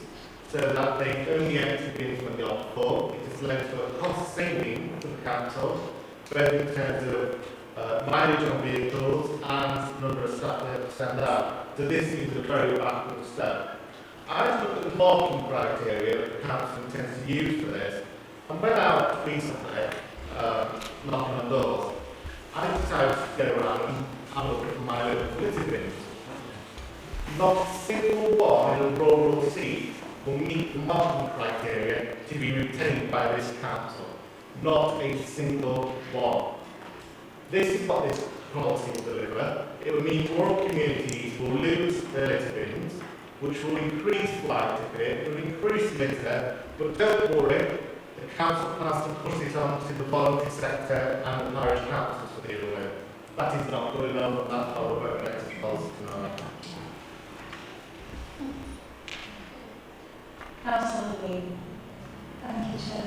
so that they only empty bins when they are full. It has led to a cost saving to the council, both in terms of mileage on vehicles and number of staff they have to send out. So this is a very backward step. I looked at the marking criteria that the council intends to use for this, and went out recently, knocking on doors. I decided to go around and look at my local litter bins. Not a single one in a rural seat will meet the marking criteria to be retained by this council. Not a single one. This is what this policy will deliver. It will mean rural communities will lose their litter bins, which will increase fly tipping, will increase litter, but don't worry, the council plans to push it on to the voluntary sector and the parish councils to deal with. That is not good enough, and that's how we're going to make this policy tonight. Councillor Green. Thank you, Chair.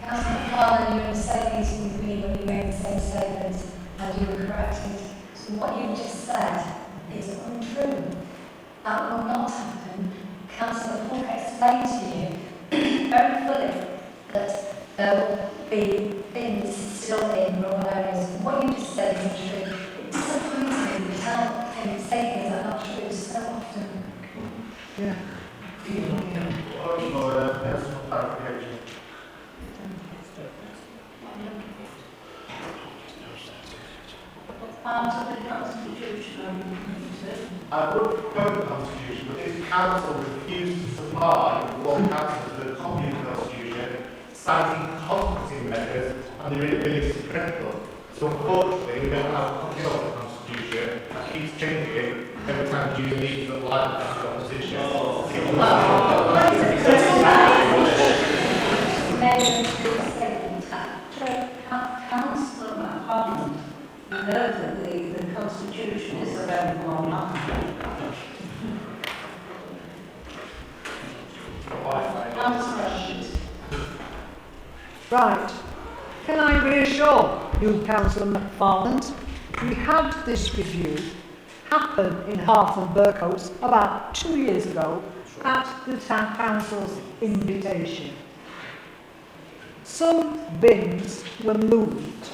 Councillor McFarlane, you were in the same meeting with me when you made the same statement and you were corrected. So what you just said is untrue. That will not happen. Councillor Fulk explained to you very fully that there will be bins still in rural areas. What you just said is untrue. It disappoints me how things say things are not true so often. Yeah. Part of the Constitution. I would propose the Constitution, but if the Council refused to supply the Royal Council with a copy of the Constitution, citing competency measures and the inability to print them. So unfortunately, we don't have a copy of the Constitution that keeps changing every time you leave the line of the opposition. Councillor MacFarlane, you know that the Constitution is available online. Right. Can I reassure you, Councillor MacFarlane, we had this review happen in Harth and Burcoats about 2 years ago at the Town Council's invitation. Some bins were moved.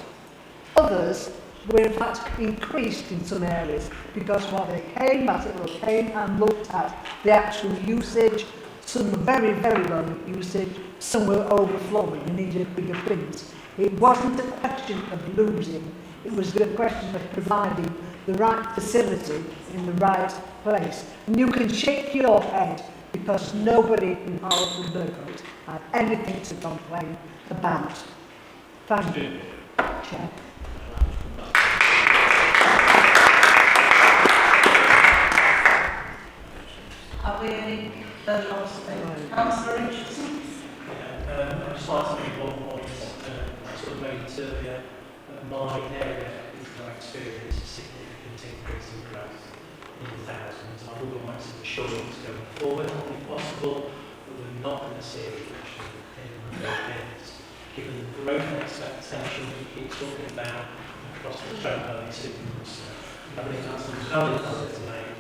Others were in fact increased in some areas because what they Bassetlaw came and looked at the actual usage. Some were very, very low usage, some were overflowing and needed bigger bins. It wasn't a question of losing, it was a question of providing the right facility in the right place. And you can shake your head because nobody in Harth and Burcoats had anything to complain about. Thank you, Chair. Have we any further observations? Councillor Richardson? I'd just like to make one point sort of made earlier. My area is my experience a significant increase in growth in the thousands. I would like some assurance going forward, if possible, that we're not going to see a reduction in ends, given the growth expectation we keep talking about across the Town signals. I think that's some valid comments made,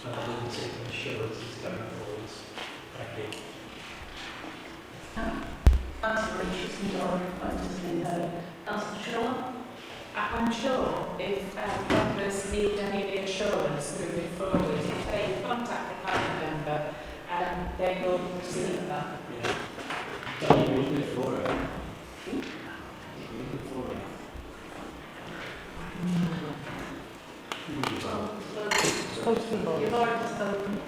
and I wouldn't see some assurances going forwards. Thank you. and your point has been heard. Councillor Shaw? I'm sure if members need any reassurance moving forward, if they contact the panel member, they will receive that. You've already spoken.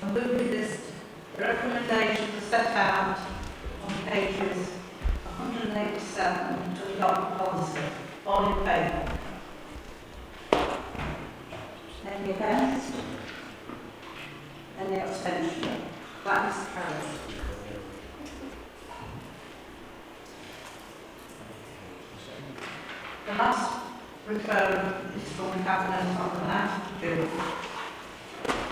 I'm moving this. The recommendations are set out on pages 187 to adopt policy. All in favour? Any against? Any abstention? That is carried. The last referral is from Cabinet on the 9th of June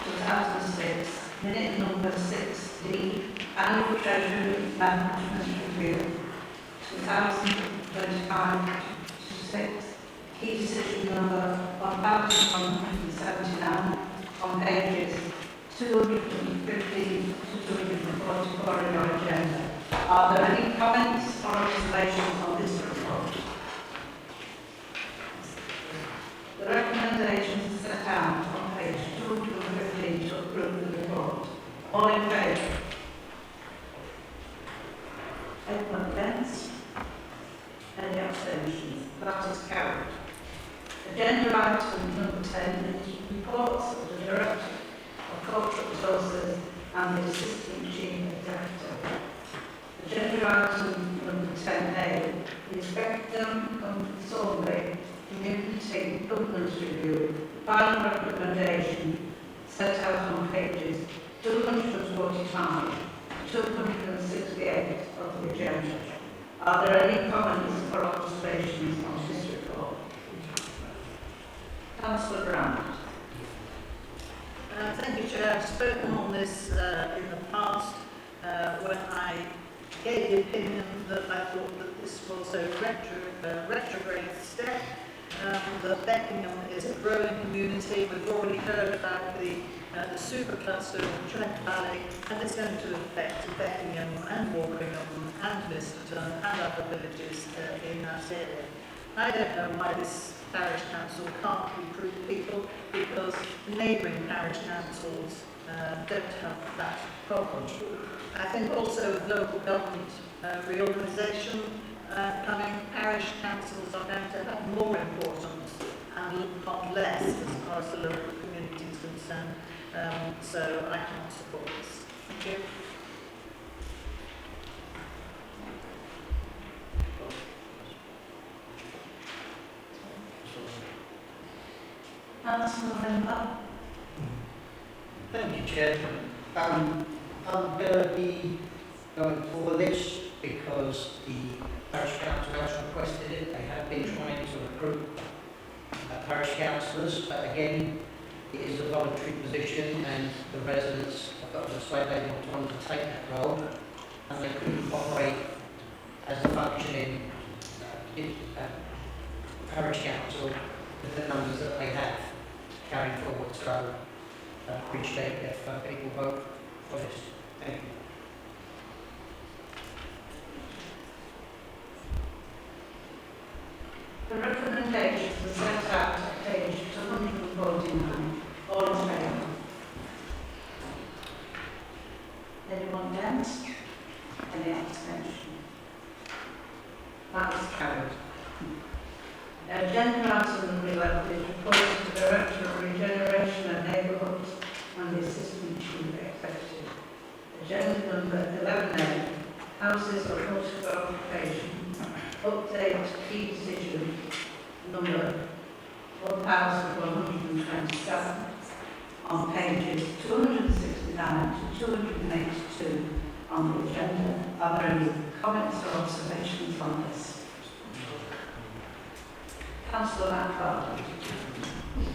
2006, minute number 6D, Annual Treasury Management Review 2025-6, key decision number 1179 on pages 215 to 244 in your agenda. Are there any comments or observations on this report? The recommendations set out on page 215 to approve the report. All in favour? Anyone against? Any abstentions? That is carried. Agenda item number 10 is reports of the Director of Corporate Resources and the Assistant Chief Executive. Agenda item number 10A is Spectrum Consortium Community Governance Review, final recommendation set out on pages 245 to 268 of the agenda. Are there any comments or observations on this report? Councillor Grant. Thank you, Chair. I've spoken on this in the past when I gave the opinion that I thought that this was a retrograde step. That Beckingham is a growing community. We've already heard about the supercluster in Trent Valley, and it's going to affect Beckingham and Walkingham and Listerton and other villages in that area. I don't know why this parish council can't recruit people, because neighbouring parish councils don't have that problem. I think also with local government reorganisation coming, parish councils are going to have more importance and not less as far as the local community is concerned. So I can't support this. Thank you. Thank you, Chair. I'm going to be going for this because the parish council has requested it. They have been trying to recruit parish councillors, but again, it is a voluntary position and the residents have got to persuade they want to take that role, and they couldn't operate as a functioning parish council with the numbers that they have carrying forward. So I appreciate if people vote for this. Thank you. The recommendations are set out at page 249. All in favour? Anyone against? Any abstention? That is carried. Agenda item number 11 is report to the Director of Regeneration and Neighbourhoods and the Assistant Chief Executive. Agenda number 11A, Houses of Political Occupation. Update key decision number 1127 on pages 269 to 282 on the agenda. Are there any comments or observations on this? Councillor Lampard.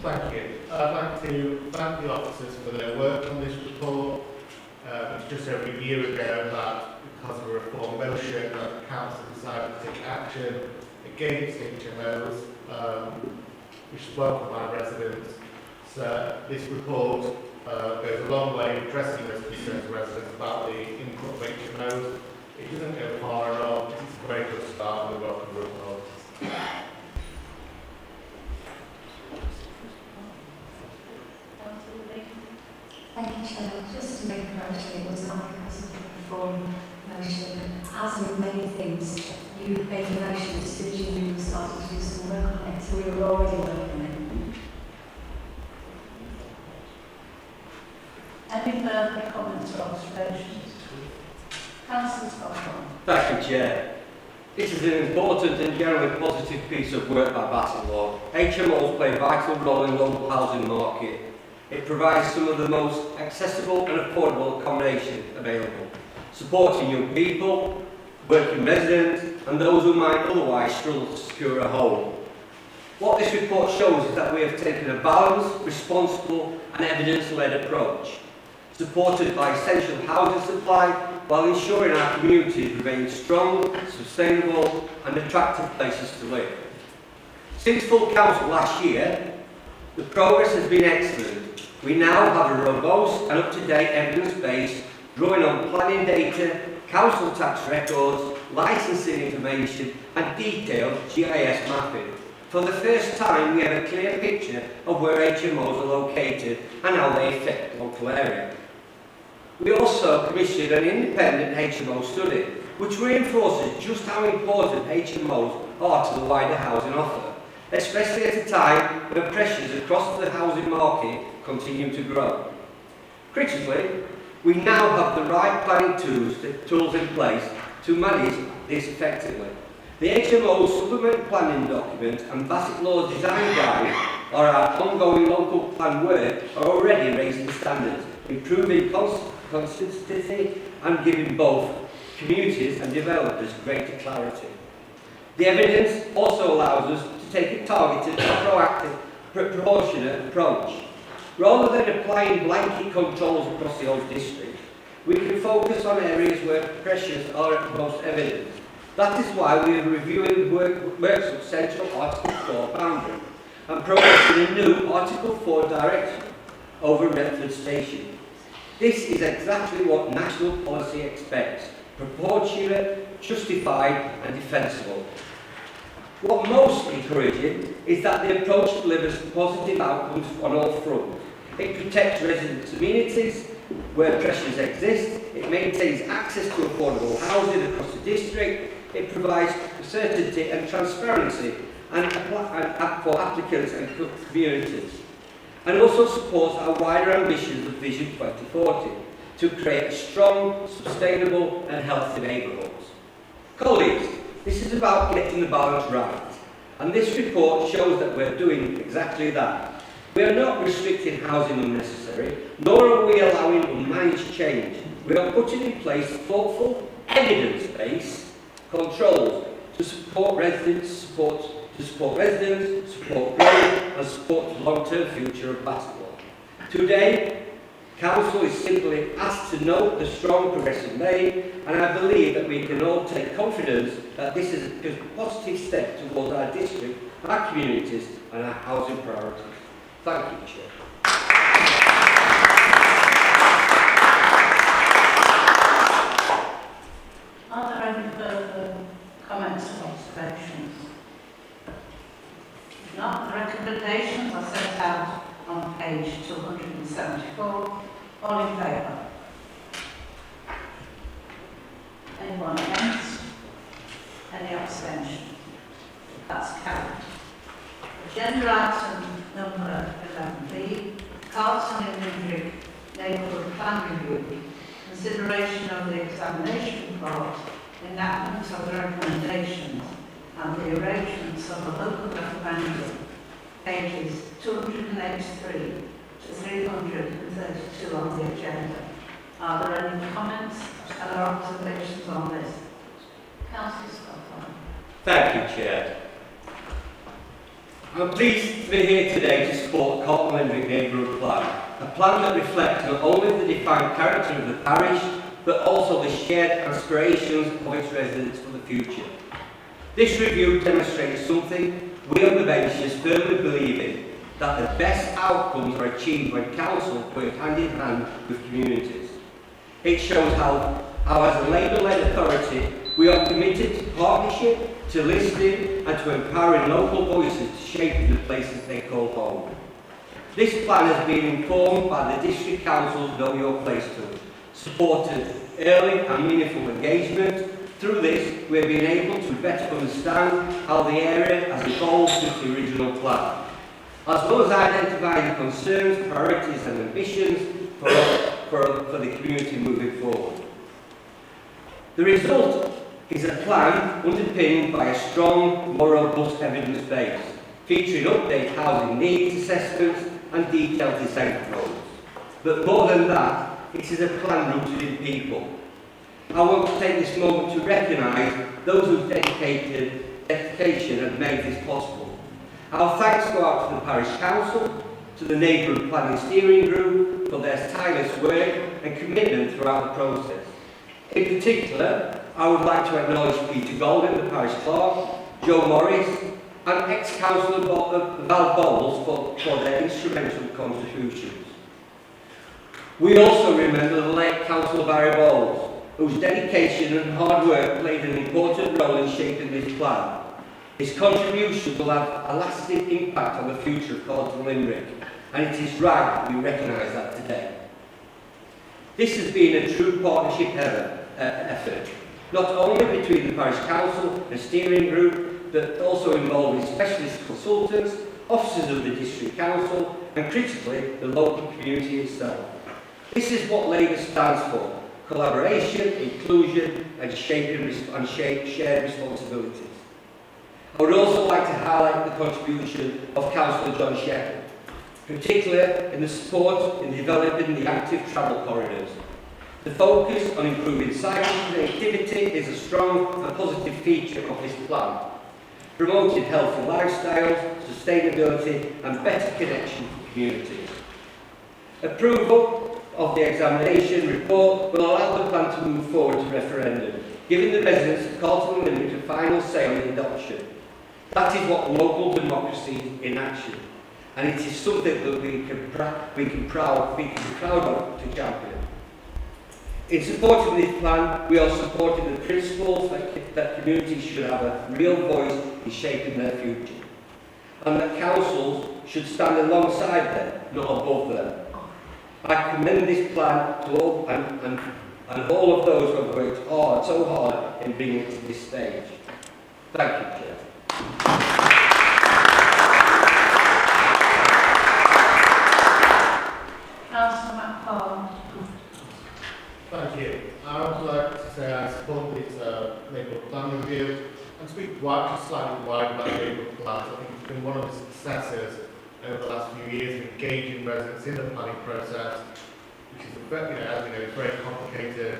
Thank you. I'd like to thank the officers for their work on this report. It's just over a year ago that, because of a reform motion, that the council decided to take action against HMOs, which is welcomed by residents. So this report goes a long way in addressing those concerns of residents about the input of HMOs. It doesn't go far enough. It's a great youth based relations division, we started to do some work on it, so we were already working on it. Any further comments or observations? Councillor Scott. Thank you, Chair. This is an important and generally positive piece of work by Bassetlaw. HMOs play a vital role in the local housing market. It provides some of the most accessible and affordable accommodation available, supporting young people, working residents and those who might otherwise struggle to secure a home. What this report shows is that we have taken a balanced, responsible and evidence-led approach, supported by essential housing supply while ensuring our communities remain strong, sustainable and attractive places to live. Since full council last year, the progress has been excellent. We now have a robust and up-to-date evidence base drawing on planning data, council tax records, licensing information and detailed GIS mapping. For the first time, we have a clear picture of where HMOs are located and how they affect the local area. We also commissioned an independent HMO study, which reinforces just how important HMOs are to the wider housing offer, especially at a time when pressures across the housing market continue to grow. Critically, we now have the right planning tools in place to manage this effectively. The HMO supplement planning document and Bassetlaw's design guide or our ongoing local plan work are already raising standards, improving consistency and giving both communities and developers greater clarity. The evidence also allows us to take a targeted, proactive, proportionate approach. Rather than applying blanket controls across the whole district, we can focus on areas where pressures are most evident. That is why we are reviewing Worksop Central Article 4 boundary and progressing a new Article 4 direction over Retford Station. This is exactly what national policy expects: proportionate, justified and defensible. What most encouraging is that the approach delivers positive outcomes on all fronts. It protects residents' amenities where pressures exist, it maintains access to affordable housing across the district, it provides certainty and transparency for applicants and communities, and also supports our wider ambitions of Vision 2040 to create strong, sustainable and healthy neighbourhoods. Colleagues, this is about getting the balance right, and this report shows that we're doing exactly that. We are not restricting housing unnecessary, nor are we allowing unmanaged change. We are putting in place thoughtful, evidence-based controls to support residents, support growth, and support the long-term future of Bassetlaw. Today, Council is simply asked to note the strong progress made, and I believe that we can all take confidence that this is a positive step towards our district, our communities, and our housing priorities. Thank you, Chair. Are there any further comments or observations? If not, the recommendations are set out on page 274. All in favour? Anyone against? Any abstention? That's carried. Agenda item number 11B, Carlton and Hendrick Neighbourhood Plan Review, consideration of the examination report, enactment of the recommendations and the arrangements of a local referendum, pages 283 to 332 on the agenda. Are there any comments or observations on this? Councillor Scott. Thank you, Chair. I'm pleased to be here today to support Carlton and Hendrick Neighbourhood Plan, a plan that reflects not only the defined character of the parish, but also the shared aspirations of its residents for the future. This review demonstrates something we on the benches firmly believe in, that the best outcomes are achieved when council work hand in hand with communities. It shows how as a Labour-led authority, we are committed to partnership, to listening and to empowering local voices to shape the places they call home. This plan has been informed by the District Council's Know Your Place tool, supported early and meaningful engagement Through this, we've been able to better understand how the area has evolved since the original plan, as well as identifying the concerns, priorities and ambitions for the community moving forward. The result is a plan underpinned by a strong, more robust evidence base, featuring updated housing needs assessments and detailed design proposals. But more than that, it is a plan rooted in people. I want to take this moment to recognise those whose dedication have made this possible. Our thanks go out to the Parish Council, to the Neighbourhood Planning Steering Group for their tireless work and commitment throughout the process. In particular, I would like to acknowledge Peter Golden, the Parish Clerk, Joe Morris and ex-councillor Val Bowles for their instrumental contributions. We also remember the late Councillor Barry Bowles, whose dedication and hard work played an important role in shaping this plan. His contribution will have a lasting impact on the future of Carlton Limerick, and it is right that we recognise that today. This has been a true partnership effort, not only between the Parish Council and Steering Group, but also involving specialist consultants, officers of the District Council, and critically, the local community itself. This is what Labour stands for: collaboration, inclusion, and shared responsibilities. I would also like to highlight the contribution of Councillor John Shepherd, particularly in the support in developing the active travel corridors. The focus on improving cycle connectivity is a strong and positive feature of this plan, promoting healthy lifestyles, sustainability, and better connection to communities. Approval of the examination report will allow the plan to move forward to referendum, giving the residents of Carlton Limerick a final say on the adoption. That is what local democracy is in action, and it is something that we can be proud of to champion. In supporting this plan, we are supporting the principles that communities should have a real voice in shaping their future, and that councils should stand alongside them, not above them. I commend this plan to all and all of those who have worked so hard in bringing it to this stage. Thank you, Chair. Councillor McFarlane. Thank you. I would like to say I support this neighbourhood plan review and speak slightly wide about neighbourhood plans. I think it's been one of the successes over the last few years of engaging residents in the planning process, which is, as we know, a very complicated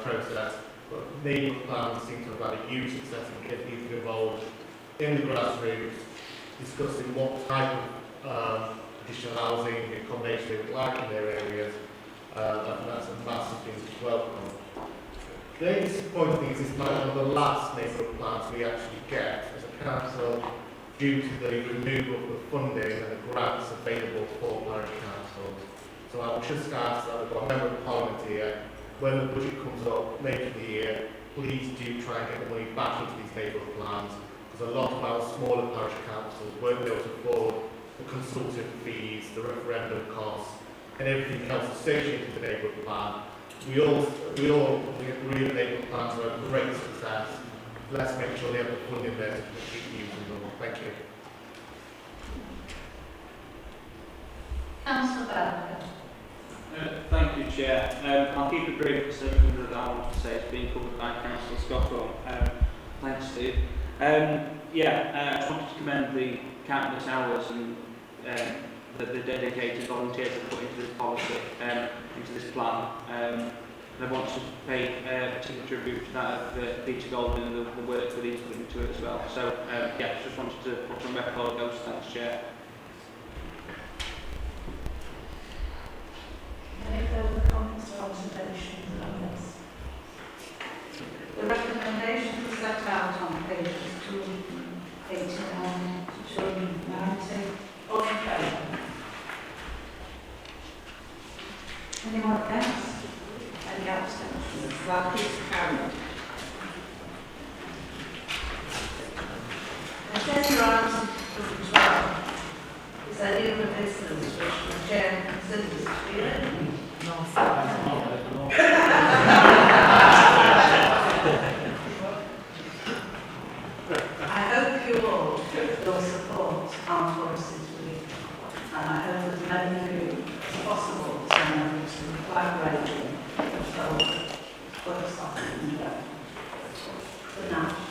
process. But neighbourhood plans seem to have had a huge success in getting people involved in the grassroots, discussing what type of additional housing accommodation they would like in their areas. I think that's a massive thing to welcome. The only disappointing thing is this might be one of the last neighbourhood plans we actually get as a council due to the removal of the funding and the grants available for parish councils. So I would just ask that we've got a member of Parliament here, when the budget comes up later in the year, please do try and get the money back into these neighbourhood plans, because a lot of our smaller parish councils won't be able to afford the consultant fees, the referendum costs, and everything else associated with the neighbourhood plan. We all agree that neighbourhood plans are a great success. Let's make sure they have the funding there to keep using them. Thank you. Councillor Barker. Thank you, Chair. I'll keep it brief because everything that I want to say has been covered by Councillor Scotwell. Thanks, Steve. I just wanted to commend the countless hours and that the dedicated volunteers have put into this policy, into this plan. And I want to pay particular tribute to that of Peter Golden and the work that he's put into it as well. So, just wanted to put on record those thanks, Chair. Any further comments or observations on this? The recommendations are set out on pages 289 to 290. All in favour? Anyone against? Any abstentions? That is carried. Agenda item 12 is any of the business which the Chair considers to be urgent. your support Armed Forces Week. And I hope as many of you as possible turn out to the flag raising of the Worksop Town Hall. Good night.